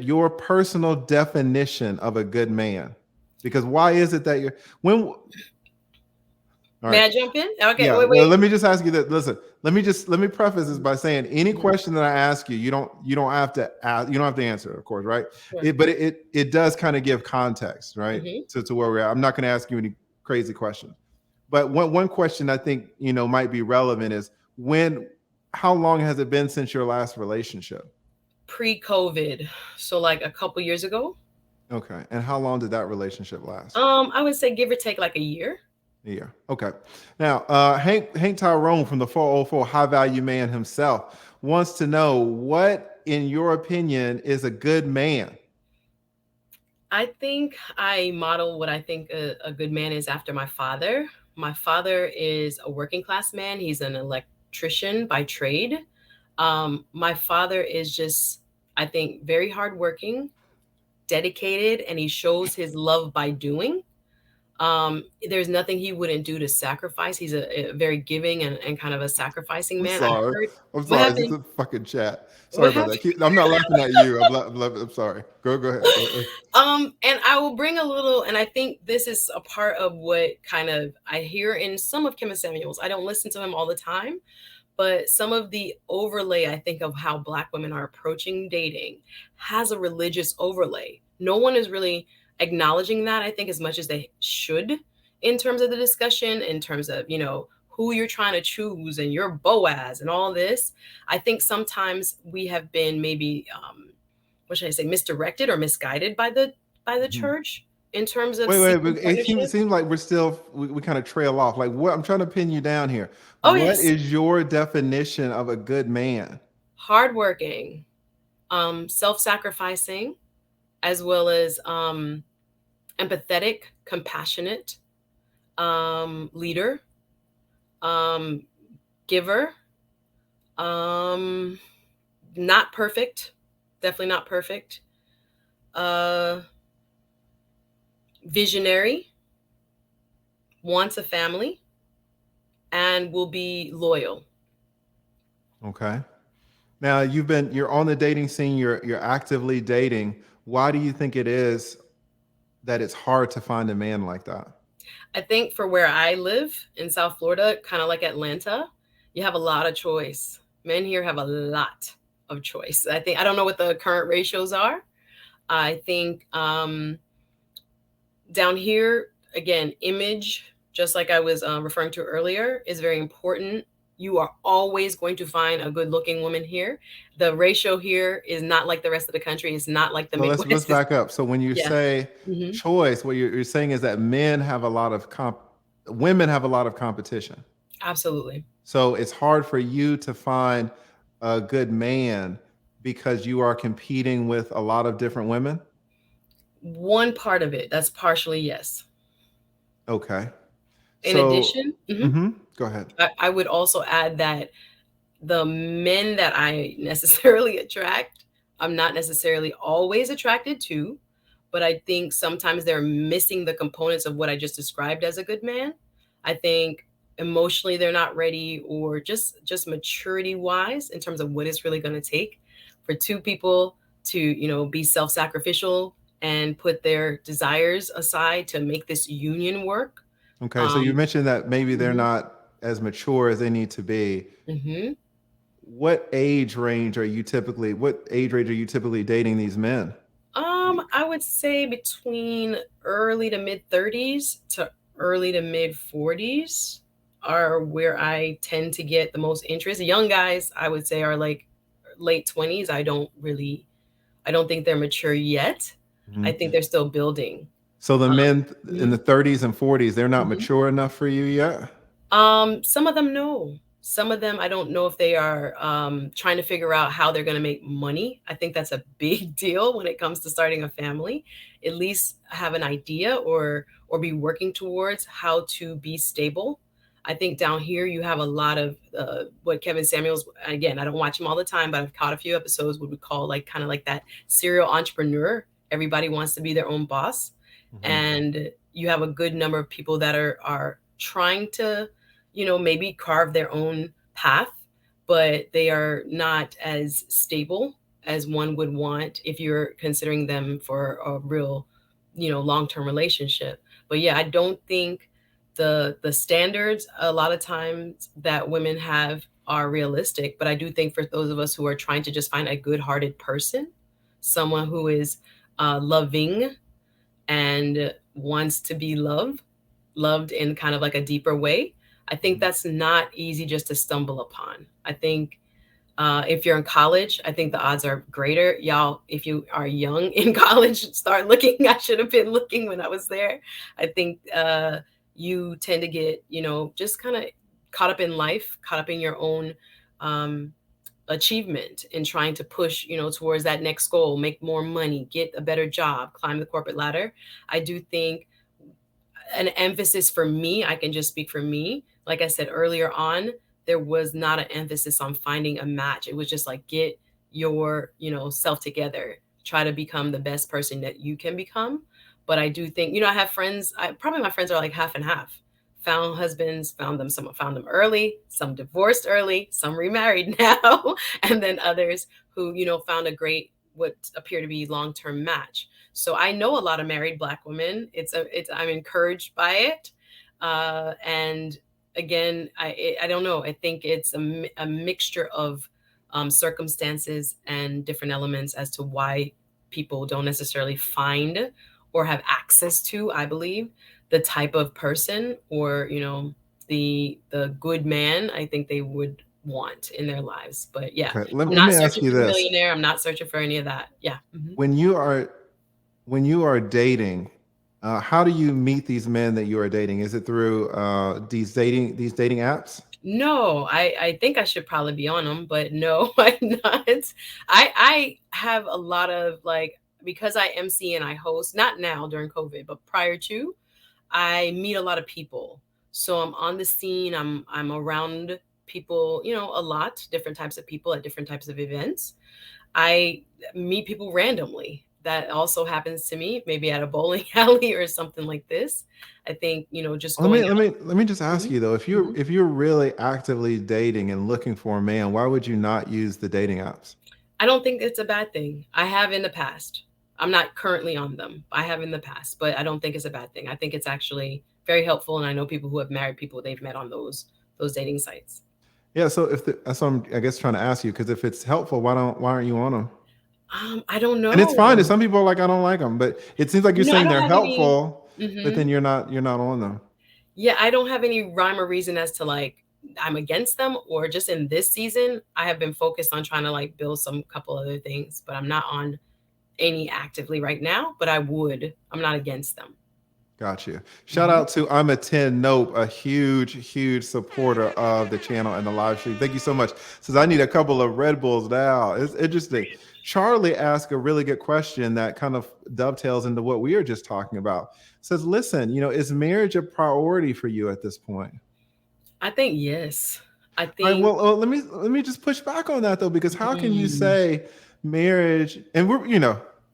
your personal definition of a good man. Because why is it that May I jump in? Okay, yeah, wait. well, let me just ask you that. Listen, let me preface this by saying any question that I ask you, you don't have to answer, of course, right? Sure. But it does kind of give context, right? To where we're at. I'm not going to ask you any crazy questions. But one question I think might be relevant is how long has it been since your last relationship? Pre-COVID, so like a couple years ago. Okay, and how long did that relationship last? I would say give or take like a year. Yeah. Okay. Now, Hank Tyrone from the 404 High Value Man himself wants to know, what, in your opinion, is a good man? I think I model what I think a good man is after my father. My father is a working class man. He's an electrician by trade. My father is just, I think, very hardworking, dedicated, and he shows his love by doing. There's nothing he wouldn't do to sacrifice. He's a very giving and kind of a sacrificing man. I'm sorry. It's a fucking chat. Sorry about that. I'm not laughing at you. I'm sorry. Go ahead. And I will bring a little, and I think this is a part of what kind of I hear in some of Kevin Samuels. I don't listen to him all the time, but some of the overlay, I think, of how Black women are approaching dating has a religious overlay. No one is really acknowledging that, I think, as much as they should in terms of the discussion, in terms of, who you're trying to choose and your Boaz and all this. I think sometimes we have been maybe, what should I say, misdirected or misguided by the church in terms of. Wait. It seems like we kind of trail off. Like, what? I'm trying to pin you down here. What is your definition of a good man? Hardworking, self-sacrificing, as well as empathetic, compassionate, leader, giver, not perfect, definitely not perfect, visionary, wants a family, and will be loyal. Okay. Now you're on the dating scene, you're actively dating. Why do you think it is that it's hard to find a man like that? I think for where I live in South Florida, kind of like Atlanta, you have a lot of choice. Men here have a lot of choice. I don't know what the current ratios are. I think down here, again, image, just like I was referring to earlier, is very important. You are always going to find a good looking woman here. The ratio here is not like the rest of the country. It's not like the Midwest. Let's back up. So when you say choice, what you're saying is that women have a lot of competition. Absolutely. So it's hard for you to find a good man because you are competing with a lot of different women? One part of it. That's partially yes. Okay. In addition, go ahead. I would also add that the men that I necessarily attract, I'm not necessarily always attracted to. but I think sometimes they're missing the components of what I just described as a good man. I think emotionally they're not ready, or just maturity wise in terms of what it's really going to take for two people to, you know, be self-sacrificial and put their desires aside to make this union work. Okay, so you mentioned that maybe they're Mhm. not as mature as they need to be. What age range are you typically dating these men? I would say between early to mid 30s to early to mid 40s are where I tend to get the most interest. Young guys, I would say, are like late 20s. I don't think they're mature yet. I think they're still building. So the men in the Mhm. 30s and 40s, they're not Mhm. mature enough for you yet? Some of them no. Some of them I don't know if they are trying to figure out how they're going to make money. I think that's a big deal when it comes to starting a family. At least have an idea, or be working towards how to be stable. I think down here you have a lot of what Kevin Samuels, again, I don't watch him all the time, but I've caught a few episodes, what we call like kind of like that serial entrepreneur. Everybody wants to be their own boss. And you have a good number of people that are trying to, you know, maybe carve their own path, but they are not as stable as one would want if you're considering them for a real, you know, long-term relationship. But yeah, I don't think the standards a lot of times that women have are realistic, but I do think for those of us who are trying to just find a good-hearted person, someone who is loving and wants to be loved in kind of like a deeper way, I think that's not easy just to stumble upon. I think if you're in college, I think the odds are greater. Y'all, if you are young in college, start looking. I should have been looking when I was there. I think you tend to get, you know, just kind of caught up in life, caught up in your own achievement in trying to push, you know, towards that next goal, make more money, get a better job, climb the corporate ladder. I do think an emphasis for me, I can just speak for me. Like I said earlier on, there was not an emphasis on finding a match. It was just like, get your, you know, self together, try to become the best person that you can become. But I do think, you know, I have friends, probably my friends are like half and half. Found husbands, some found them early, some divorced early, some remarried now, and then others who, you know, found a great, what appear to be long-term match. So I know a lot of married Black women. I'm encouraged by it. And again, I don't know. I think it's a mixture of circumstances and different elements as to why people don't necessarily find or have access to, I believe, the type of person, or, you know, the good man I think they would want in their lives. But yeah, Okay, I'm let not me ask searching you for the this. millionaire. I'm not searching for any of that. Yeah. When you are dating, how do you meet these men that you are dating? Is it through these dating apps? No, I think I should probably be on them, but no, I'm not. I have a lot of like, because I MC and I host, not now during COVID, but prior to, I meet a lot of people. So I'm on the scene, I'm around people, you know, a lot, different types of people at different types of events. I meet people randomly. That also happens to me, maybe at a bowling alley or something like this. I think, you know, just Let going me let me let me just out. ask you though, if you're Mhm. if you're really actively dating and looking for a man, why would you not use the dating apps? I don't think it's a bad thing. I have in the past. I'm not currently on them. I have in the past, but I don't think it's a bad thing. I think it's actually very helpful, and I know people who have married people they've met on those dating sites. Yeah, so that's what I'm, I guess, trying to ask you, because if it's helpful, why aren't you on them? I don't And it's fine if know. some people are like, I don't like them, but it seems like you're No, I saying don't they're have any. helpful, but then you're not on them. Yeah, I don't have any rhyme or reason as to like I'm against them, or just in this season, I have been focused on trying to like build some couple other things, but I'm not on any actively right now, but I would. I'm not against them. Got you. Shout Mhm. out to I'm a 10 Nope, a huge supporter of the channel and the live stream. Thank you so much. Says I need a couple of Red Bulls now. It's interesting. Charlie asked a really good question that kind of dovetails into what we were just talking about. Says, listen, is marriage a priority for you at this point? I think yes. I All right, think well, let me just push back on that though, because how can you mm, say marriage, and we're,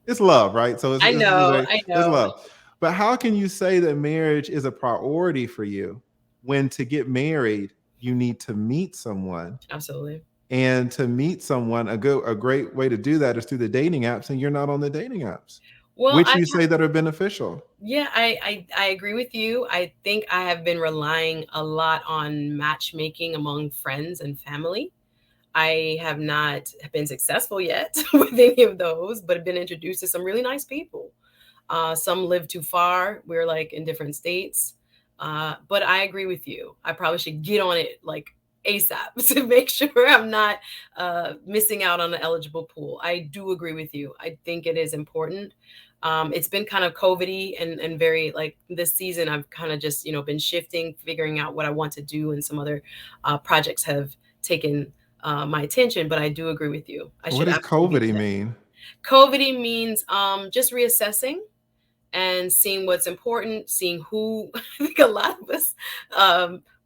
It's love, right? So I know. it's love. But how can you say that marriage is a priority for you when to get married, you need to meet someone? Absolutely. And to meet someone, a great way to do that is through the dating apps, and you're not on the dating apps, Well, which you say that are beneficial. Yeah, I agree with you. I think I have been relying a lot on matchmaking among friends and family. I have not been successful yet with any of those, but have been introduced to some really nice people. Some live too far. We're like in different states. But I agree with you. I probably should get on it like ASAP to make sure I'm not missing out on an eligible pool. I do agree with you. I think it is important. It's been kind of COVID-y and very like this season, I've kind of just, been shifting, figuring out what I want to do. And some other projects have taken my attention, but I do agree with you. What does COVID mean? COVID means just reassessing and seeing what's important, seeing who. I think a lot of us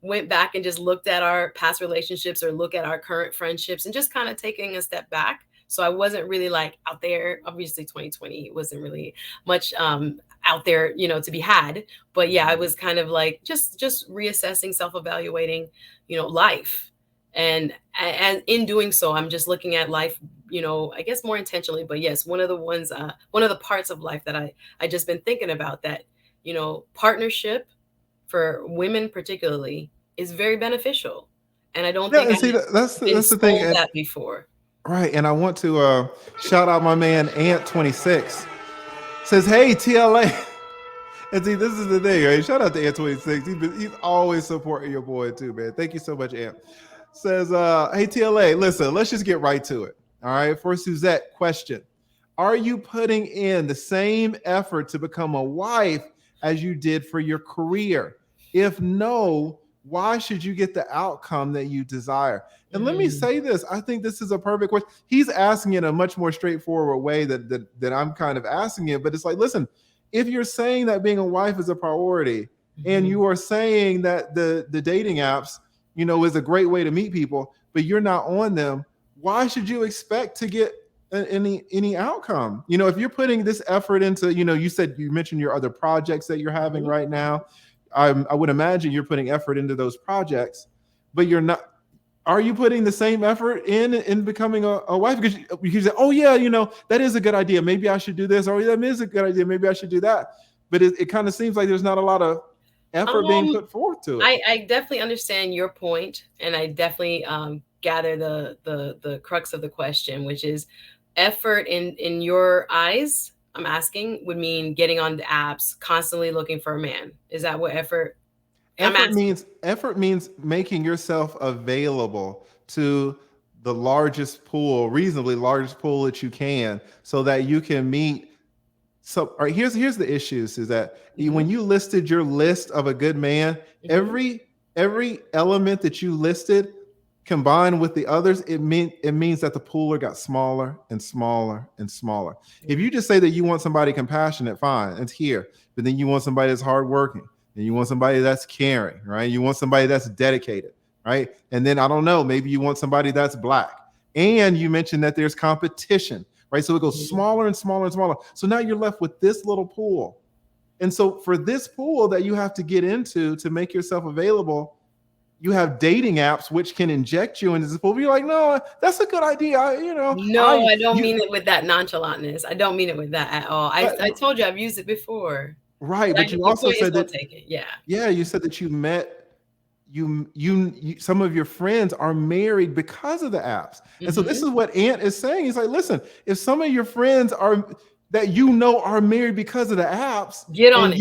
went back and just looked at our past relationships or look at our current friendships and just kind of taking a step back. So I wasn't really like out there. Obviously 2020 wasn't really much out there, to be had. But yeah, I was kind of like just reassessing, self-evaluating, life. And in doing so, I'm just looking at life, I guess more intentionally. But yes, one of the parts of life that I just been thinking about that, partnership for women particularly is very beneficial. And I don't think and see, that's the thing. That before. Right. And I want to shout out my man Ant26. Says, hey, TLA. And see, this is the thing, right? Shout out to Ant26. He's always supporting your boy too, man. Thank you so much, Ant. Says, hey, TLA, listen, let's just get right to it. All right. For Suzette, question. Are you putting in the same effort to become a wife as you did for your career? If no, why should you get the outcome that you desire? And let me say this. I think this is a perfect question. He's asking it in a much more straightforward way that I'm kind of asking it. But it's like, listen, if you're saying that being a wife is a priority and you are saying that the dating apps, is a great way to meet people, but you're not on them, why should you expect to get any outcome? If you're putting this effort into, you mentioned your other projects that you're having right now. I would imagine you're putting effort into those projects, but you're not. Are you putting the same effort in becoming a wife? Because you say, oh yeah, that is a good idea. Maybe I should do this. Or that is a good idea. Maybe I should do that. But it kind of seems like there's not a lot of effort being put forth to it. I definitely understand your point, and I definitely gather the crux of the question, which is effort in your eyes. I'm asking would mean getting on the apps, constantly looking for a man. Is that what effort? Effort means making yourself available to the reasonably largest pool that you can, so that you can meet. So, all right, here's the issues is that when you listed your list of a good man, every element that you listed combined with the others, it means that the pool got smaller and smaller and smaller. If you just say that you want somebody compassionate, fine, it's here. But then you want somebody that's hardworking, and you want somebody that's caring, right? You want somebody that's dedicated, right? And then I don't know, maybe you want somebody that's Black. And you mentioned that there's competition, right? So it goes smaller and smaller and smaller. So now you're left with this little pool. And so for this pool that you have to get into to make yourself available, you have dating apps which can inject you into this pool. You're like, no, that's a good idea. No, I don't mean it with that nonchalantness. I don't mean it with that at all. I told you I've used it before. Right, but you also said that yeah, you said that you met some of your friends are married because of the apps. And so this is what Ant is saying. He's like, listen, if some of your friends are married because of the apps, get on it.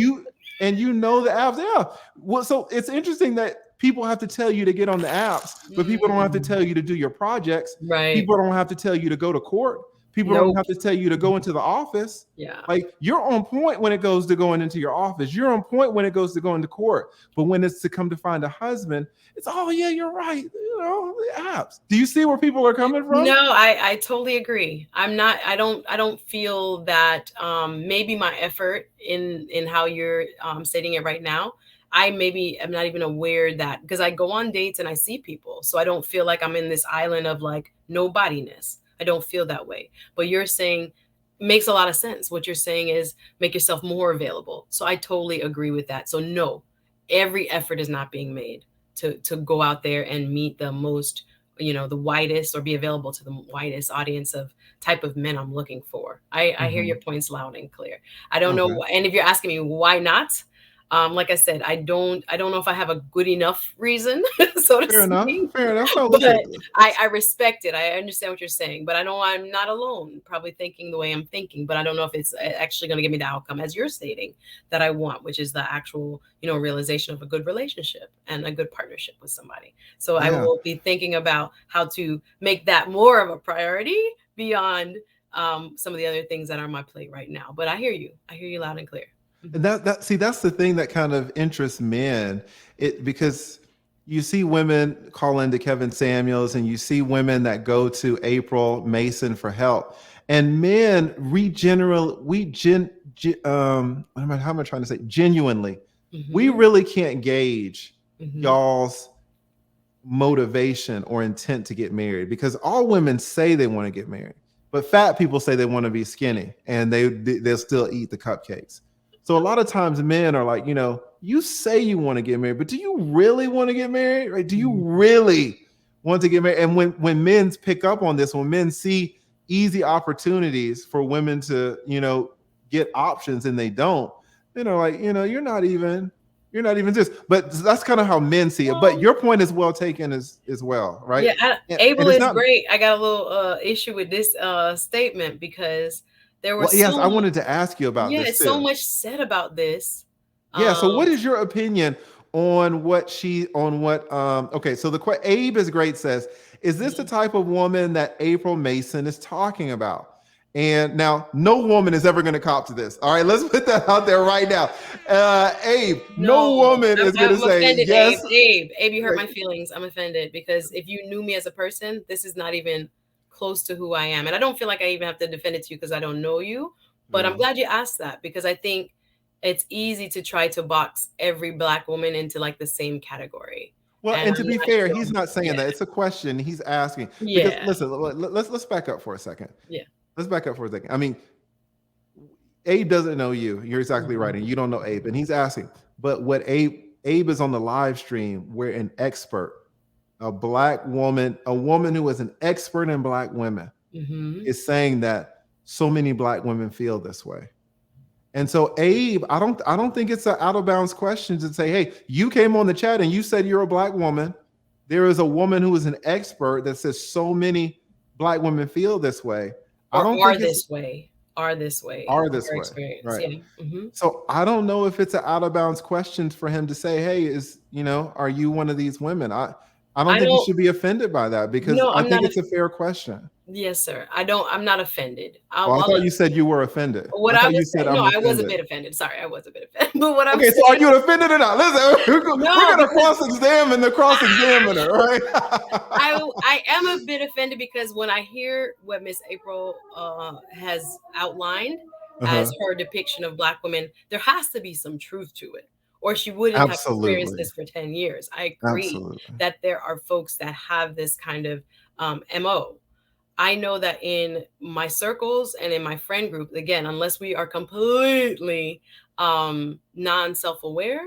And the apps, yeah. Well, so it's interesting that people have to tell you to get on the apps, but people don't have to tell you to do your projects. Right. People don't have to tell you to go to court. People don't have to tell you to go into the office. Yeah. Like you're on point when it goes to going into your office. You're on point when it goes to going to court. But when it's to come to find a husband, it's, oh yeah, you're right. The apps. Do you see where people are coming from? No, I totally agree. I don't feel that maybe my effort in how you're stating it right now, I'm not even aware that, because I go on dates and I see people. So I don't feel like I'm in this island of like nobodiness. I don't feel that way. But you're saying makes a lot of sense. What you're saying is make yourself more available. So I totally agree with that. So no, every effort is not being made to go out there and meet the most, the widest, or be available to the widest audience of type of men I'm looking for. I hear your points loud and clear. I don't know. And if you're asking me why not, like I said, I don't know if I have a good enough reason, so to speak. Fair enough. No, but I respect it. I understand what you're saying, but I know I'm not alone, probably thinking the way I'm thinking, but I don't know if it's actually going to give me the outcome, as you're stating, that I want, which is the actual, realization of a good relationship and a good partnership with somebody. So I will be thinking about how to make that more of a priority beyond some of the other things that are on my plate right now. But I hear you loud and clear. And that's the thing that kind of interests men, because you see women call into Kevin Samuels, and you see women that go to April Mason for help, and men genuinely, we really can't gauge y'all's motivation or intent to get married, because all women say they want to get married, but fat people say they want to be skinny, and they'll still eat the cupcakes. So a lot of times men are like, you say you want to get married, but do you really want to get married? Right? Do you really want to get married? And when men pick up on this, when men see easy opportunities for women to, get options and they don't, then they're like, you're not even this. But that's kind of how men see it. But your point is well taken as well, right? Yeah, Abel is great. I got a little issue with this statement, because there was I wanted to ask you about this too. So much said about this. Yeah. So what is your opinion on what okay. So Abe is great says, is this the type of woman that April Mason is talking about? And now no woman is ever going to cop to this. All right, let's put that out there right now. Abe, no woman is going to say offended, yes. Abe, you hurt my feelings. I'm offended, because if you knew me as a person, this is not even close to who I am. And I don't feel like I even have to defend it to you, because I don't know you. But I'm glad you asked that, because I think it's easy to try to box every Black woman into like the same category. Well, and to be fair, he's not saying that. It's a question he's asking. Yeah. Because, listen, let's back up for a second. Yeah. Let's back up for a second. I mean, Abe doesn't know you. You're exactly right. And you don't know Abe. And he's asking. But what Abe is on the live stream where an expert, a Black woman, a woman who is an expert in Black women, is saying that so many Black women feel this way. And so Abe, I don't think it's an out of bounds question to say, hey, you came on the chat and you said you're a Black woman. There is a woman who is an expert that says so many Black women feel this way. Are this way. Right. Yeah. So I don't know if it's an out of bounds question for him to say, hey, are you one of these women? I don't think you should be offended by that, because I think it's a fair question. Yes, sir. I'm not offended. I thought you said you were offended. I was a bit offended. Sorry, I was a bit offended. But what I'm saying, so are you offended or not? Listen, we're going to cross-examine the cross-examiner, right? I am a bit offended, because when I hear what Miss April has outlined as her depiction of Black women, there has to be some truth to it, or she wouldn't have experienced this for 10 years. I agree that there are folks that have this kind of MO. I know that in my circles and in my friend group, again, unless we are completely non-self-aware,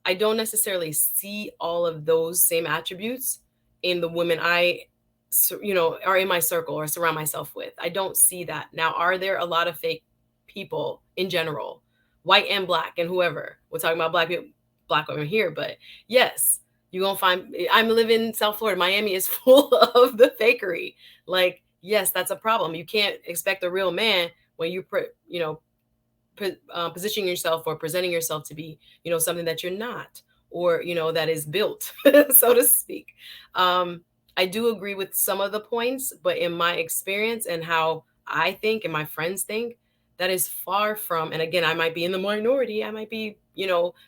I don't necessarily see all of those same attributes in the women I, are in my circle or surround myself with. I don't see that. Now, are there a lot of fake people in general, white and Black and whoever? We're talking about Black people, Black women here, but yes, you're going to find, I'm living in South Florida. Miami is full of the fakery. Like, yes, that's a problem. You can't expect a real man when you positioning yourself or presenting yourself to be, something that you're not, or, that is built, so to speak. I do agree with some of the points, but in my experience and how I think and my friends think, that is far from, and again, I might be in the minority. I might be,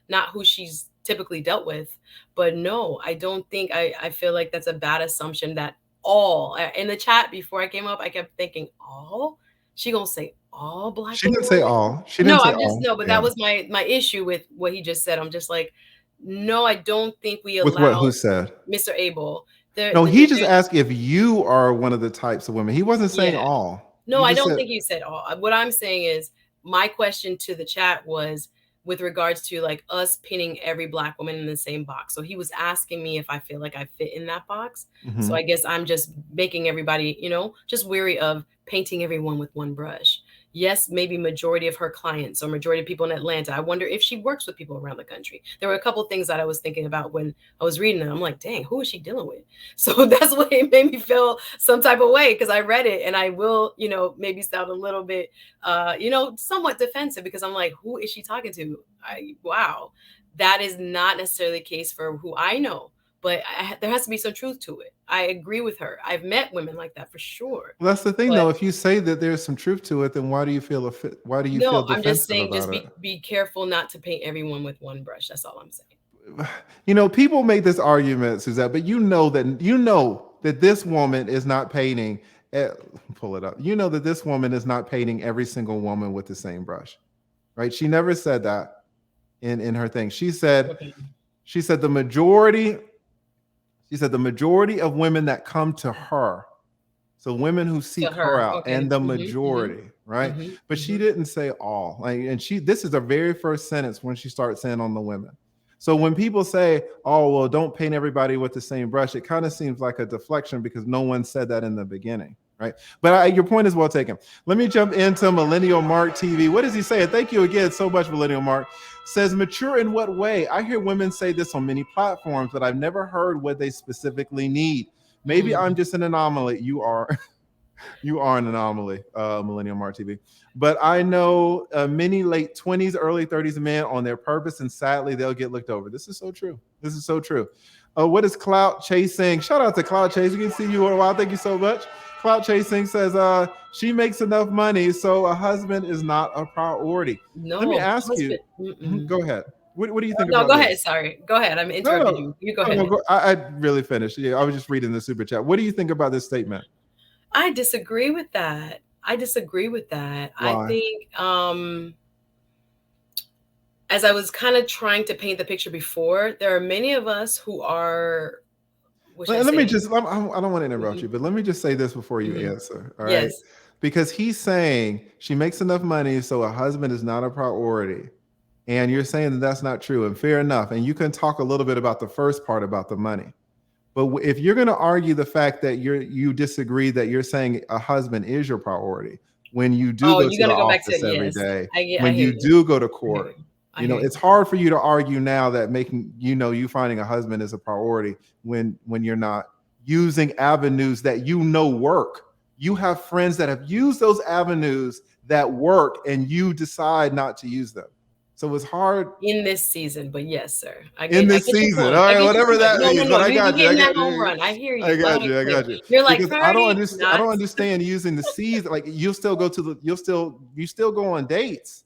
not who she's typically dealt with, but no, I don't think, I feel like that's a bad assumption that all, in the chat before I came up, I kept thinking all, she gonna say all Black She didn't say all. She didn't say all. But that was my issue with what he just said. I'm just like, no, I don't think we allow. With what? Who said? Mr. Abel. No, he just asked if you are one of the types of women. He wasn't saying all. No, I don't think you said all. What I'm saying is, my question to the chat was with regards to like us pinning every Black woman in the same box. So he was asking me if I feel like I fit in that box. So I guess I'm just making everybody, just weary of painting everyone with one brush. Yes, maybe majority of her clients or majority of people in Atlanta. I wonder if she works with people around the country. There were a couple of things that I was thinking about when I was reading them. I'm like, dang, who is she dealing with? So that's what it made me feel some type of way, because I read it and I will, maybe sound a little bit, somewhat defensive, because I'm like, who is she talking to? Wow, that is not necessarily the case for who I know. But there has to be some truth to it. I agree with her. I've met women like that for sure. Well, that's the thing, though. If you say that there's some truth to it, then why do you feel feel defensive I'm just saying, about just be careful not to paint everyone with one brush. That's all I'm saying. People make this argument, Suzette, but you know that this woman is not painting. Pull it up. You know that this woman is not painting every single woman with the same brush, right? She never said that in her thing. She said the majority. She said the majority of women that come to her, so women who seek her out, and the majority, right? But she didn't say all. This is the very first sentence when she starts saying on the women. So when people say, "Oh, well, don't paint everybody with the same brush," it kind of seems like a deflection because no one said that in the beginning, right? But your point is well taken. Let me jump into Millennial Mark TV. What does he say? Thank you again so much, Millennial Mark. Says, mature in what way? I hear women say this on many platforms, but I've never heard what they specifically need. Maybe I'm just an anomaly. You are. You are an anomaly, Millennial Mark TV. But I know many late 20s, early 30s men on their purpose, and sadly, they'll get looked over. This is so true. This is so true. What is Clout Chasing? Shout out to Clout Chasing. We can see you in a while. Thank you so much. Clout Chasing says, she makes enough money, so a husband is not a priority. No, let me ask you. Go ahead. What do you think about go this? ahead. Sorry. Go ahead. I'm interrupting you. You go ahead. I really finished. Yeah, I was just reading the super chat. What do you think about this statement? I disagree with that. Why? I think as I was kind of trying to paint the picture before, there are many of us who are. I don't want to interrupt you, but let me just say this before you answer. All right. Yes. Because he's saying she makes enough money, so a husband is not a priority. And you're saying that that's not true. And fair enough. And you can talk a little bit about the first part about the money. But if you're going to argue the fact that you disagree that you're saying a husband is your priority, when you do go to the office every day, when you do go to court, it's hard for you to argue now that making, you finding a husband is a priority when you're not using avenues that work. You have friends that have used those avenues that work and you decide not to use them. So it's hard in this season, but yes, sir. In this season, all right, whatever that means. But I got you. I got you. I hear you. I got you. You're like, because I don't understand using the season. Like you still go on dates.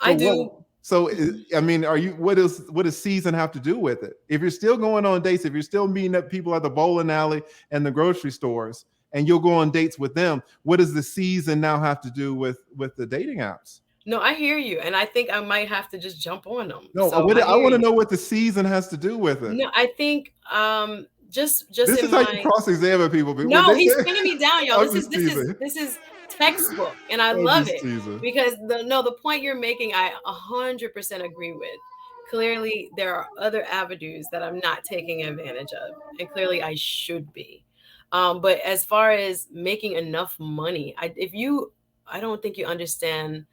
So I do. So I mean, what does season have to do with it? If you're still going on dates, if you're still meeting up people at the bowling alley and the grocery stores, and you'll go on dates with them, what does the season now have to do with the dating apps? No, I hear you, and I think I might have to just jump on them. No, I want to know what the season has to do with it. No, I think just this is how you cross-examine people. No, he's pinning me down, y'all. This is textbook, and I love it because the point you're making, I 100% agree with. Clearly, there are other avenues that I'm not taking advantage of, and clearly I should be. But as far as making enough money, I don't think you understand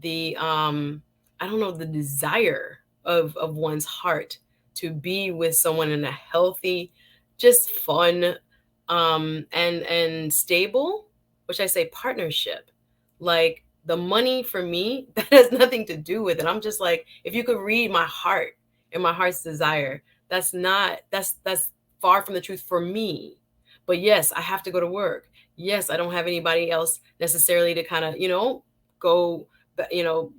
the the desire of one's heart to be with someone in a healthy, just fun, and stable, which I say partnership. Like the money for me, that has nothing to do with it. I'm just like, if you could read my heart and my heart's desire, that's far from the truth for me. But yes, I have to go to work. Yes, I don't have anybody else necessarily to kind of, go,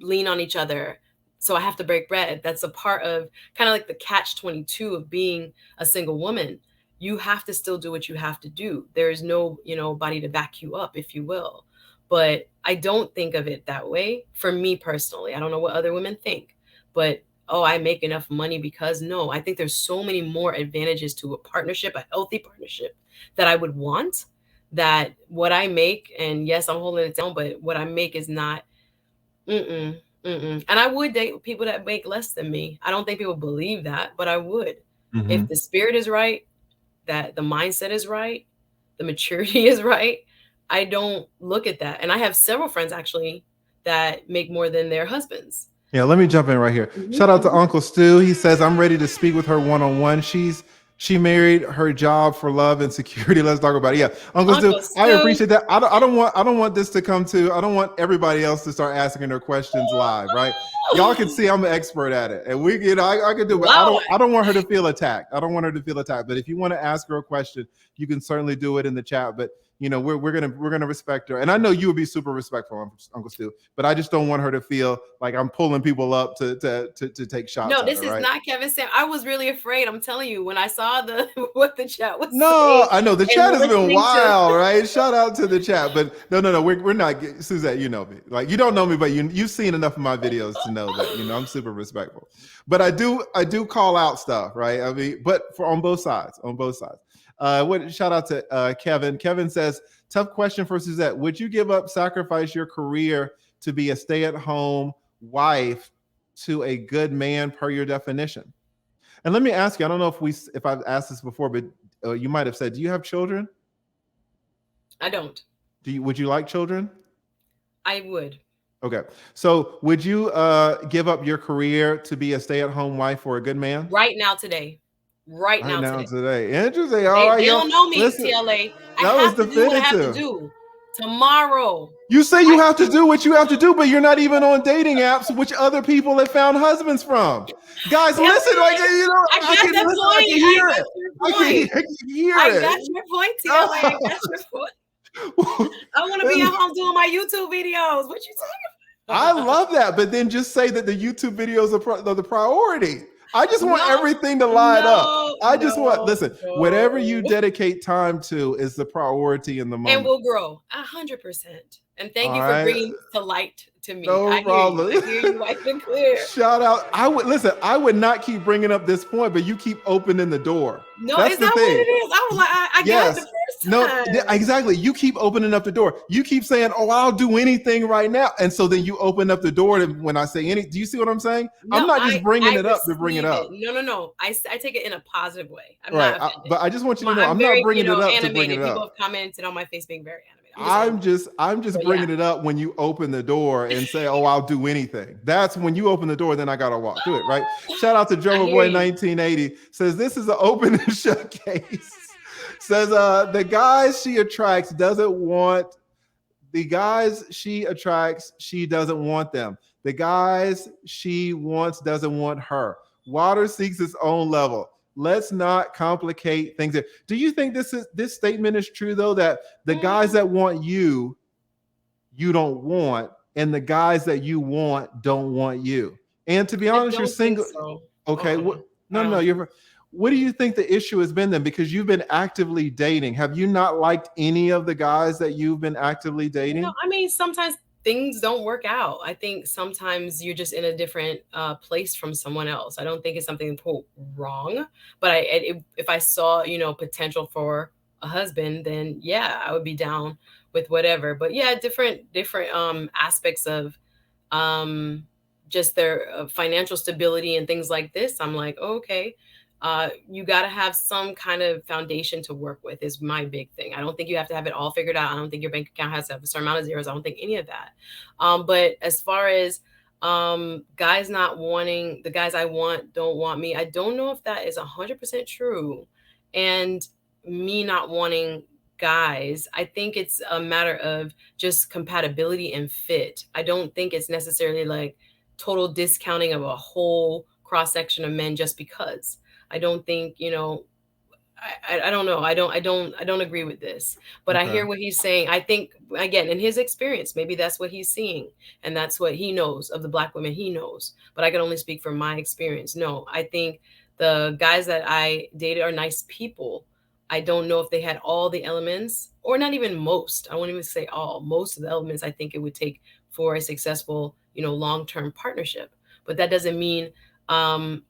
lean on each other. So I have to break bread. That's a part of kind of like the catch-22 of being a single woman. You have to still do what you have to do. There is no, body to back you up, if you will. But I don't think of it that way for me personally. I don't know what other women think, but I make enough money because no, I think there's so many more advantages to a partnership, a healthy partnership, that I would want that what I make, and yes, I'm holding it down, but what I make is not, mm-mm, mm-mm. And I would date people that make less than me. I don't think people believe that, but I would. If the spirit is right, that the mindset is right, the maturity is right, I don't look at that. And I have several friends actually that make more than their husbands. Yeah, let me jump in right here. Shout out to Uncle Stu. He says, I'm ready to speak with her one-on-one. She married her job for love and security. Let's talk about it. Yeah, Uncle Stu, I appreciate that. I don't want this to come to, I don't want everybody else to start asking her questions live, right? Y'all can see I'm an expert at it. And we, I can do it, but I don't want her to feel attacked. I don't want her to feel attacked. But if you want to ask her a question, you can certainly do it in the chat. But we're gonna respect her, and I know you would be super respectful, Uncle Stu. But I just don't want her to feel like I'm pulling people up to take shots. No, this is right? Not Kevin Sam. I was really afraid. I'm telling you, when I saw what the chat was. No, I know the chat has been wild, right? Shout out to the chat, but no, we're not. Suzette, you know me. Like, you don't know me, but you've seen enough of my videos to know that I'm super respectful. But I do call out stuff, right? I mean, but on both sides. Shout out to Kevin. Kevin says, tough question for Suzette. Would you sacrifice your career to be a stay-at-home wife to a good man per your definition? And let me ask you, I don't know if I've asked this before, but you might have said, do you have children? I don't. Would you like children? I would. Okay. So would you give up your career to be a stay-at-home wife for a good man? Right now, today. Right now today. Interesting. All right, they don't know me, listen, TLA. I have to do what I have to do tomorrow. You say you have to do what you have to do, but you're not even on dating apps, which other people have found husbands from. Guys, listen, like, I can hear it. I got your point, TLA. I got your point. I want to be at home doing my YouTube videos. What you talking about? I love that, but then just say that the YouTube videos are the priority. I just want everything to line up. I just want, listen, whatever you dedicate time to is the priority in the moment. And we'll grow 100%. And thank you for bringing to light to me. No problem. I hear you white and clear. Shout out. I would not keep bringing up this point, but you keep opening the door. No, that's the thing. What it is? I was like, I got it the first time. No, exactly. You keep opening up the door. You keep saying, "Oh, I'll do anything right now," and so then you open up the door to when I say any. Do you see what I'm saying? No, I'm not just bringing it up to bring it up. No. I take it in a positive way. I'm right, not but I just want you to know I'm not bringing it up animated. To bring it up. People have commented on my face being very animated. I'm just bringing it up when you open the door and say, "Oh, I'll do anything." That's when you open the door. Then I gotta walk through it, right? Shout out to Drummer Boy 1980. Says this is an open and shut case. Says the guys she attracts doesn't want the guys she attracts. She doesn't want them. The guys she wants doesn't want her. Water seeks its own level. Let's not complicate things. Do you think this statement is true though, that the guys that want you don't want, and the guys that you want don't want you? And to be honest, you're single. So. Okay. No. What do you think the issue has been then? Because you've been actively dating. Have you not liked any of the guys that you've been actively dating? I mean, sometimes things don't work out. I think sometimes you're just in a different place from someone else. I don't think it's something quote wrong, but if I saw, potential for a husband, then yeah, I would be down with whatever. But yeah, different aspects of just their financial stability and things like this. I'm like, okay. You got to have some kind of foundation to work with is my big thing. I don't think you have to have it all figured out. I don't think your bank account has to have a certain amount of zeros. I don't think any of that. But as far as guys not wanting, the guys I want don't want me, I don't know if that is 100% true. And me not wanting guys, I think it's a matter of just compatibility and fit. I don't think it's necessarily like total discounting of a whole cross section of men just because. I don't think, I don't know. I don't agree with this, but okay. I hear what he's saying. I think, again, in his experience, maybe that's what he's seeing. And that's what he knows of the Black women he knows. But I can only speak from my experience. No, I think the guys that I dated are nice people. I don't know if they had all the elements, or not even most. I won't even say all. Most of the elements I think it would take for a successful, long-term partnership. But that doesn't mean I'm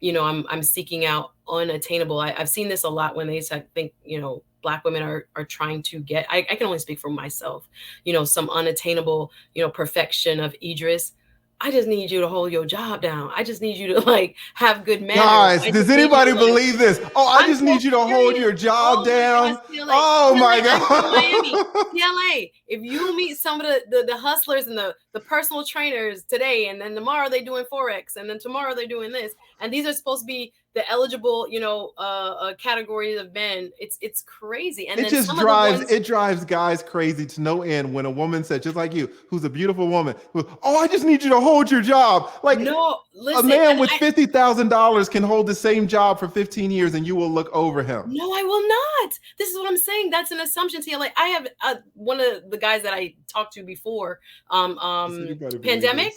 seeking out unattainable. I've seen this a lot when they think, Black women are trying to get. I can only speak for myself, some unattainable, perfection of Idris. I just need you to hold your job down. I just need you to like have good manners. Guys, does anybody believe this? Oh, I just need you to hold your job down. Oh my God. Miami, TLA. If you meet some of the hustlers and the personal trainers today, and then tomorrow they're doing Forex, and then tomorrow they're doing this, and these are supposed to be the eligible, categories of men. It's crazy. And it just drives guys crazy to no end when a woman said, just like you, who's a beautiful woman, I just need you to hold your job. Like, no, listen, a man with $50,000 can hold the same job for 15 years and you will look over him. No, I will not. This is what I'm saying. That's an assumption. TLA. I have one of the guys that I talked to before pandemic.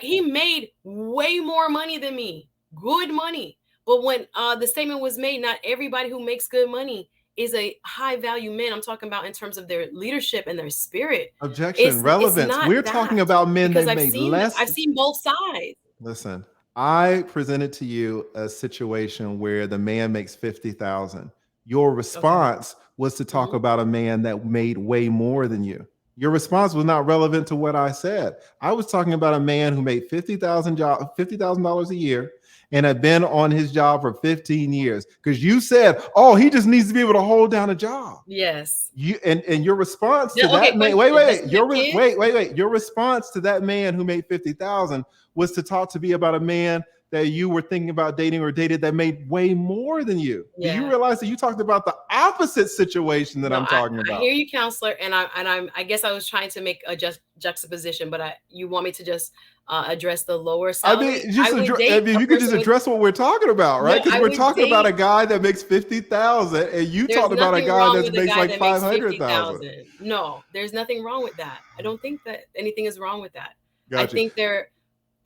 He made way more money than me. Good money. But when the statement was made, not everybody who makes good money is a high value man. I'm talking about in terms of their leadership and their spirit. Objection, relevance. We're talking about men that make less. I've seen both sides. Listen, I presented to you a situation where the man makes $50,000. Your response was to talk about a man that made way more than you. Your response was not relevant to what I said. I was talking about a man who made $50,000 a year and had been on his job for 15 years. Because you said, he just needs to be able to hold down a job. Yes. And your response to that man, wait. Your response to that man who made $50,000 was to talk to me about a man that you were thinking about dating or dated that made way more than you. Yeah. Do you realize that you talked about the opposite situation that I'm talking about? I hear you, counselor, and I guess I was trying to make a juxtaposition, but you want me to just address the lower salary? You could just address what we're talking about, right? Because we're talking about a guy that makes $50,000, and you talked about a guy that makes like $500,000. No, there's nothing wrong with that. I don't think that anything is wrong with that. Gotcha. I think I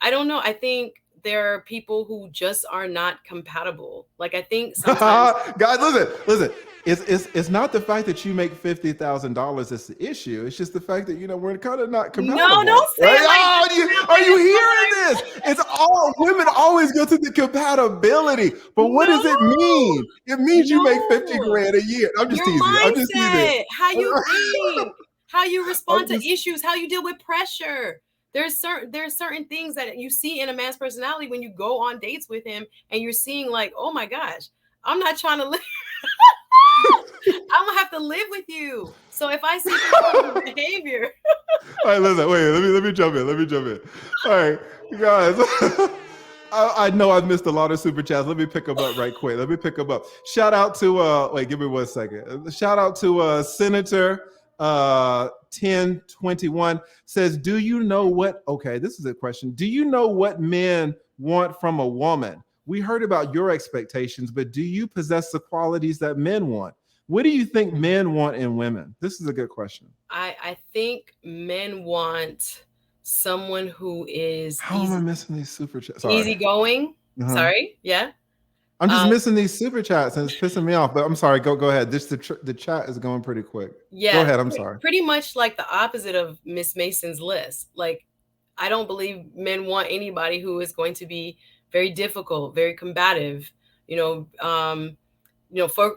don't know. I think there are people who just are not compatible. Like I think sometimes guys, listen. It's not the fact that you make $50,000 that's the issue. It's just the fact that we're kind of not compatible. No, don't say right? Are you hearing this? It's all women always go to the compatibility. But what does it mean? It means you make $50,000 a year. I'm just teasing. I'm just teasing. How you think, how you respond to issues, how you deal with pressure. There's certain things that you see in a man's personality when you go on dates with him and you're seeing like, oh my gosh, I'm not trying to live. I'm gonna have to live with you. So if I see behavior. All right, listen, wait, let me jump in. All right, you guys. I know I've missed a lot of super chats. Let me pick them up right quick. Shout out to give me 1 second. Shout out to Senator 1021 says, do you know what? Okay, this is a question. Do you know what men want from a woman? We heard about your expectations, but do you possess the qualities that men want? What do you think men want in women? This is a good question. I think men want someone who is How am I missing these super chats? Easygoing. Sorry. Yeah. I'm just missing these super chats and it's pissing me off. But I'm sorry. Go ahead. The chat is going pretty quick. Yeah. Go ahead. I'm sorry. Pretty much like the opposite of Miss Mason's list. Like, I don't believe men want anybody who is going to be very difficult, very combative.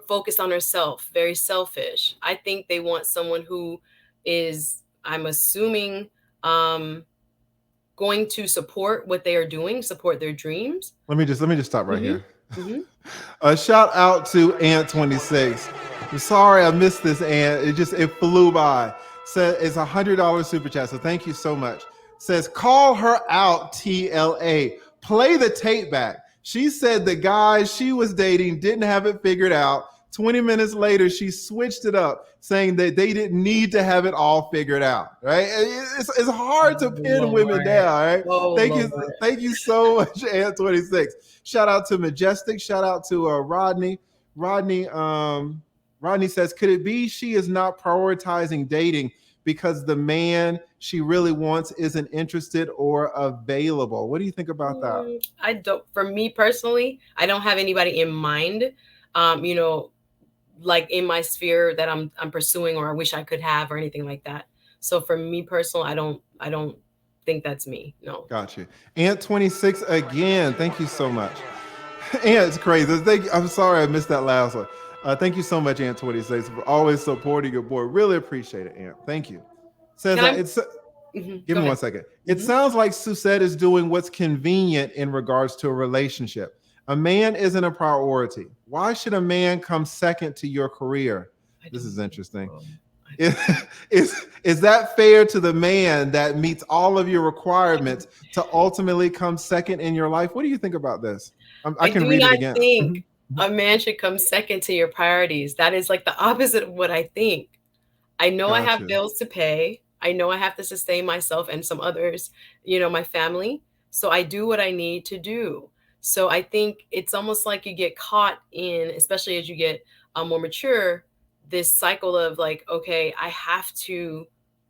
Focused on herself, very selfish. I think they want someone who is, I'm assuming, going to support what they are doing, support their dreams. Let me just stop right here. Shout out to Ant26. I'm sorry I missed this, Ant. It flew by. Said it's $100 super chat. So thank you so much. Says call her out, TLA. Play the tape back. She said the guys she was dating didn't have it figured out. 20 minutes later, she switched it up, saying that they didn't need to have it all figured out. Right? It's hard to pin women down. Right? Thank you so much, Ant26. Shout out to Majestic. Shout out to Rodney. Rodney says, could it be she is not prioritizing dating because the man she really wants isn't interested or available? What do you think about that? I don't. For me personally, I don't have anybody in mind. Like in my sphere that I'm pursuing or I wish I could have or anything like that. So for me personally, I don't think that's me. No. Got you. Ant26 again. Thank you so much. Ant, it's crazy. I'm sorry I missed that last one. Thank you so much, Aunt 26, for always supporting your boy. Really appreciate it, Aunt. Thank you. Says it's. Give me 1 second. It sounds like Suzette is doing what's convenient in regards to a relationship. A man isn't a priority. Why should a man come second to your career? This is interesting. Is that fair to the man that meets all of your requirements to ultimately come second in your life? What do you think about this? I can read it again. I think a man should come second to your priorities. That is like the opposite of what I think. I know I have bills to pay. I know I have to sustain myself and some others, my family. So I do what I need to do. So I think it's almost like you get caught in, especially as you get more mature, this cycle of like, okay, I have to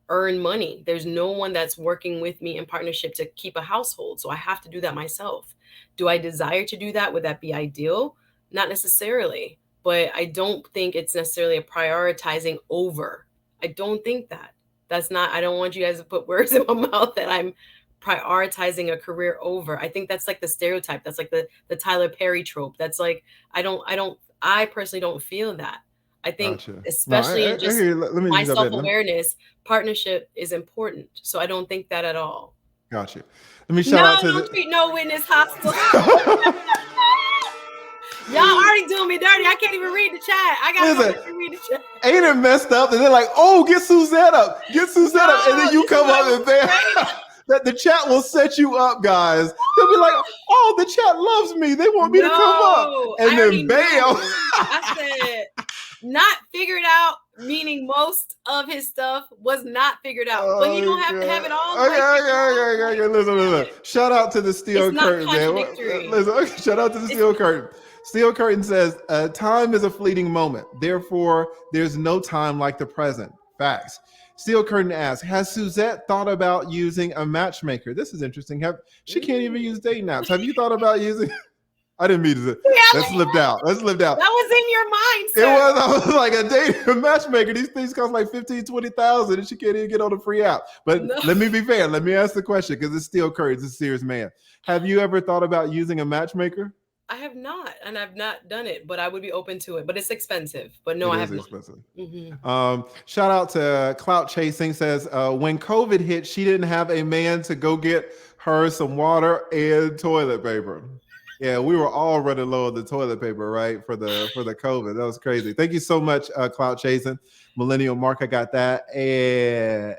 earn money. There's no one that's working with me in partnership to keep a household. So I have to do that myself. Do I desire to do that? Would that be ideal? Not necessarily, but I don't think it's necessarily a prioritizing over. I don't think that. I don't want you guys to put words in my mouth that I'm prioritizing a career over. I think that's like the stereotype. That's like the Tyler Perry trope. That's like, I personally don't feel that. I think especially in just my self-awareness, partnership is important. So I don't think that at all. Gotcha. Let me shout out to don't treat no witness hostile. Y'all already doing me dirty. I can't even read the chat. I gotta read the chat. Ain't it messed up? And they're like, oh, get Suzette up. Get Suzette up. And then you come up and that the chat will set you up, guys. They'll be like, oh, the chat loves me. They want me to come up. And then bam. I said, not figured out, meaning most of his stuff was not figured out. But you don't have to have it all. Okay. Listen. Shout out to the Steel Curtain, man. Listen, shout out to the Steel Curtain. Steel Curtain says, time is a fleeting moment. Therefore, there's no time like the present. Facts. Steel Curtain asks, has Suzette thought about using a matchmaker? This is interesting. She can't even use dating apps. Have you thought about using... I didn't mean to. That slipped out. That was in your mind, sir. I was like a matchmaker. These things cost like 15,000, 20,000 and she can't even get on a free app. But let me be fair. Let me ask the question because it's Steel Curtain. It's a serious man. Have you ever thought about using a matchmaker? I have not, and I've not done it, but I would be open to it. But it's expensive. But no, I have not. Shout out to Clout Chasing says, when COVID hit, she didn't have a man to go get her some water and toilet paper. Yeah, we were all running low on the toilet paper, right? For the COVID. That was crazy. Thank you so much, Clout Chasing. Millennial Mark, I got that. And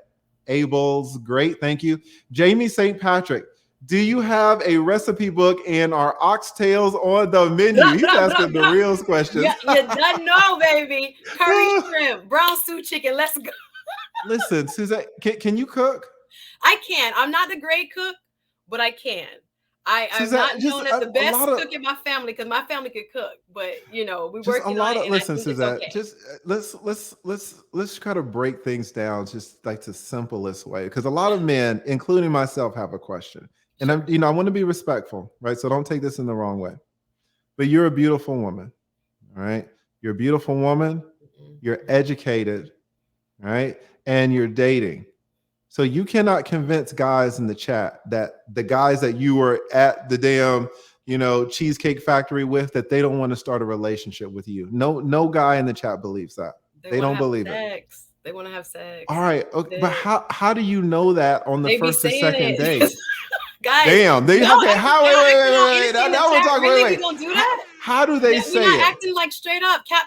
Abel's great. Thank you. Jamie St. Patrick. Do you have a recipe book and are oxtails on the menu? He's asking the real questions. You done know, baby. Curry shrimp, brown stew chicken. Let's go. Listen, Suzette, can you cook? I can. I'm not the great cook, but I can. I'm not known as the best cook in my family because my family could cook, but we work on it. Listen, Suzette, just let's try to break things down just like the simplest way because a lot of men, including myself, have a question. And I want to be respectful, right? So don't take this in the wrong way. But you're a beautiful woman, all right? You're a beautiful woman. You're educated, right? And you're dating. So you cannot convince guys in the chat that the guys that you were at the damn, Cheesecake Factory with, that they don't want to start a relationship with you. No guy in the chat believes that. They don't believe it. They want to have sex. All right. Okay. But how do you know that on the first or second date? Guys, damn. Wait. Now we're talking. Really, we gonna do that? How do they say we're not it? acting like straight up cap.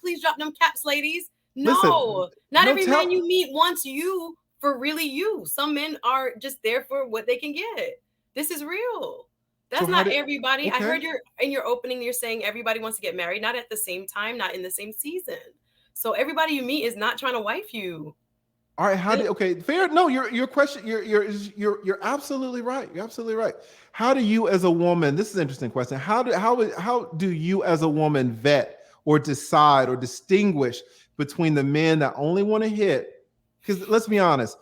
Please drop them caps, ladies. No, not every man you meet wants you for really you. Some men are just there for what they can get. This is real. That's not everybody. Okay. I heard in your opening, you're saying everybody wants to get married, not at the same time, not in the same season. So everybody you meet is not trying to wife you. All right. Fair. No, your question. You're absolutely right. You're absolutely right. How do you, as a woman? This is an interesting question. How do you, as a woman, vet or decide or distinguish between the men that only want to hit? Because let's be honest.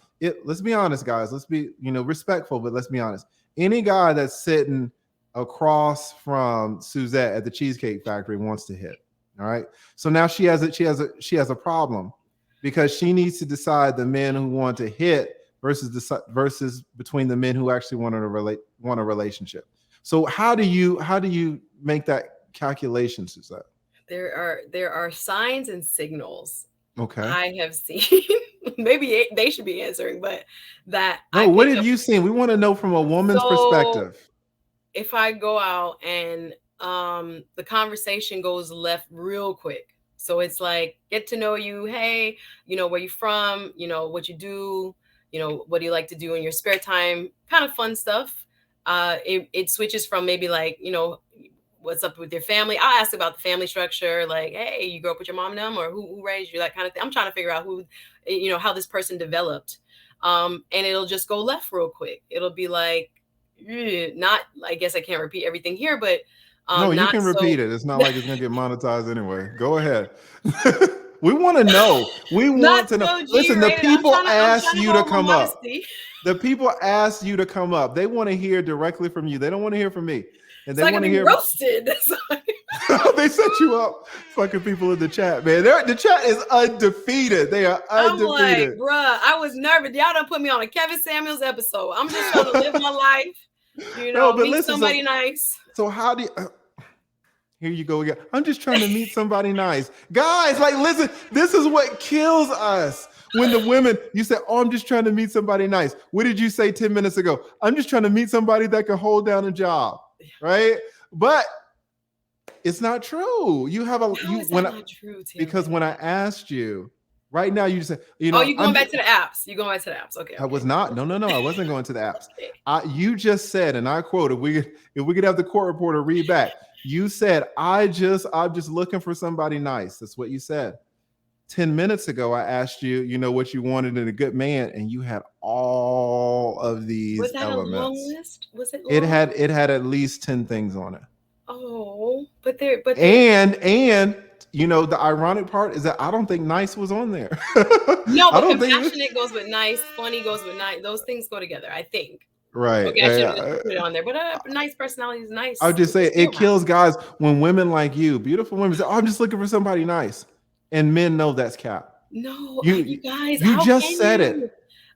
Let's be honest, guys. Let's be respectful, but let's be honest. Any guy that's sitting across from Suzette at the Cheesecake Factory wants to hit. All right. So now she has a problem. Because she needs to decide the men who want to hit versus between the men who actually want a relationship. So how do you make that calculation, Suzette? there are signs and signals Okay. I have seen. Maybe they should be answering, but that No, I what pick have up. you seen? We want to know from a woman's So perspective. if I go out and the conversation goes left real quick. So it's like, get to know you. Hey, where you from? What you do? What do you like to do in your spare time? Kind of fun stuff. It switches from maybe like, what's up with your family? I'll ask about the family structure. Like, hey, you grew up with your mom and them, or who raised you? That kind of thing. I'm trying to figure out who, how this person developed. And it'll just go left real quick. It'll be like, not, I guess I can't repeat everything here, but No, you not can so. repeat it. It's not like it's gonna get monetized anyway. Go ahead. We want to know. We Not want to know. so Listen, the G-rated. people I'm asked trying to you to hold my come up. modesty. The people asked you to come up. They want to hear directly from you. They don't want to hear from me. And So they I want can to be hear. roasted. They set you up. Fucking people in the chat, man. The chat is undefeated. They are undefeated. I'm like, bruh, I was nervous. Y'all done put me on a Kevin Samuels episode. I'm just trying to live my life. No, but meet listen, somebody nice. So how do you? Here you go again. I'm just trying to meet somebody nice. Guys, like, listen, this is what kills us. When the women, you say, oh, I'm just trying to meet somebody nice. What did you say 10 minutes ago? I'm just trying to meet somebody that can hold down a job, right? But it's not true. You have a, How you, is when that I, not true, Tim? because when I asked you, right now, you just said, Oh, you going back to the apps. You going back to the apps. Okay. I was not. No, I wasn't going to the apps. Okay. You just said, and I quote, if we could have the court reporter read back, you said, I'm just looking for somebody nice. That's what you said. 10 minutes ago, I asked you, what you wanted in a good man, and you had all of these Was that elements. a long list? Was it long? It had at least 10 things on it. Oh, but and the ironic part is that I don't think nice was on there. No, I but don't compassionate goes with nice, funny goes with nice. Those things go together, I think. Right. Okay, I should have put it on there. But nice personality is nice. I would just say it kills guys when women like you, beautiful women, say, oh, I'm just looking for somebody nice. And men know that's cap. No, you guys, you just said it.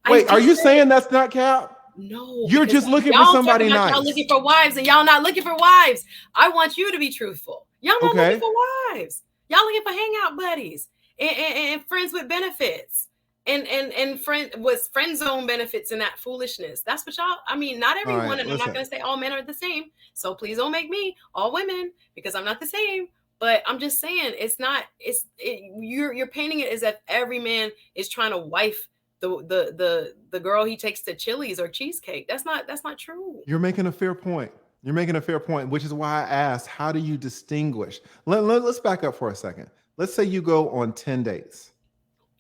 Wait, are you saying that's not cap? No. You're just looking for somebody nice. Y'all looking for wives and y'all not looking for wives. I want you to be truthful. Y'all not looking for wives. Y'all looking for hangout buddies and friends with benefits. And friend zone benefits and that foolishness. That's what y'all, not everyone, and I'm not going to say all men are the same. So please don't make me all women, because I'm not the same. But I'm just saying, you're painting it as if every man is trying to wife the girl he takes to Chili's or cheesecake. That's not true. You're making a fair point. Which is why I asked, how do you distinguish? Let's back up for a second. Let's say you go on 10 dates.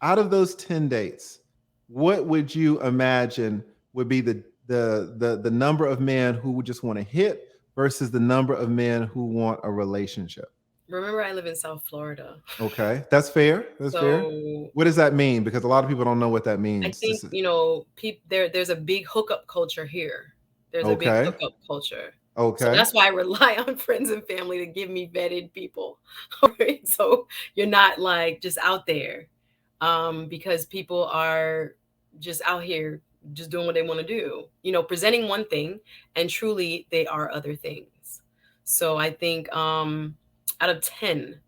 Out of those 10 dates, what would you imagine would be the number of men who would just want to hit versus the number of men who want a relationship? Remember, I live in South Florida. Okay, that's fair. Fair. What does that mean? Because a lot of people don't know what that means. I think, there's a big hookup culture here. There's a big hookup culture. Okay. So that's why I rely on friends and family to give me vetted people. Right? So you're not like just out there. Because people are just out here just doing what they want to do, presenting one thing, and truly they are other things. So I think out of 10,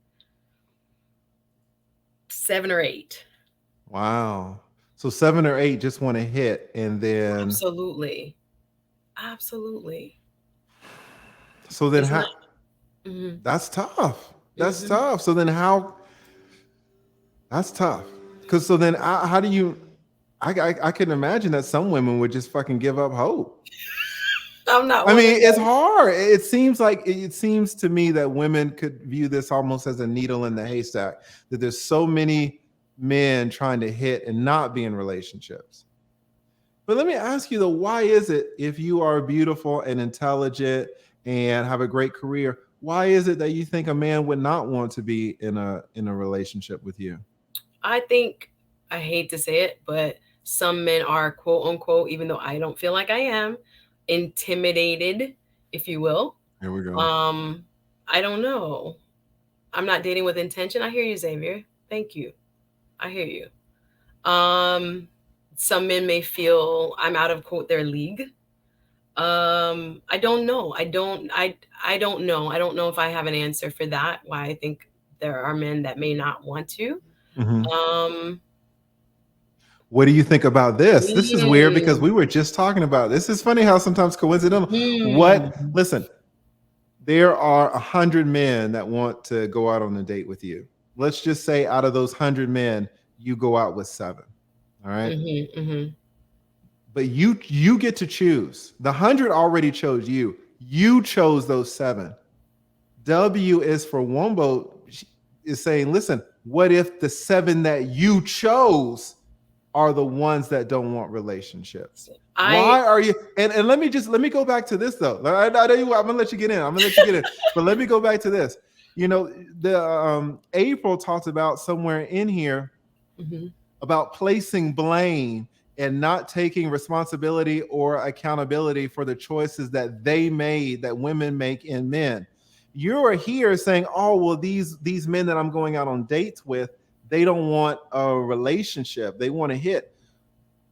7 or 8. Wow. So 7 or 8 just want to hit, and then absolutely. So then that's tough. That's tough. So then that's tough. Because so then how do you? I can imagine that some women would just fucking give up hope. I'm not. It's hard. It seems to me that women could view this almost as a needle in the haystack. That there's so many men trying to hit and not be in relationships. But let me ask you though, why is it, if you are beautiful and intelligent and have a great career, why is it that you think a man would not want to be in a relationship with you? I think, I hate to say it, but some men are, quote unquote, even though I don't feel like I am, intimidated, if you will. Here we go. I don't know. I'm not dating with intention. I hear you, Xavier. Thank you. I hear you. Some men may feel I'm out of, quote, their league. I don't know. I don't know. I don't know if I have an answer for that. Why I think there are men that may not want to. What do you think about this? This is weird because we were just talking about this. It's funny how sometimes coincidental. Listen, there are 100 men that want to go out on a date with you. Let's just say out of those 100 men, you go out with 7. All right. But you get to choose. The 100 already chose you. You chose those 7. W is for Wombo is saying, listen, what if the 7 that you chose are the ones that don't want relationships? Why are you? And let me go back to this though. I know you. I'm gonna let you get in. But let me go back to this. You know, the April talked about somewhere in here about placing blame and not taking responsibility or accountability for the choices that they made, that women make in men. You're here saying, oh, well, these men that I'm going out on dates with, they don't want a relationship. They want to hit.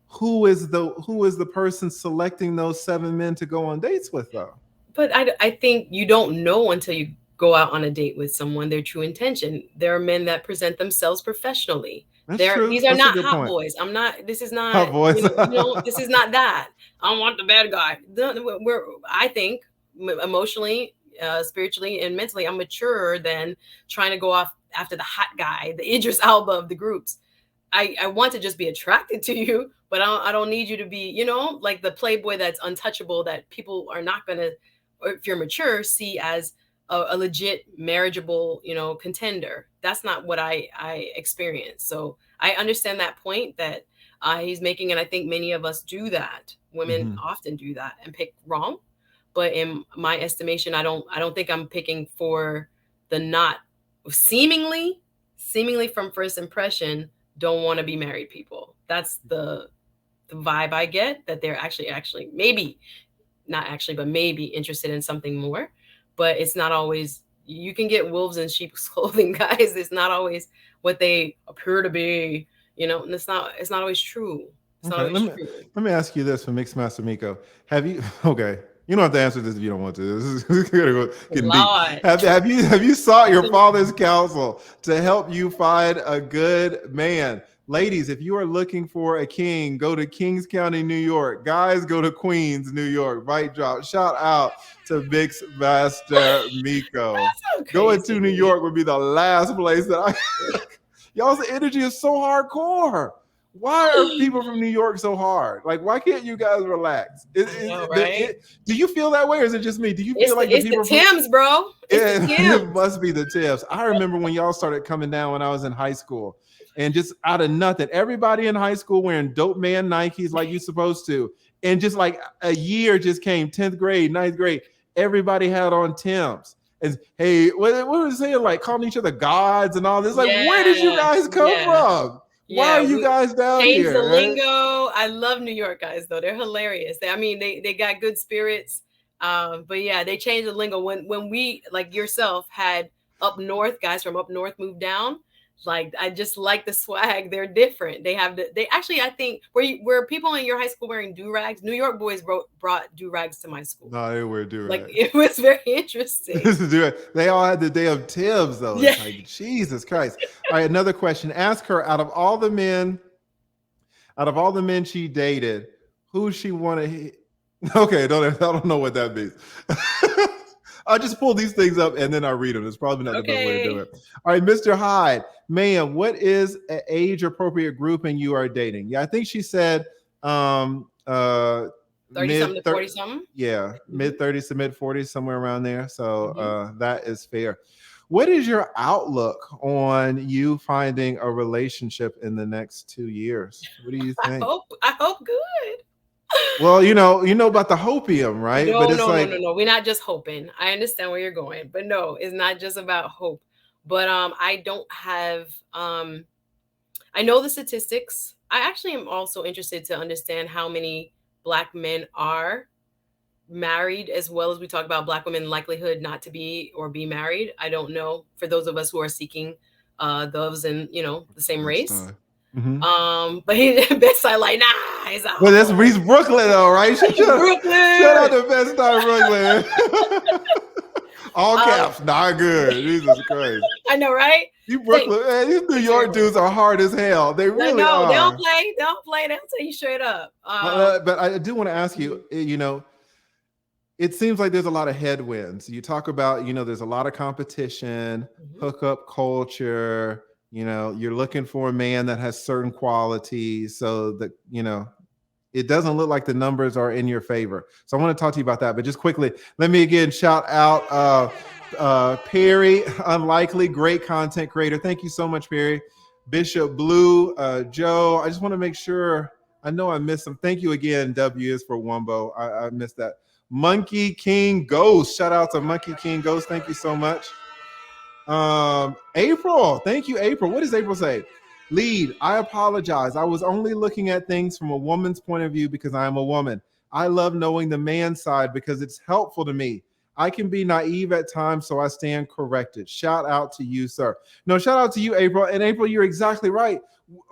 Who is the person selecting those 7 men to go on dates with though? But I think you don't know until you go out on a date with someone their true intention. There are men that present themselves professionally. These are not hot boys. This is not hot boys. This is not that. I don't want the bad guy. I think emotionally, spiritually, and mentally, I'm maturer than trying to go off after the hot guy, the Idris Elba of the groups. I want to just be attracted to you, but I don't need you to be, like the playboy that's untouchable that people are not going to, or if you're mature, see as a legit marriageable, contender. That's not what I experienced. So I understand that point that he's making. And I think many of us do that. Women often do that and pick wrong. But in my estimation, I don't think I'm picking for the not seemingly from first impression, don't want to be married people. That's the vibe I get, that they're actually maybe not actually, but maybe interested in something more. But it's not always, you can get wolves in sheep's clothing, guys. It's not always what they appear to be, and it's not always true. It's not always true. Let me ask you this from Mixmaster Miko. Have you, okay, you don't have to answer this if you don't want to. This is gonna go getting deep. Have you sought your father's counsel to help you find a good man? Ladies, if you are looking for a king, go to Kings County, New York. Guys, go to Queens, New York. Right drop. Shout out to Mixmaster Miko. Going to New York would be the last place that y'all's energy is so hardcore. Why are people from New York so hard? Like, why can't you guys relax? Do you feel that way, or is it just me? Do you feel like the people the Timbs, bro? It must be the Timbs. I remember when y'all started coming down when I was in high school, and just out of nothing, everybody in high school wearing dope man Nikes like you're supposed to, and just like a year just came, 10th grade, 9th grade, everybody had on Timbs. And hey, what was it saying? Like calling each other gods and all this. Like, where did you guys come from? Why are you guys down here? Change the lingo. I love New York guys though. They're hilarious. They got good spirits. But yeah, they changed the lingo when we, like yourself, had up north guys from up north moved down. Like, I just like the swag. They're different. They actually, I think, were people in your high school wearing do-rags? New York boys brought do-rags to my school. No, they wear do-rags. Like, it was very interesting. They all had the day of Tibbs, though. Yeah. It's like, Jesus Christ. All right, another question. Ask her, out of all the men she dated, who she wanted. Okay, I don't know what that means. I'll just pull these things up and then I read them. It's probably not the best way to do it. All right, Mr. Hyde, ma'am, what is an age-appropriate grouping you are dating? Yeah, I think she said 30-something to 40-something? Yeah, mid-30s to mid-40s, somewhere around there. So that is fair. What is your outlook on you finding a relationship in the next 2 years? What do you think? I hope good. Well, you know about the hopium, right? No. We're not just hoping. I understand where you're going, but no, it's not just about hope. But I don't have. I know the statistics. I actually am also interested to understand how many Black men are married, as well as we talk about Black women likelihood not to be or be married. I don't know, for those of us who are seeking those in the same race. But he's best I like, nah, he's out. Well, he's Brooklyn though, right? Brooklyn. Shout out to Best Star Brooklyn. All caps, not good. Jesus Christ. I know, right? You Brooklyn, man, these New York dudes are hard as hell. They really are. They don't play. They don't play. They'll tell you straight up. But I do want to ask you, you know, it seems like there's a lot of headwinds. You talk about, you know, there's a lot of competition, hookup culture. You know, you're looking for a man that has certain qualities so that, you know, it doesn't look like the numbers are in your favor. So I want to talk to you about that. But just quickly, let me again shout out Perry, Unlikely, great content creator. Thank you so much, Perry. Bishop Blue, Joe. I just want to make sure. I know I missed some. Thank you again, W is for Wumbo. I missed that. Monkey King Ghost. Shout out to Monkey King Ghost. Thank you so much. April. Thank you, April. What does April say? Lead, I apologize. I was only looking at things from a woman's point of view because I am a woman. I love knowing the man's side because it's helpful to me. I can be naive at times, so I stand corrected. Shout out to you, sir. No, shout out to you, April. And April, you're exactly right.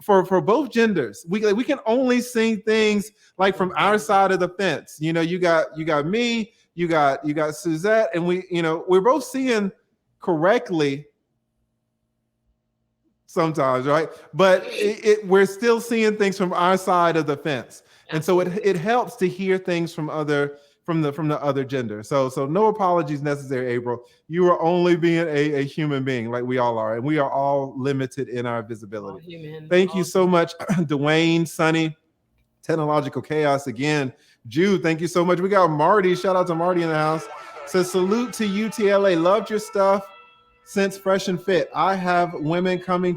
For both genders, we can only see things like from our side of the fence. You know, you got me, you got Suzette, and we're both seeing correctly sometimes, right? But we're still seeing things from our side of the fence, and so it helps to hear things from the other gender. So no apologies necessary, April. You are only being a human being like we all are, and we are all limited in our visibility. Thank you so much, Dwayne, Sonny, Technological Chaos again. Jude, thank you so much. We got Marty. Shout out to Marty in the house. Says salute to UTLA. Loved your stuff since Fresh and Fit. I have women coming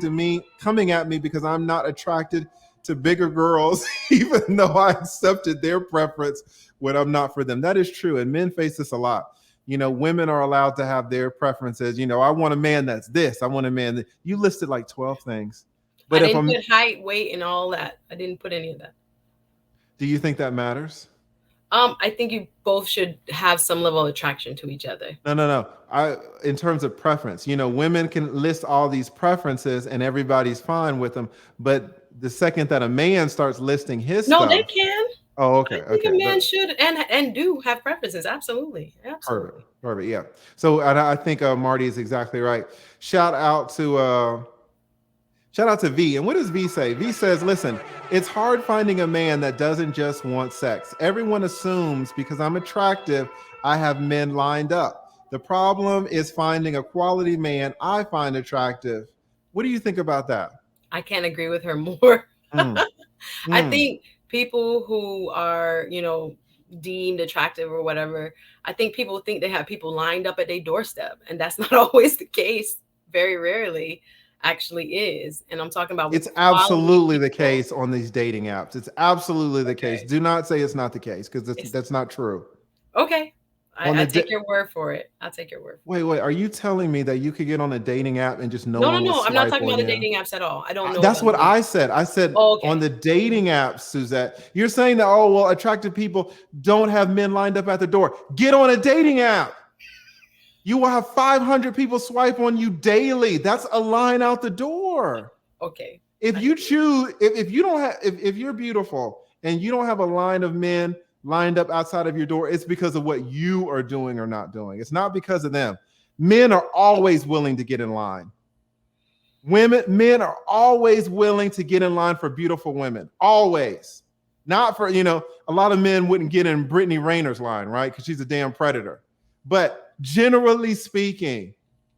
at me because I'm not attracted to bigger girls, even though I accepted their preference when I'm not for them. That is true. And men face this a lot. You know, women are allowed to have their preferences. You know, I want a man that's this. I want a man that you listed like 12 things. But I didn't put height, weight, and all that. I didn't put any of that. Do you think that matters? I think you both should have some level of attraction to each other. No. In terms of preference, you know, women can list all these preferences and everybody's fine with them. But the second that a man starts listing his stuff, they can. Oh, okay. I think a man should and do have preferences. Absolutely. Perfect. Yeah. So I think Marty is exactly right. Shout out to V. And what does V say? V says, listen, it's hard finding a man that doesn't just want sex. Everyone assumes because I'm attractive, I have men lined up. The problem is finding a quality man I find attractive. What do you think about that? I can't agree with her more. I think people who are, you know, deemed attractive or whatever, I think people think they have people lined up at their doorstep. And that's not always the case. Very rarely actually is. And I'm talking about it's absolutely the case on these dating apps. It's absolutely the case. Do not say it's not the case because that's not true. Okay. I take your word for it. I'll take your word. Wait. Are you telling me that you could get on a dating app and just No. I'm not talking about the dating apps at all. I don't know. That's what I said. I said on the dating apps, Suzette. You're saying that, attractive people don't have men lined up at the door. Get on a dating app. You will have 500 people swipe on you daily. That's a line out the door. Okay. If you choose, if you're beautiful and you don't have a line of men lined up outside of your door, it's because of what you are doing or not doing. It's not because of them. Men are always willing to get in line. Men are always willing to get in line for beautiful women. Always. Not for, a lot of men wouldn't get in Brittany Rayner's line, right? Because she's a damn predator. But generally speaking,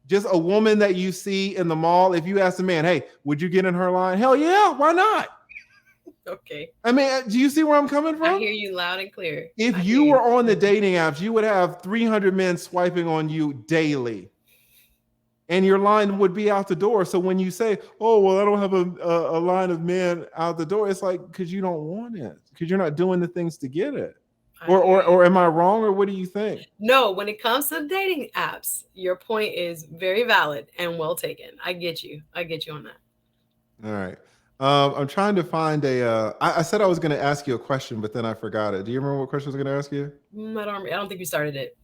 just a woman that you see in the mall, if you ask a man, hey, would you get in her line? Hell yeah, why not? Okay. I mean, do you see where I'm coming from? I hear you loud and clear. If you were on the dating apps, you would have 300 men swiping on you daily. And your line would be out the door. So when you say, oh, well, I don't have a line of men out the door, it's like, because you don't want it. Because you're not doing the things to get it. Or am I wrong, or what do you think? No, when it comes to dating apps, your point is very valid and well taken. I get you on that. All right. I'm trying to find I said I was going to ask you a question, but then I forgot it. Do you remember what question I was going to ask you? I don't think you started it.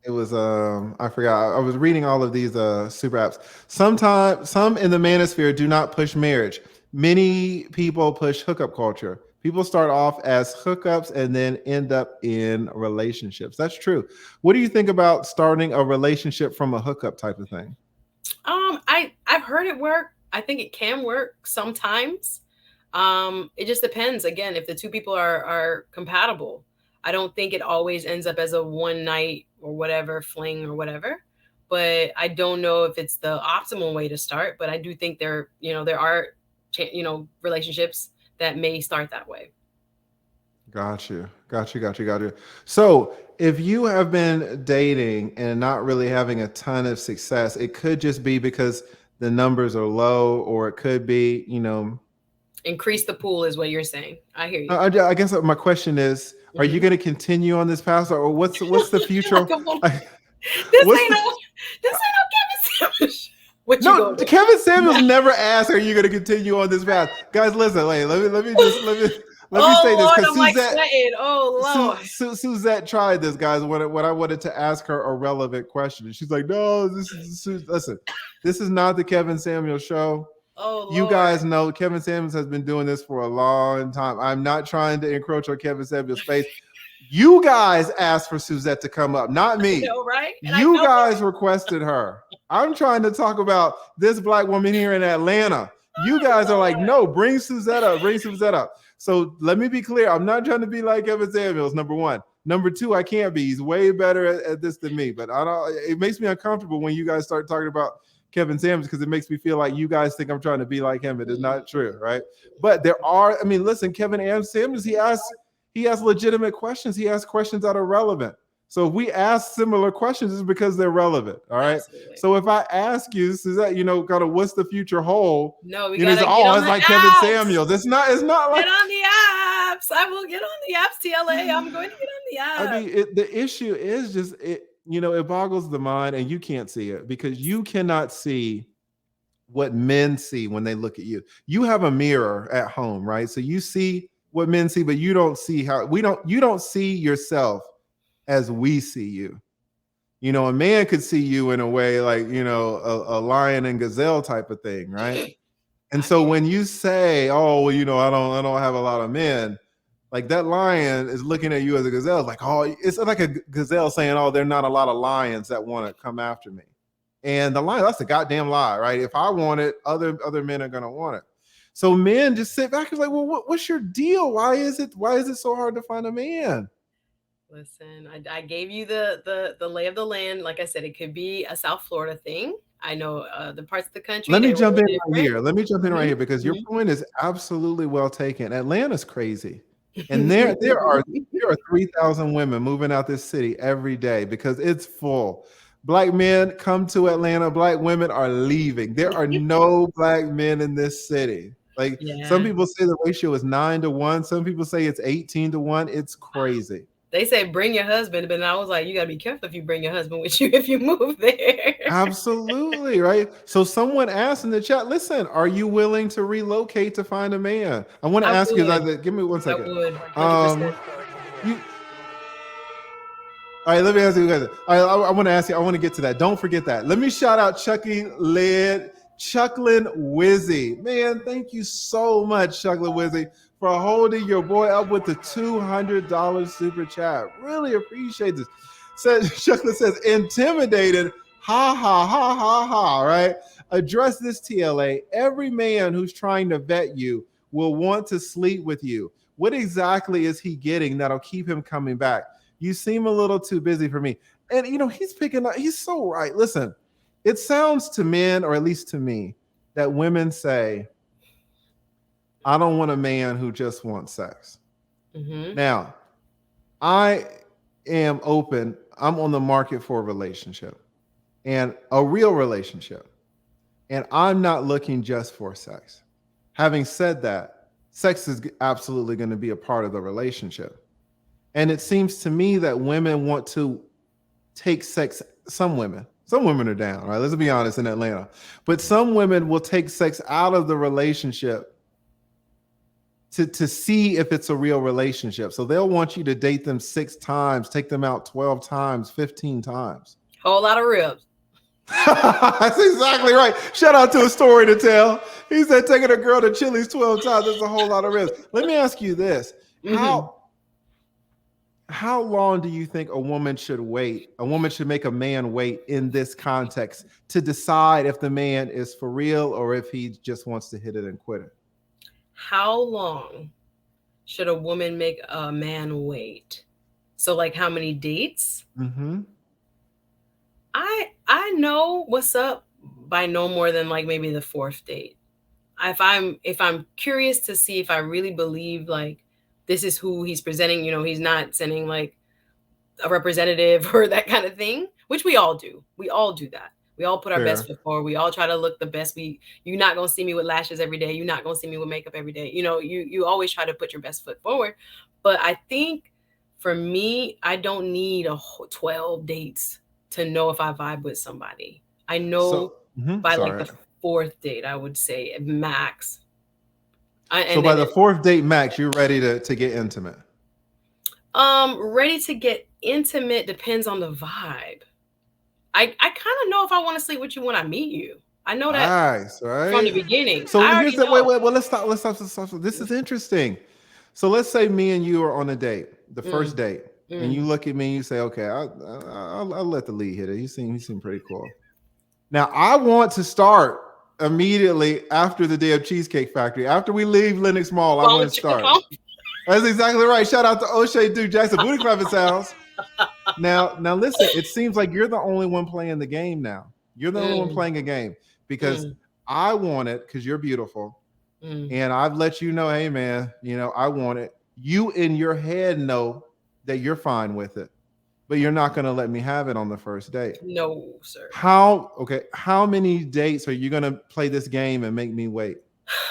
It was, I forgot. I was reading all of these super apps. Some in the manosphere do not push marriage. Many people push hookup culture. People start off as hookups and then end up in relationships. That's true. What do you think about starting a relationship from a hookup type of thing? I've heard it work. I think it can work sometimes. It just depends. Again, if the two people are compatible, I don't think it always ends up as a one night or whatever fling or whatever. But I don't know if it's the optimal way to start. But I do think there are relationships that may start that way. Got you. So if you have been dating and not really having a ton of success, it could just be because the numbers are low, or it could be, Increase the pool is what you're saying. I hear you. I guess my question is, are you going to continue on this path, or what's the future? This ain't no Kevin Samuels. What you No, Kevin Samuels never asked, "Are you going to continue on this path?" Guys, listen. Wait, let me say this, because Suzette tried this, guys. When I wanted to ask her a relevant question, and she's like, "No, listen. This is not the Kevin Samuels show." You guys know Kevin Samuels has been doing this for a long time. I'm not trying to encroach on Kevin Samuels' space. You guys asked for Suzette to come up, not me. I know, right? You guys requested her. I'm trying to talk about this Black woman here in Atlanta. You guys are like, no, bring Suzette up. So let me be clear. I'm not trying to be like Kevin Samuels, number one. Number two, I can't be. He's way better at this than me. But it makes me uncomfortable when you guys start talking about Kevin Samuels, because it makes me feel like you guys think I'm trying to be like him. It is not true, right? But listen, Kevin Samuels, he asks legitimate questions. He asks questions that are relevant. So if we ask similar questions, it's because they're relevant. All right. Absolutely. So if I ask you, Suzette, kind of what's the future hold? No, we gotta get on it's like Kevin Samuels. It's not like, get on the apps. I will get on the apps, TLA. I'm going to get on the apps. I mean, the issue is just it boggles the mind, and you can't see it because you cannot see what men see when they look at you. You have a mirror at home, right? So you see what men see, but you don't see you don't see yourself as we see you. A man could see you in a way like, a lion and gazelle type of thing, right? And so when you say, oh, well, I don't have a lot of men, like that lion is looking at you as a gazelle. It's like, oh, it's like a gazelle saying, oh, there are not a lot of lions that want to come after me. And the lion, that's a goddamn lie, right? If I want it, other men are going to want it. So men just sit back and like, well, what's your deal? Why is it so hard to find a man? Listen, I gave you the lay of the land. Like I said, it could be a South Florida thing. I know the parts of the country. Let me jump in right here because your point is absolutely well taken. Atlanta's crazy. And there are 3,000 women moving out this city every day because it's full. Black men come to Atlanta. Black women are leaving. There are no Black men in this city. Some people say the ratio is 9-1. Some people say it's 18-1. It's crazy. They say bring your husband, but I was like, you got to be careful if you bring your husband with you if you move there. Absolutely, right? So someone asked in the chat, listen, are you willing to relocate to find a man? I want to ask you, give me 1 second. I would, 100%. All right, let me ask you guys. I want to ask you, I want to get to that. Don't forget that. Let me shout out Chucklin Wizzy. Man, thank you so much, Chucklin Wizzy, for holding your boy up with the $200 super chat. Really appreciate this. Chucklin says, intimidated, ha, ha, ha, ha, ha, right? Address this, TLA. Every man who's trying to vet you will want to sleep with you. What exactly is he getting that'll keep him coming back? You seem a little too busy for me. And, he's picking up. He's so right. Listen, it sounds to men, or at least to me, that women say, I don't want a man who just wants sex. Mm-hmm. Now, I am open. I'm on the market for a relationship, and a real relationship. And I'm not looking just for sex. Having said that, sex is absolutely going to be a part of the relationship. And it seems to me that women want to take sex. Some women are down, right? Let's be honest, in Atlanta. But some women will take sex out of the relationship to see if it's a real relationship. So they'll want you to date them 6 times, take them out 12 times, 15 times. Whole lot of ribs. That's exactly right. Shout out to a story to tell. He said taking a girl to Chili's 12 times is a whole lot of risk. Let me ask you this. How long do you think a woman should wait? A woman should make a man wait in this context to decide if the man is for real or if he just wants to hit it and quit it? How long should a woman make a man wait? So like how many dates? I know what's up by no more than like maybe the 4th date. If I'm curious to see if I really believe like this is who he's presenting, you know, he's not sending like a representative or that kind of thing, which we all do. We all do that. We all put our best foot forward. We all try to look the best. You're not going to see me with lashes every day. You're not going to see me with makeup every day. You know, you always try to put your best foot forward. But I think for me, I don't need a whole 12 dates to know if I vibe with somebody. I know by like the 4th date, I would say max. So by the 4th date max, you're ready to get intimate. Ready to get intimate depends on the vibe. I kind of know if I want to sleep with you when I meet you. I know that from the beginning. So here's the wait. Well, let's stop. This is interesting. So let's say me and you are on a date, the first date, and you look at me and you say, "Okay, I'll let the lead hit it. He seemed pretty cool." Now I want to start immediately after the day of Cheesecake Factory. After we leave Lenox Mall, I want to start. That's exactly right. Shout out to O'Shea Duke Jackson, booty clapping sounds. Now listen, it seems like you're the only one playing the game now. You're the only one playing a game because I want it because you're beautiful. And I've let you know, hey man, you know, I want it. You in your head know that you're fine with it, but you're not going to let me have it on the first date. No, sir. How many dates are you going to play this game and make me wait?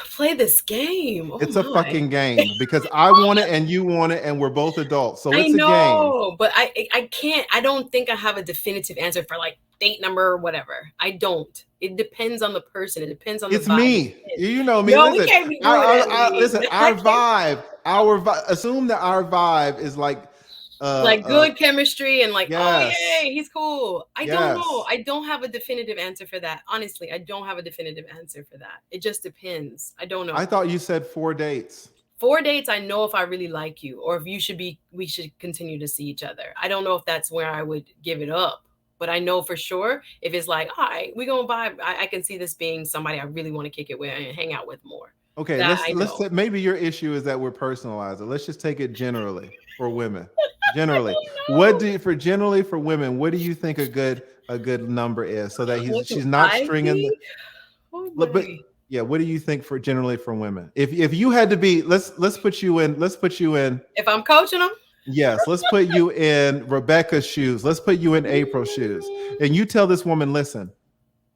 Play this game. It's a fucking game because I want it and you want it and we're both adults. So it's a game. But I can't. I don't think I have a definitive answer for like date number or whatever. I don't. It depends on the person. It depends on the vibe. It's me. You know me. No, listen, we can't be doing that. Listen, our vibe. Assume that our vibe is like good chemistry and like, yes. Oh yay, he's cool. I don't know. I don't have a definitive answer for that. Honestly, I don't have a definitive answer for that. It just depends. I don't know. I thought you said 4 dates. 4 dates, I know if I really like you or if we should continue to see each other. I don't know if that's where I would give it up. But I know for sure if it's like, all right, we're going to vibe. I can see this being somebody I really want to kick it with and hang out with more. Okay, let's say maybe your issue is that we're personalizing. Let's just take it generally for women. Generally, generally for women, what do you think a good number is so that she's not stringing? What do you think for generally for women? If you had to be, let's put you in. If I'm coaching them. Yes, let's put you in Rebecca's shoes. Let's put you in April's shoes. And you tell this woman, listen,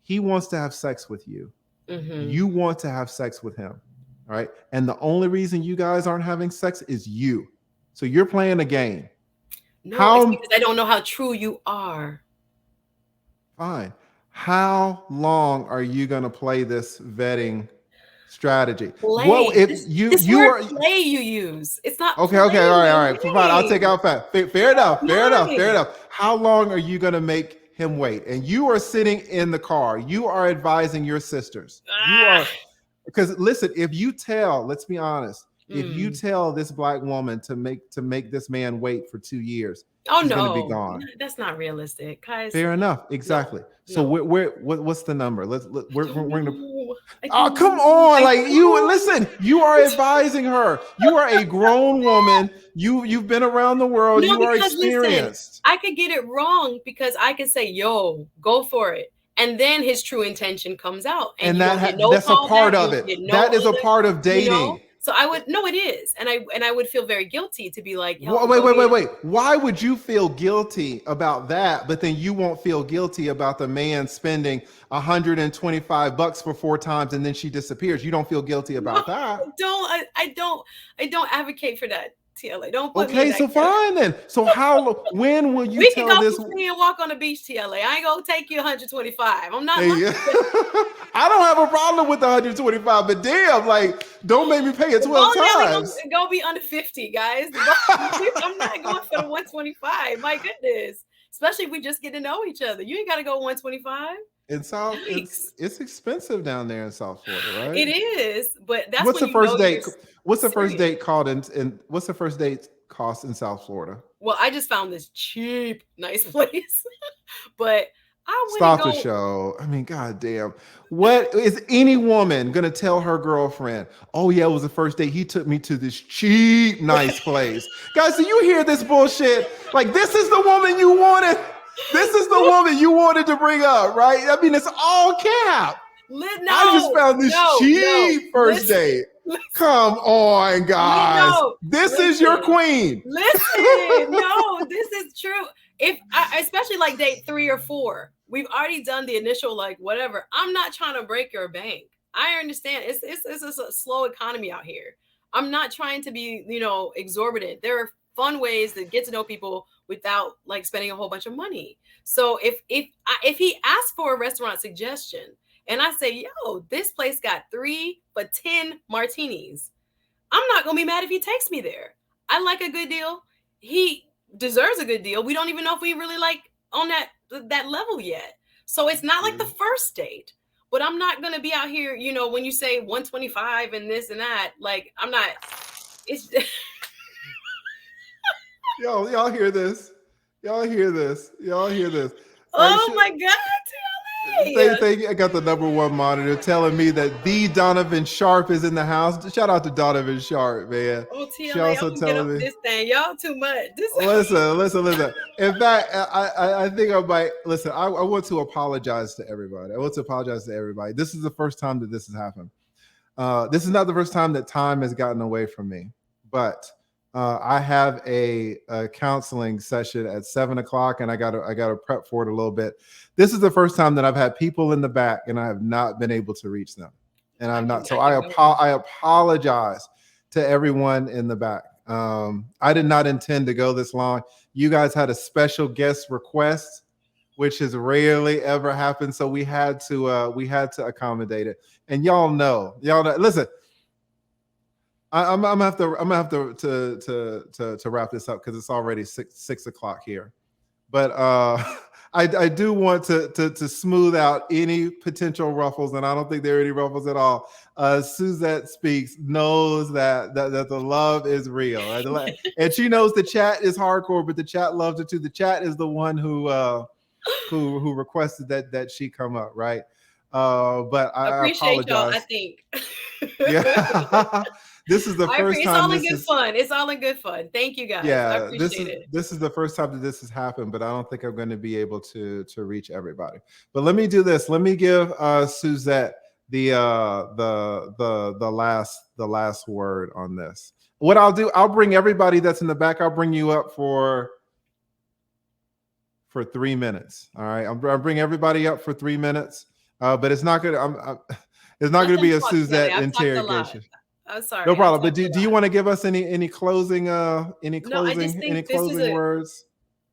he wants to have sex with you. You want to have sex with him. All right. And the only reason you guys aren't having sex is you. So you're playing a game. No, it's because I don't know how true you are. Fine. How long are you going to play this vetting strategy? Play. Well, if you are play you use. It's not okay. All right. Fine. I'll take out fat. Fair enough. How long are you gonna make him wait? And you are sitting in the car. You are advising your sisters. You are because listen, if you tell, let's be honest, if you tell this black woman to make this man wait for 2 years, he's gonna be gone. That's not realistic, guys. Fair enough. Exactly. So what's the number? We're gonna. Oh, come on! Like you are advising her. You are a grown woman. You've been around the world. No, you are Listen, experienced. I could get it wrong because I could say, "Yo, go for it," and then his true intention comes out, and that's a part of it. That is a part of dating. You know? So it is, and I would feel very guilty to be like, wait. Why would you feel guilty about that, but then you won't feel guilty about the man spending $125 for 4 times and then she disappears? You don't feel guilty about that? I don't advocate for that. TLA, don't put me in that fine then. So when will you we tell can go this? We and walk on the beach, TLA. I ain't gonna take you 125. I'm not. I don't have a problem with the 125, but damn, like, don't make me pay it 12 times. Go be under 50, guys. I'm not going for the 125. My goodness. especially if we just get to know each other. You ain't got to go 125. In South, it's expensive down there in South Florida, right? It is, but that's what's when the first date? What's the serious. first date called in what's the first date cost in South Florida? Well, I just found this cheap, nice place, but I wouldn't Stop go. the show. I mean, goddamn. What is any woman gonna tell her girlfriend? Oh yeah, it was the first date. He took me to this cheap, nice place. Guys, do you hear this bullshit? Like, this is the woman you wanted. This is the woman you wanted to bring up, right? I mean, it's all cap. I just found this cheap first date. Come on, guys. This is your queen. Listen, no, this is true. Especially like date 3 or 4, we've already done the initial, like, whatever. I'm not trying to break your bank. I understand it's a slow economy out here. I'm not trying to be, exorbitant. There are fun ways to get to know people without like spending a whole bunch of money. So if he asks for a restaurant suggestion and I say, yo, this place got 3 for 10 martinis, I'm not gonna be mad if he takes me there. I like a good deal. He deserves a good deal. We don't even know if we really like on that level yet. So it's not like the first date. But I'm not gonna be out here, when you say 125 and this and that, like, I'm not. It's y'all hear this? Y'all hear this? Oh my God, I got the #1 monitor telling me that the Donovan Sharp is in the house. Shout out to Donovan Sharp, man. Oh, TLA, I'm gonna get up this thing. Y'all too much. Listen. In fact, I think I might listen. I want to apologize to everybody. This is the first time that this has happened. This is not the first time that time has gotten away from me, but I have a counseling session at 7 o'clock, and I got to prep for it a little bit. This is the first time that I've had people in the back, and I have not been able to reach them, and I'm not. So I apologize to everyone in the back. I did not intend to go this long. You guys had a special guest request, which has rarely ever happened, so we had to accommodate it. And y'all know. Listen. I'm gonna have to wrap this up because it's already 6 o'clock here. But I do want to smooth out any potential ruffles, and I don't think there are any ruffles at all. Suzette Speaks knows that the love is real, right? And she knows the chat is hardcore, but the chat loves it too. The chat is the one who requested that she come up, right? But I appreciate apologize. Y'all, I think. Yeah. This is the first time. It's all in good fun. Thank you guys. Yeah, I appreciate it. This is the first time that this has happened, but I don't think I'm going to be able to reach everybody. But let me do this. Let me give Suzette the last word on this. What I'll do, I'll bring everybody that's in the back. I'll bring you up for 3 minutes. All right, I'll bring everybody up for 3 minutes. But it's not good. It's not going to be a Suzette interrogation. I'm sorry. No problem. But do you want to give us any closing words?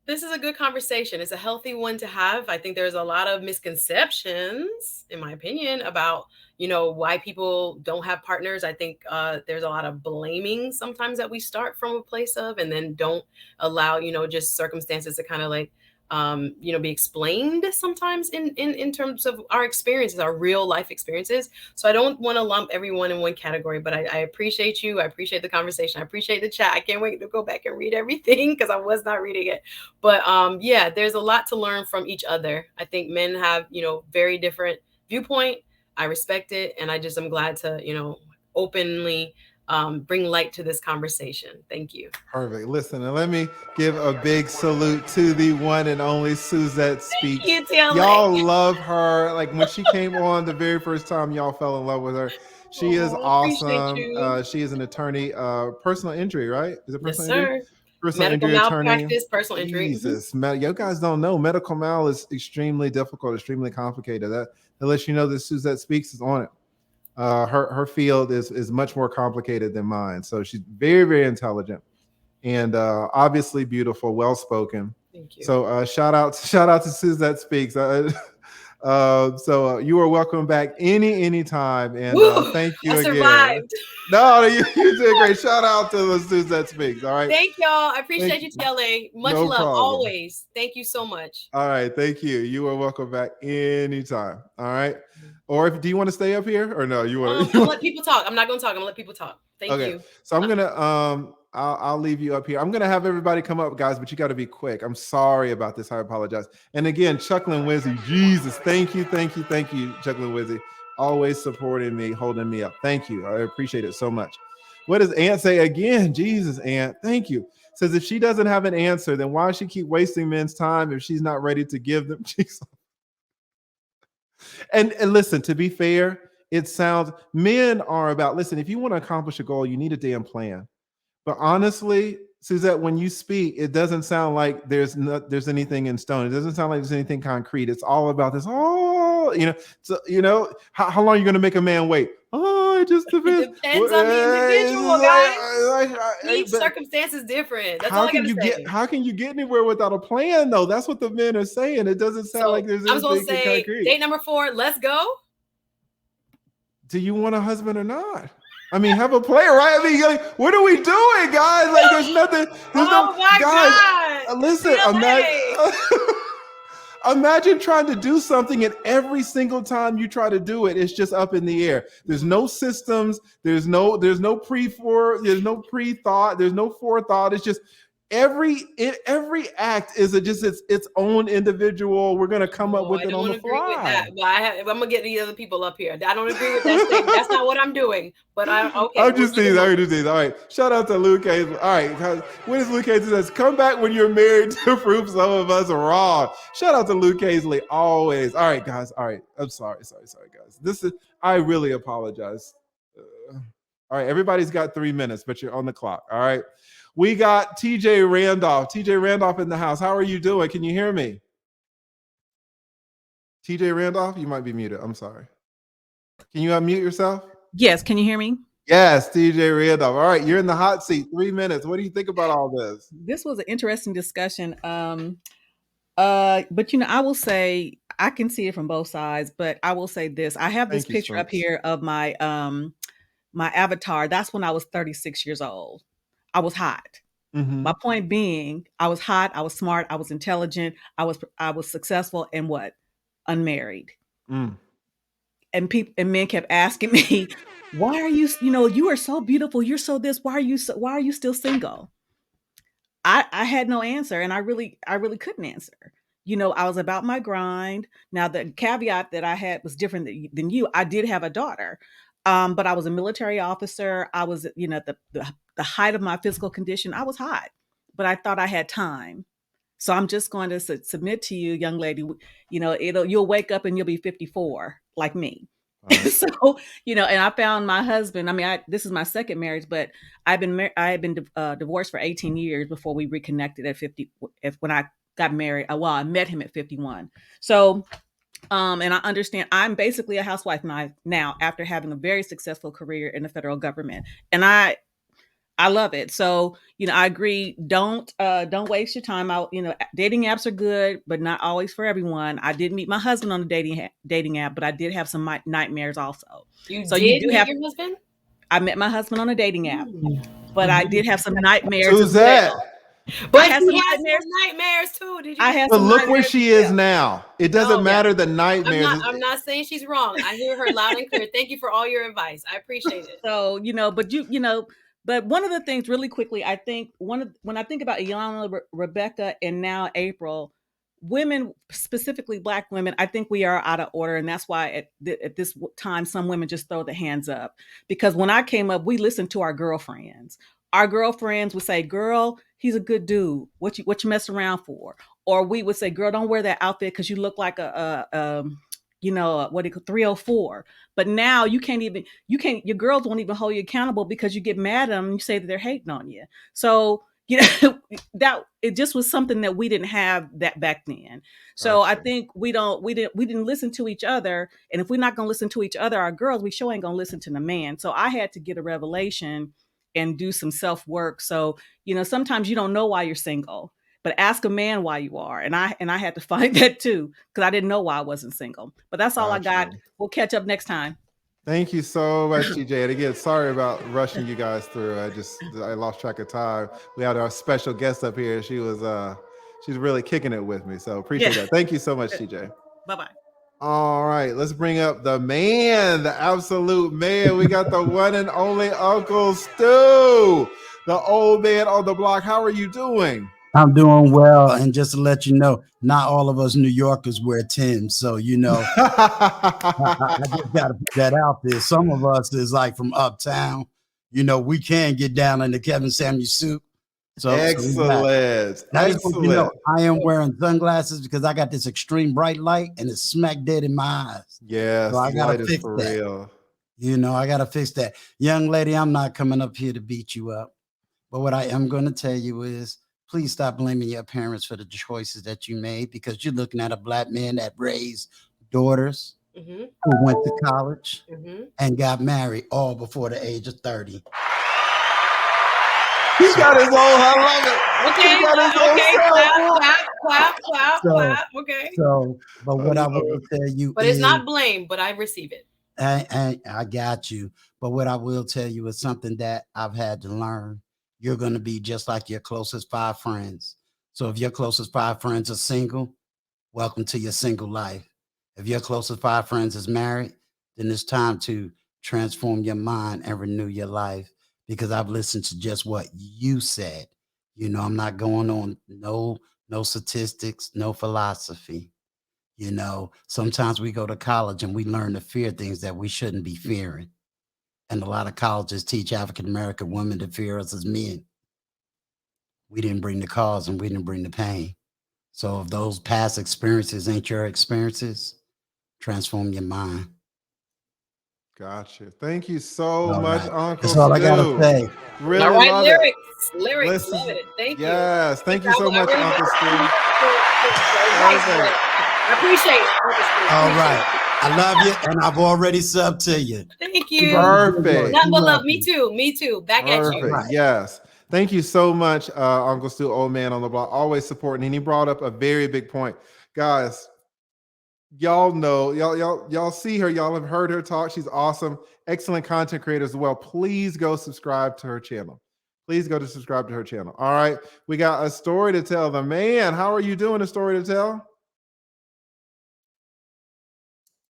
This is a good conversation. It's a healthy one to have. I think there's a lot of misconceptions, in my opinion, about why people don't have partners. I think there's a lot of blaming sometimes that we start from a place of, and then don't allow just circumstances to kind of like be explained sometimes in terms of our experiences, our real life experiences. So I don't want to lump everyone in one category, but I appreciate you. I appreciate the conversation. I appreciate the chat. I can't wait to go back and read everything because I was not reading it. But yeah, there's a lot to learn from each other. I think men have, very different viewpoint. I respect it. And I'm glad to, openly bring light to this conversation. Thank you. Perfect. Listen, and let me give a big salute to the one and only Suzette Speaks. Thank you, TLA. Y'all love her. Like when she came on the very first time, y'all fell in love with her. She is awesome. She is an attorney, personal injury, right? Is it personal injury? Yes, sir. Medical malpractice, personal injury. Jesus, you guys don't know. Medical mal is extremely difficult, extremely complicated. That lets you know that Suzette Speaks is on it. Her field is much more complicated than mine. So she's very, very intelligent and obviously beautiful, well spoken. Thank you. So shout out to Suzette Speaks. So you are welcome back anytime, and Woo, thank I you again. survived. No, you did great. Shout out to the Suzette Speaks. All right. Thank y'all. I appreciate Thank you, TLA. Much no love problem. always. Thank you so much. All right, thank you. You are welcome back anytime. All right. Or do you want to stay up here or no? You want I'm gonna let people talk. I'm not gonna talk. I'm gonna let people talk. Thank okay. you. So I'm gonna I'll leave you up here. I'm gonna have everybody come up, guys, but you got to be quick. I'm sorry about this. I apologize. And again, Chucklin' Wizzy, Jesus, thank you, Chucklin' Wizzy, always supporting me, holding me up. Thank you. I appreciate it so much. What does Aunt say again? Jesus, Aunt, thank you. Says if she doesn't have an answer, then why she keep wasting men's time if she's not ready to give them? And listen, to be fair, it sounds men are about listen, if you want to accomplish a goal, you need a damn plan. But honestly, Suzette, when you speak, it doesn't sound like there's anything in stone. It doesn't sound like there's anything concrete. It's all about this. Oh, so how long are you going to make a man wait? Oh, it just depends. It depends on the individual, guys. Each circumstance is different. That's all I gotta say. How can you get anywhere without a plan, though? That's what the men are saying. It doesn't sound like there's anything I'm supposed to say, concrete. date number 4, let's go. Do you want a husband or not? I mean, have a plan, right? I mean, like, what are we doing, guys? Like, there's nothing. God. Listen, imagine trying to do something and every single time you try to do it, it's just up in the air. There's no systems. There's no pre-thought. There's no forethought. It's just every act is its own individual. We're gonna come up with it on the fly. I'm gonna get the other people up here. I don't agree with that statement. That's not what I'm doing. But okay. I'm just teasing. All right. Shout out to Luke Hazley. All right. What is Luke Hazley says? Come back when you're married to prove some of us are wrong. Shout out to Luke Hazley always. All right, guys. All right. I'm sorry, guys. I really apologize. All right. Everybody's got 3 minutes, but you're on the clock. All right. We got TJ Randolph. TJ Randolph in the house. How are you doing? Can you hear me? TJ Randolph, you might be muted. I'm sorry. Can you unmute yourself? Yes. Can you hear me? Yes, TJ Randolph. All right. You're in the hot seat. 3 minutes. What do you think about all this? This was an interesting discussion. But I will say I can see it from both sides, but I will say this. I have this picture up here of my my avatar. That's when I was 36 years old. I was hot. Mm-hmm. My point being, I was hot, I was smart, I was intelligent, I was successful, and what? Unmarried. Mm. And men kept asking me, why are you, you are so beautiful, you're so this, why are you still single? I had no answer, and I really couldn't answer. I was about my grind. Now, the caveat that I had was different than you. I did have a daughter, but I was a military officer. I was, the height of my physical condition. I was hot, but I thought I had time. So I'm just going to submit to you, young lady. You'll wake up and you'll be 54 like me. Right. So, and I found my husband. I mean, this is my second marriage, but I had been divorced for 18 years before we reconnected at 50. When I got married, I met him at 51. So, and I understand I'm basically a housewife now after having a very successful career in the federal government, and I love it. So, I agree. Don't waste your time out. Dating apps are good, but not always for everyone. I did meet my husband on a dating app, but I did have some nightmares also. You did meet your husband? I met my husband on a dating app, but I did have some nightmares. Who's that? But he has nightmares too. Did you? But look where she is now. It doesn't matter the nightmares. I'm not saying she's wrong. I hear her loud and clear. Thank you for all your advice. I appreciate it. So, but one of the things really quickly, I think when I think about Iyanla, Rebecca, and now April, women, specifically Black women, I think we are out of order. And that's why at this time, some women just throw their hands up. Because when I came up, we listened to our girlfriends. Our girlfriends would say, girl, he's a good dude. What you mess around for? Or we would say, girl, don't wear that outfit because you look like a 304. But now you can't, your girls won't even hold you accountable because you get mad at them and you say that they're hating on you. So, that it just was something that we didn't have that back then. So I think we didn't listen to each other. And if we're not going to listen to each other, our girls, we sure ain't going to listen to the man. So I had to get a revelation and do some self-work. So, sometimes you don't know why you're single. but ask a man why you are. And I had to find that too, because I didn't know why I wasn't single. But that's all I got. We'll catch up next time. Thank you so much, TJ. And again, sorry about rushing you guys through. I lost track of time. We had our special guest up here. She's really kicking it with me. So appreciate that. Thank you so much, TJ. Bye-bye. All right, let's bring up the man, the absolute man. We got the one and only Uncle Stu, the old man on the block. How are you doing? I'm doing well, and just to let you know, not all of us New Yorkers wear Timbs, so I just got to put that out there. Some of us is like from uptown, we can get down in the Kevin Samuels suit. So excellent. Now, excellent. I am wearing sunglasses because I got this extreme bright light, and it's smack dead in my eyes. Yes, so I gotta fix for that. Real. I gotta fix that, young lady. I'm not coming up here to beat you up, but what I am going to tell you is, please stop blaming your parents for the choices that you made, because you're looking at a Black man that raised daughters who went to college and got married all before the age of 30. He got his own, I love it. Okay, clap. Okay. So, but what I will tell you But it's not blame, but I receive it. I got you. But what I will tell you is something that I've had to learn. You're going to be just like your closest 5 friends. So if your closest 5 friends are single, welcome to your single life. If your closest 5 friends is married, then it's time to transform your mind and renew your life, because I've listened to just what you said. I'm not going on no statistics, no philosophy. Sometimes we go to college and we learn to fear things that we shouldn't be fearing. And a lot of colleges teach African-American women to fear us as men. We didn't bring the cause and we didn't bring the pain. So if those past experiences ain't your experiences, transform your mind. Gotcha. Thank you so much, Uncle That's all Stu. I gotta say. Really all right, lyrics. Love it. Thank you. Yes, thank you so much, Uncle Stu. I appreciate it. All right. I love you, and I've already subbed to you. Thank you. Perfect. Nothing but love. Me too. Back at you. Right. Yes. Thank you so much, Uncle Stu, old man on the block, always supporting. And he brought up a very big point. Guys, y'all know, y'all see her, y'all have heard her talk. She's awesome. Excellent content creator as well. Please go subscribe to her channel. Please go to subscribe to her channel. All right. We got a story to tell. The man, how are you doing? A story to tell?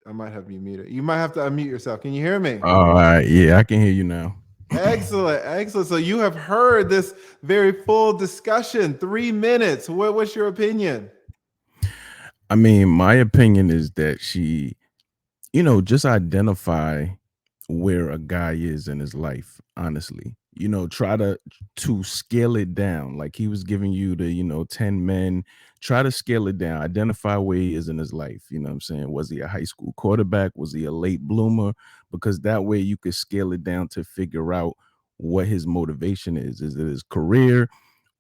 I might have you muted. You might have to unmute yourself. Can you hear me? All right. Yeah, I can hear you now. Excellent. So you have heard this very full discussion, 3 minutes. What's your opinion? I mean, my opinion is that she, just identify where a guy is in his life, honestly. Try to scale it down. Like he was giving you the, 10 men. Try to scale it down. Identify where he is in his life. You know what I'm saying? Was he a high school quarterback? Was he a late bloomer? Because that way you could scale it down to figure out what his motivation is. Is it his career?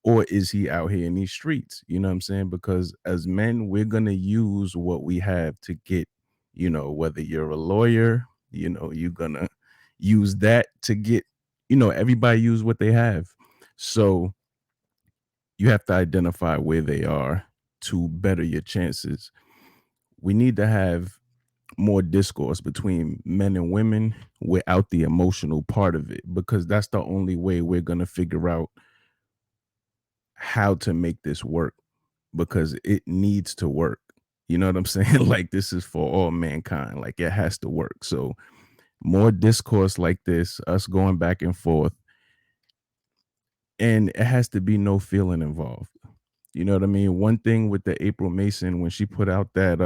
Or is he out here in these streets? You know what I'm saying? Because as men, we're going to use what we have to get, whether you're a lawyer, you're going to use that to get, everybody use what they have. So you have to identify where they are to better your chances. We need to have more discourse between men and women without the emotional part of it, because that's the only way we're going to figure out how to make this work, because it needs to work. You know what I'm saying? Like this is for all mankind. Like it has to work. So more discourse like this, us going back and forth, and it has to be no feeling involved. You know what I mean? One thing with the April Mason, when she put out that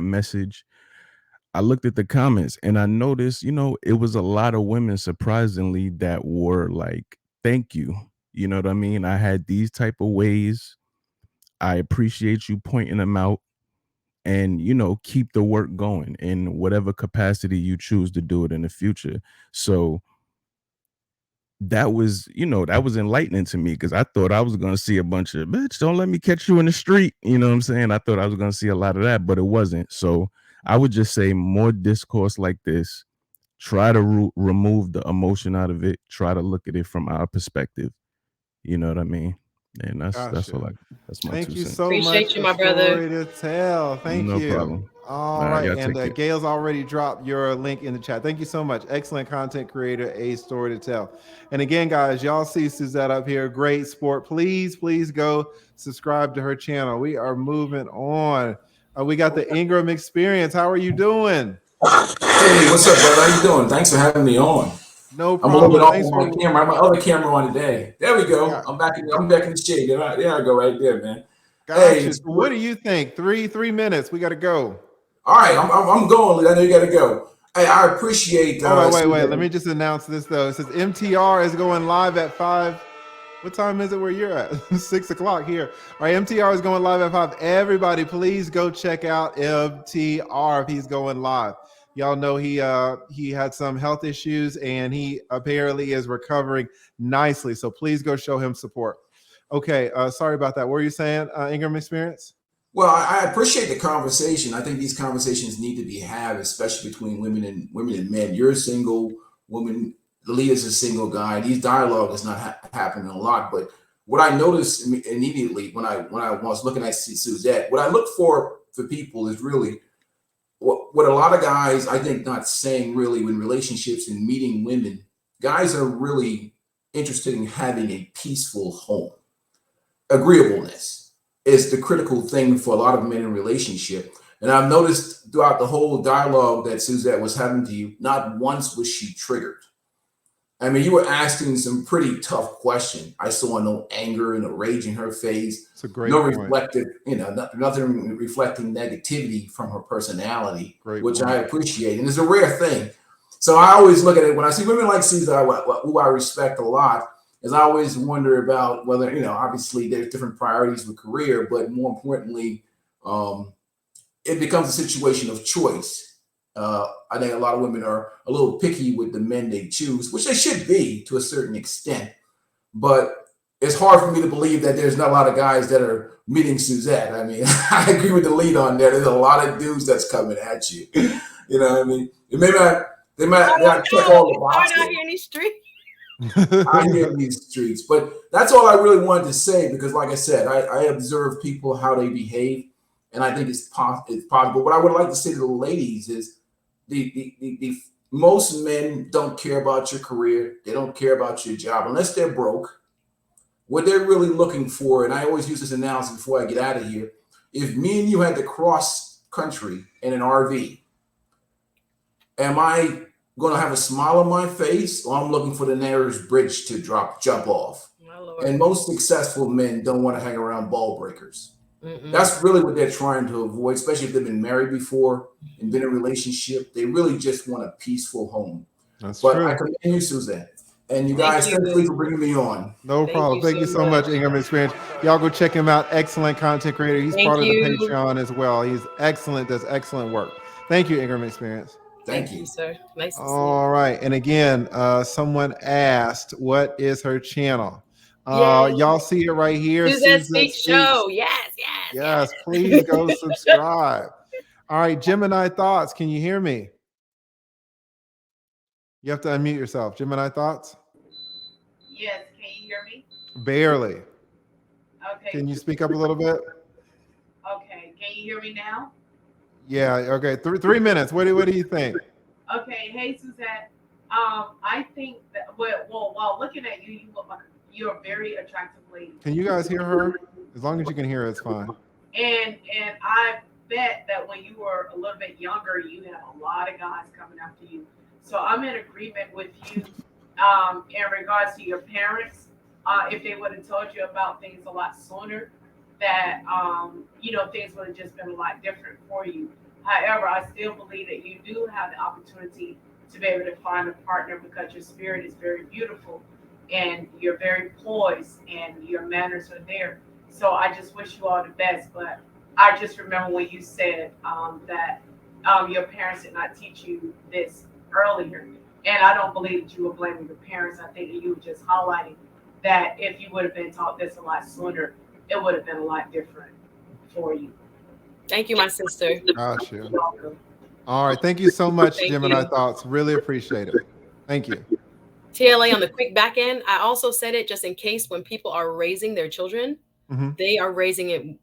message, I looked at the comments and I noticed, it was a lot of women, surprisingly, that were like, thank you. You know what I mean? I had these type of ways. I appreciate you pointing them out, and, keep the work going in whatever capacity you choose to do it in the future. So that was enlightening to me, because I thought I was going to see a bunch of, bitch, don't let me catch you in the street. You know what I'm saying? I thought I was going to see a lot of that, but it wasn't. So I would just say more discourse like this. Try to remove the emotion out of it. Try to look at it from our perspective. You know what I mean? And that's all that's my Thank 2 you cents. so Appreciate much. you, my Story brother. to tell. Thank No you. problem. All Nah, right. y'all And take care. Gail's already dropped your link in the chat. Thank you so much. Excellent content creator, a story to tell. And again, guys, y'all see Suzette up here. Great sport. Please go subscribe to her channel. We are moving on. We got the Ingram Experience. How are you doing? Hey, what's up, brother? How you doing? Thanks for having me on. No I'm a little bit problem. off Thanks on my for camera. I have my other camera on today. There we go. yeah. I'm back in the shade. There I go right there, man. Gotcha. Hey, So what do you think? Three minutes. We got to go. all right, I'm going. I know you got to go. Hey, I appreciate. Hold on, wait. Let me just announce this though. It says MTR is going live at 5. What time is it where you're at? 6 o'clock here. All right, MTR is going live at 5. Everybody, please go check out MTR if he's going live. Y'all know he had some health issues and he apparently is recovering nicely. So please go show him support. Okay, sorry about that. What were you saying, Ingram Experience? Well, I appreciate the conversation. I think these conversations need to be had, especially between women and men. You're a single woman. Leah's a single guy. These dialogue is not happening a lot. But what I noticed immediately when I was looking at Suzette, what I look for people is really what a lot of guys, I think, not saying really in relationships and meeting women. Guys are really interested in having a peaceful home. Agreeableness is the critical thing for a lot of men in relationship. And I've noticed throughout the whole dialogue that Suzette was having to you, not once was she triggered. I mean, you were asking some pretty tough questions. I saw no anger and no rage in her face. It's a great no point. reflective, nothing reflecting negativity from her personality, which point. I appreciate. And it's a rare thing. So I always look at it when I see women like Suzette, who I respect a lot, is I always wonder about whether, obviously there's different priorities with career, but more importantly, it becomes a situation of choice. I think a lot of women are a little picky with the men they choose, which they should be to a certain extent. But it's hard for me to believe that there's not a lot of guys that are meeting Suzette. I mean, I agree with the lead on there. There's a lot of dudes that's coming at you. You know what I mean? They might not check all the boxes. Out here in these streets. I hear in these streets. But that's all I really wanted to say, because like I said, I observe people, how they behave, and I think it's possible. What I would like to say to the ladies is the most men don't care about your career. They don't care about your job unless they're broke. What they're really looking for, and I always use this analogy before I get out of here, if me and you had to cross country in an RV, am I going to have a smile on my face, or I'm looking for the nearest bridge to jump off? And most successful men don't want to hang around ball breakers. That's really what they're trying to avoid, especially if they've been married before and been in a relationship. They really just want a peaceful home. That's true. I commend you, Suzette. And you guys, thank you for bringing me on. No problem. Thank you so much, Ingram Experience. Y'all go check him out. Excellent content creator. He's part of the Patreon as well. He's excellent, does excellent work. Thank you, Ingram Experience. Thank you, sir. Nice to see you. All right. And again, someone asked, what is her channel? Y'all see it right here. Suzette Speaks Show. Yes. Please go subscribe. All right, Gemini Thoughts. Can you hear me? You have to unmute yourself. Gemini Thoughts? Yes. Can you hear me? Barely. Okay. Can you speak up a little bit? Okay. Can you hear me now? Yeah. Okay. 3 minutes. What do you think? Okay. Hey, Suzette. I think that while looking at you, you look like you're a very attractive lady. Can you guys hear her? As long as you can hear her, it's fine. And I bet that when you were a little bit younger, you had a lot of guys coming after you. So I'm in agreement with you in regards to your parents. If they would have told you about things a lot sooner, that things would have just been a lot different for you. However, I still believe that you do have the opportunity to be able to find a partner, because your spirit is very beautiful and you're very poised and your manners are there. So I just wish you all the best. But I just remember when you said that your parents did not teach you this earlier. And I don't believe that you were blaming your parents. I think that you were just highlighting that if you would have been taught this a lot sooner, it would have been a lot different for you. Thank you, my sister. Gotcha. All right. Thank you so much, Gemini Thoughts. Really appreciate it. Thank you. TLA on the quick back end. I also said it just in case when people are raising their children, they are raising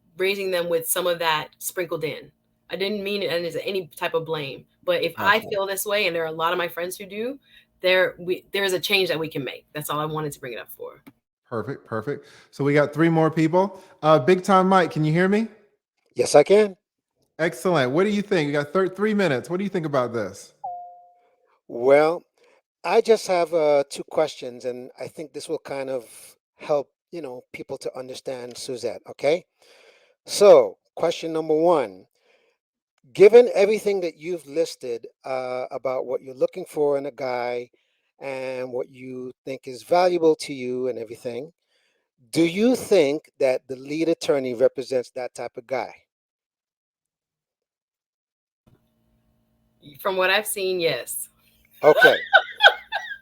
them with some of that sprinkled in. I didn't mean it as any type of blame, but if I feel this way, and there are a lot of my friends who do, there is a change that we can make. That's all I wanted to bring it up for. Perfect, perfect. So we got 3 more people. Big Time Mike, can you hear me? Yes, I can. Excellent. What do you think? You got 3 minutes. What do you think about this? Well, I just have 2 questions, and I think this will kind of help, people to understand Suzette, okay? So, question number 1, given everything that you've listed about what you're looking for in a guy and what you think is valuable to you and everything, do you think that the lead attorney represents that type of guy? From what I've seen, yes. Okay.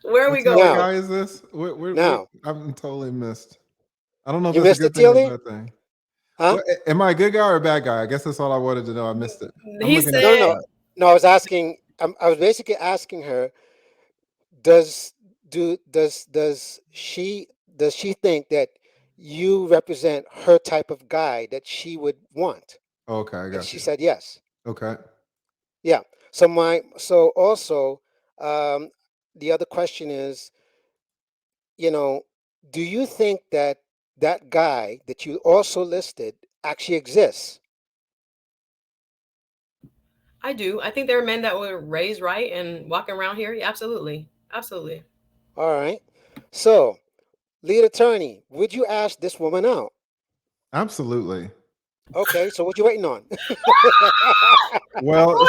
Where are we going? What guy is this? Now, I'm totally missed. I don't know if you that's a missed good it, thing or a TLA? bad thing. Huh? Am I a good guy or a bad guy? I guess that's all I wanted to know. I missed it. He said, No, I was asking, I was basically asking her, does she think that you represent her type of guy that she would want? Okay, I And got she you. said yes. Okay. Yeah. So also, the other question is, do you think that that guy that you also listed actually exists? I do. I think there are men that were raised right and walking around here. Yeah, absolutely. Absolutely. All right. So, lead attorney, would you ask this woman out? Absolutely. Okay, so what you waiting on? Well,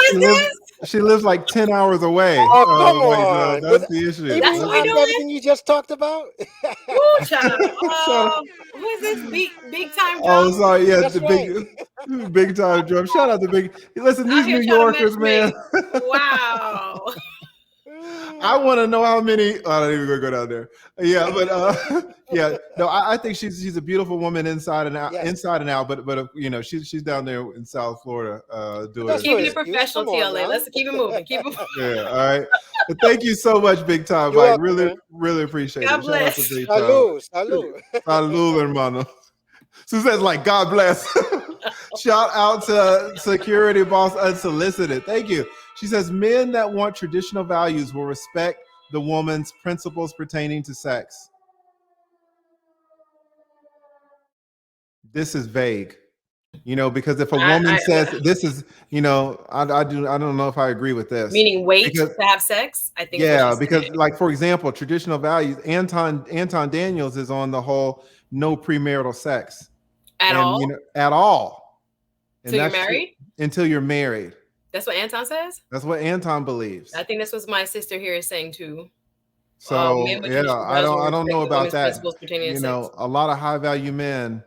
she lives like 10 hours away. Oh, come on. That's the issue. That's what we doing? Everything you just talked about? Woo, child. Who is this big time drum? Oh, sorry. Yeah, That's the right. big time drum. Shout out to Big. Listen, these Out here New trying to Yorkers, man. Wow. I want to know how many. I don't even gonna go down there. Yeah, but yeah, no, I think she's a beautiful woman inside and out. Yes. Inside and out. But she's down there in South Florida doing That's it. Keeping no it professional, excuse. Come on TLA. now. Let's keep it moving. Keep it moving. Yeah, all right. But thank you so much, Big Time You're Mike. welcome, man. Really appreciate God it. Shout out bless. to Big Time. Salud. Salud, hermano. Suzette's like, God bless. Shout out to Security Boss Unsolicited. Thank you. She says, men that want traditional values will respect the woman's principles pertaining to sex. This is vague, because if a woman says this is, I don't know if I agree with this. Meaning wait to have sex? I think. Yeah, because like, for example, traditional values, Anton Daniels is on the whole no premarital sex. At all? At all. Until you're married? Until you're married. That's what Anton says? That's what Anton believes. I think that's what my sister here is saying too. So yeah, I don't know about that. A lot of high value men,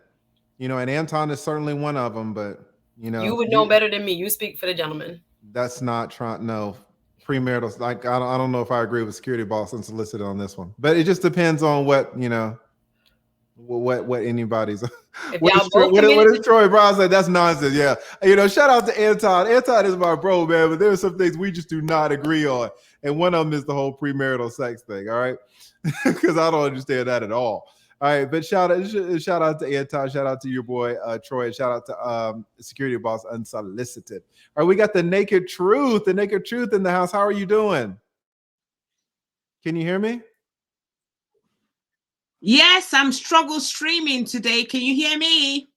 and Anton is certainly one of them, but you would know better than me. You speak for the gentleman. That's not premarital. Like, I don't know if I agree with Security Boss Unsolicited on this one, but it just depends on what anybody's. What is Troy Brown said? That's nonsense. Yeah, shout out to Anton. Anton is my bro, man. But there's some things we just do not agree on, and one of them is the whole premarital sex thing. All right, because I don't understand that at all. All right, but shout out to Anton. Shout out to your boy Troy. Shout out to Security Boss Unsolicited. All right, we got the Naked Truth. The Naked Truth in the house. How are you doing? Can you hear me? Yes, I'm struggle streaming today. Can you hear me?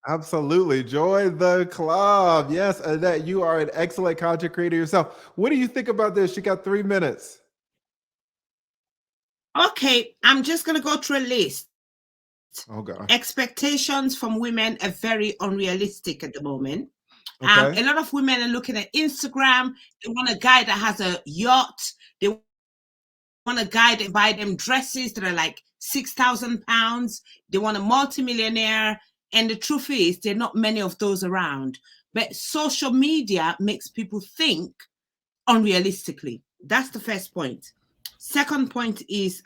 Absolutely. Join the club. Yes, Annette, you are an excellent content creator yourself. What do you think about this? You got 3 minutes. Okay, I'm just going to go through a list. Oh, God. Expectations from women are very unrealistic at the moment. Okay. A lot of women are looking at Instagram. They want a guy that has a yacht. They want a guy that buy them dresses that are like £6,000. They want a multimillionaire. And the truth is, there are not many of those around. But social media makes people think unrealistically. That's the first point. Second point is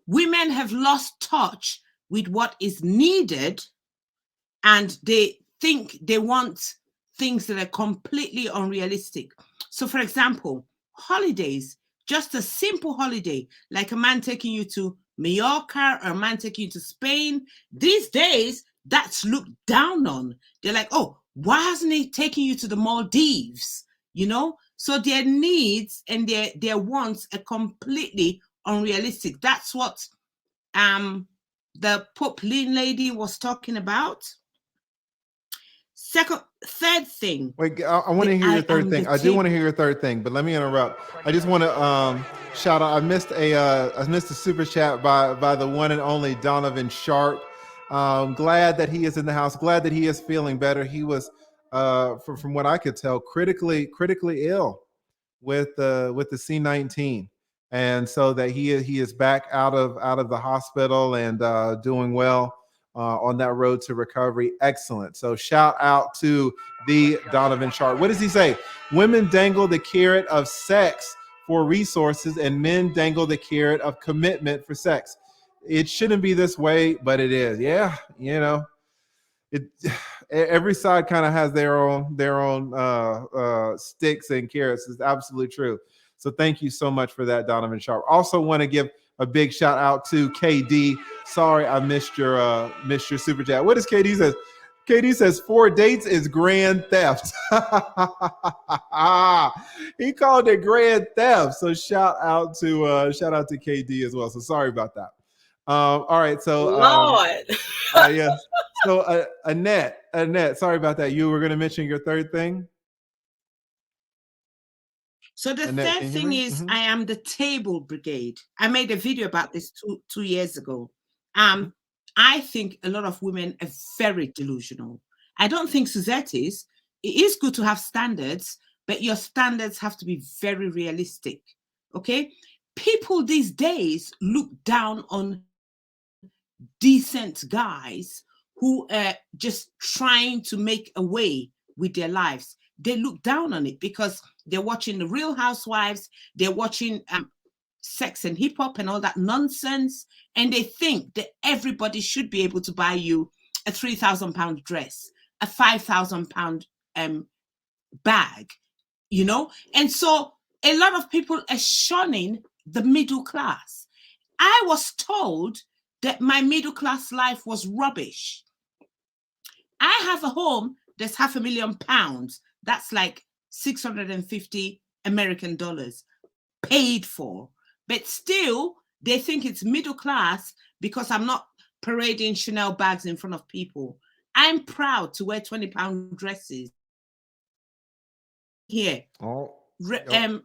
women have lost touch with what is needed, and they think they want things that are completely unrealistic. So, for example, holidays. just a simple holiday, like a man taking you to Mallorca or a man taking you to Spain. These days, that's looked down on. They're like, oh, why hasn't he taken you to the Maldives? You know, so their needs and their wants are completely unrealistic. That's what the Pope Lean lady was talking about. Third thing. Wait, I want to hear your third thing. I do want to hear your third thing, but let me interrupt. I just want to shout out. I missed a super chat by the one and only Donovan Sharp. Glad that he is in the house. Glad that he is feeling better. He was, from what I could tell, critically ill with the C19, and so that he is back out of the hospital and doing well on that road to recovery. Excellent. So shout out to the Donovan Sharp. What does he say? Women dangle the carrot of sex for resources, and men dangle the carrot of commitment for sex. It shouldn't be this way, but it is. Yeah, you know, every side kind of has their own sticks and carrots. It's absolutely true. So thank you so much for that, Donovan Sharp. Also want to give a big shout out to KD. Sorry, I missed your super chat. What does KD says? KD says 4 dates is grand theft. He called it grand theft. So shout out to KD as well. So sorry about that. All right. So Lord. yeah. So Annette, sorry about that. You were going to mention your third thing. So the third thing is, I am the table brigade. I made a video about this two years ago. I think a lot of women are very delusional. I don't think Suzette is. It is good to have standards, but your standards have to be very realistic. Okay? People these days look down on decent guys who are just trying to make a way with their lives. They look down on it because they're watching The Real Housewives, they're watching Sex and Hip Hop and all that nonsense, and they think that everybody should be able to buy you a £3,000 dress, a £5,000 bag, you know? And so a lot of people are shunning the middle class. I was told that my middle class life was rubbish. I have a home that's £500,000. That's like 650 American dollars paid for. But still, they think it's middle class because I'm not parading Chanel bags in front of people. I'm proud to wear £20 dresses. Here. The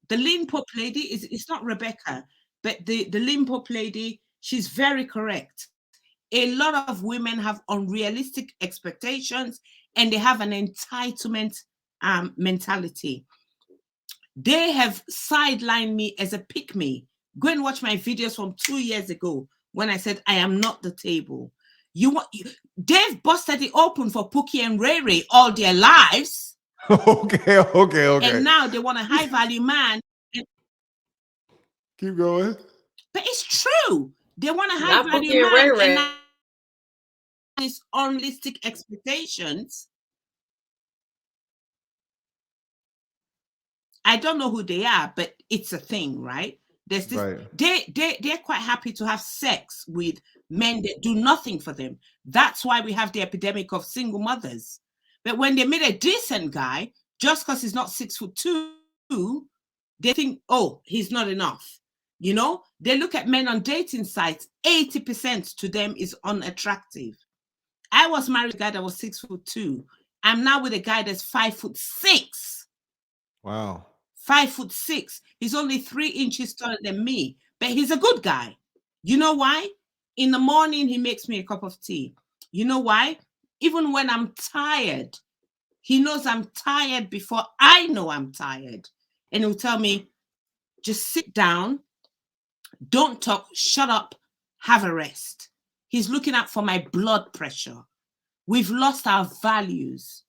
Lean Pop lady, it's not Rebecca, but the Lean Pop lady, she's very correct. A lot of women have unrealistic expectations and they have an entitlement mentality. They have sidelined me as a pick-me. Go and watch my videos from 2 years ago when I said I am not the table. They've busted it open for Pookie and Ray Ray all their lives. Okay. And now they want a high-value man. Keep going. But it's true. They want a high-value man. And now these unrealistic expectations. I don't know who they are, but it's a thing, right? There's this. Right. They're quite happy to have sex with men that do nothing for them. That's why we have the epidemic of single mothers. But when they meet a decent guy, just because he's not 6'2", they think, oh, he's not enough. You know, they look at men on dating sites. 80% to them is unattractive. I was married to a guy that was 6'2". I'm now with a guy that's 5'6". Wow. 5'6". He's only 3 inches taller than me, but he's a good guy. You know why? In the morning, he makes me a cup of tea. You know why? Even when I'm tired, he knows I'm tired before I know I'm tired. And he'll tell me, just sit down, don't talk, shut up, have a rest. He's looking out for my blood pressure. We've lost our values.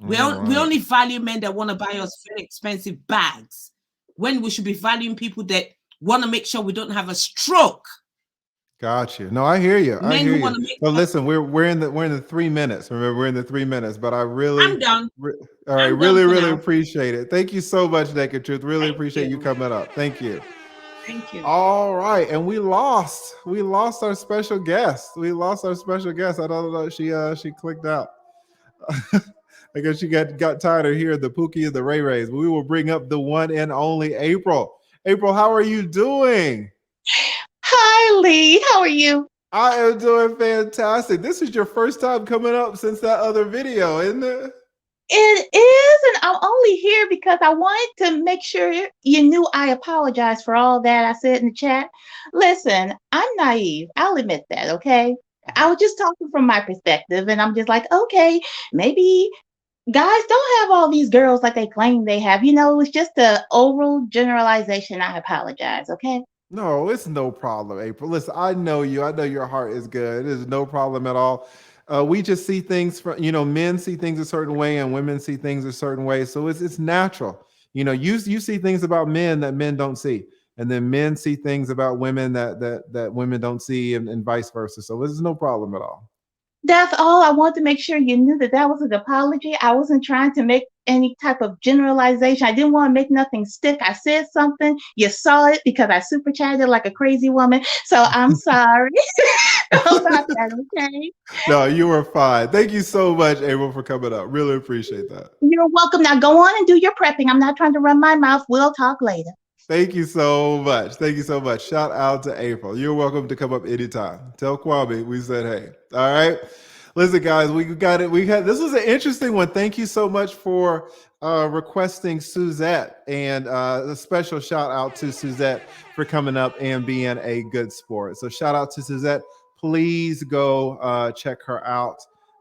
We only value men that want to buy us very expensive bags when we should be valuing people that want to make sure we don't have a stroke. Got you. No, I hear you. I Men hear who you. want to make But money. listen, we're in the 3 minutes. Remember, we're in the 3 minutes. But I really, I'm done. all right, I'm done really, for really now. appreciate it. Thank you so much, Naked Truth. Really Thank appreciate you you. coming up. Thank you. Thank you. All right, and we lost our special guest. We lost our special guest. I don't know. She clicked out. I guess she got tired of hearing the Pookie and the Ray Rays. But we will bring up the one and only April. April, how are you doing? Hi, Lee. How are you? I am doing fantastic. This is your first time coming up since that other video, isn't it? It is, and I'm only here because I wanted to make sure you knew I apologize for all that I said in the chat. Listen, I'm naive. I'll admit that, okay? I was just talking from my perspective, and I'm just like, okay, maybe guys don't have all these girls like they claim they have. You know, it's just an overall generalization. I apologize, okay? No, it's no problem, April. Listen, I know you. I know your heart is good. It is no problem at all. We just see things from, men see things a certain way and women see things a certain way. So it's natural. You see things about men that men don't see. And then men see things about women that women don't see and vice versa. So it's no problem at all. That's all. I want to make sure you knew that was an apology. I wasn't trying to make any type of generalization. I didn't want to make nothing stick. I said something. You saw it because I super chatted like a crazy woman. So I'm sorry about that, okay? No, you were fine. Thank you so much, April, for coming up. Really appreciate that. You're welcome. Now go on and do your prepping. I'm not trying to run my mouth. We'll talk later. Thank you so much. Thank you so much. Shout out to April. You're welcome to come up anytime. Tell Kwame we said hey. All right. Listen, guys, we got it. This was an interesting one. Thank you so much for requesting Suzette, and a special shout out to Suzette for coming up and being a good sport. So shout out to Suzette. Please go check her out.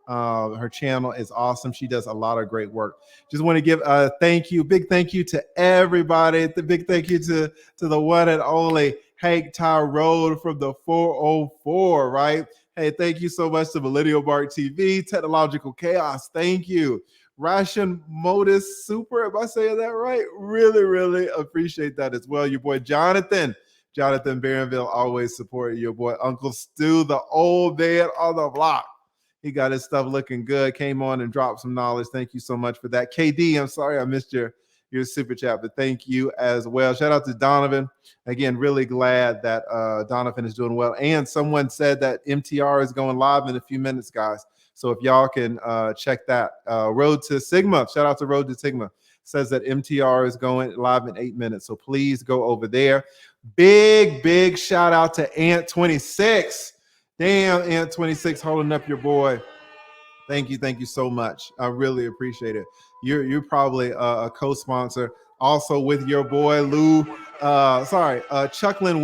Her channel is awesome. She does a lot of great work. Just want to give a big thank you to everybody. The big thank you to the one and only Hank Tyrone from the 404, right? Hey, thank you so much to Millennial Mark TV, Technological Chaos. Thank you. Ration Modus Super, am I saying that right? Really, really appreciate that as well. Your boy Jonathan Barronville, always supporting your boy Uncle Stu, the old man on the block. He got his stuff looking good, came on and dropped some knowledge. Thank you so much for that. KD, I'm sorry I missed your super chat, but thank you as well. Shout out to Donovan. Again, really glad that Donovan is doing well. And someone said that MTR is going live in a few minutes, guys. So if y'all can check that. Road to Sigma, shout out to Road to Sigma. Says that MTR is going live in 8 minutes. So please go over there. Big shout out to Ant26. Damn, Ant26 holding up your boy. Thank you so much. I really appreciate it. You're probably a co-sponsor also with your boy Lou. Chucklin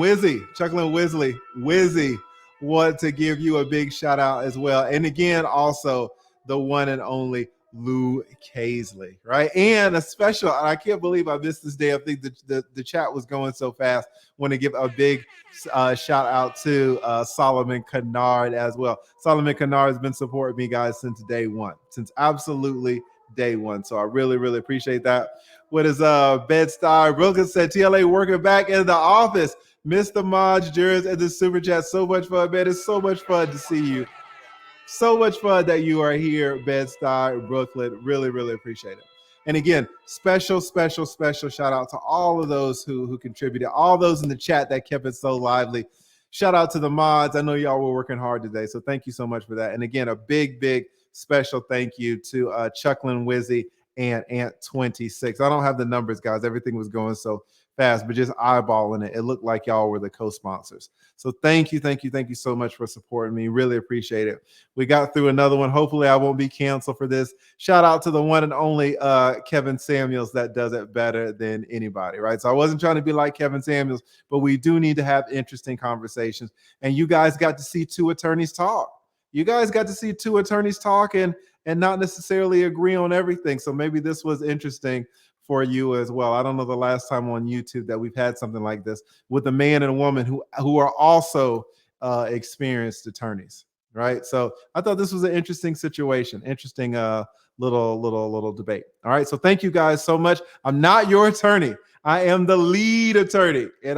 Wizzy want to give you a big shout out as well. And again, also the one and only Lou Casely, right? And a special, I can't believe I missed this day. I think the chat was going so fast. Want to give a big shout out to Solomon Kennard as well. Solomon Kennard has been supporting me, guys, since day one, since absolutely day one. So I really, really appreciate that. What is Bed-Stuy? Brooklyn said, TLA working back in the office. Mr. Maj Juris and the super chat. So much fun, man. It's so much fun to see you. So much fun that you are here, Bed-Stuy, Brooklyn. Really, really appreciate it. And again, special shout out to all of those who contributed, all those in the chat that kept it so lively. Shout out to the mods. I know y'all were working hard today, so thank you so much for that. And again, a big special thank you to Chucklin Wizzy and Ant26. I don't have the numbers, guys. Everything was going so fast, but just eyeballing it, it looked like y'all were the co-sponsors. So thank you so much for supporting me. Really appreciate it. We got through another one. Hopefully I won't be canceled for this. Shout out to the one and only Kevin Samuels that does it better than anybody, right? So I wasn't trying to be like Kevin Samuels, but we do need to have interesting conversations. And you guys got to see two attorneys talk. You guys got to see two attorneys talk and not necessarily agree on everything. So maybe this was interesting for you as well. I don't know the last time on YouTube that we've had something like this with a man and a woman who are also experienced attorneys, right? So I thought this was an interesting situation, interesting little debate. All right, so thank you guys so much. I'm not your attorney. I am the lead attorney, and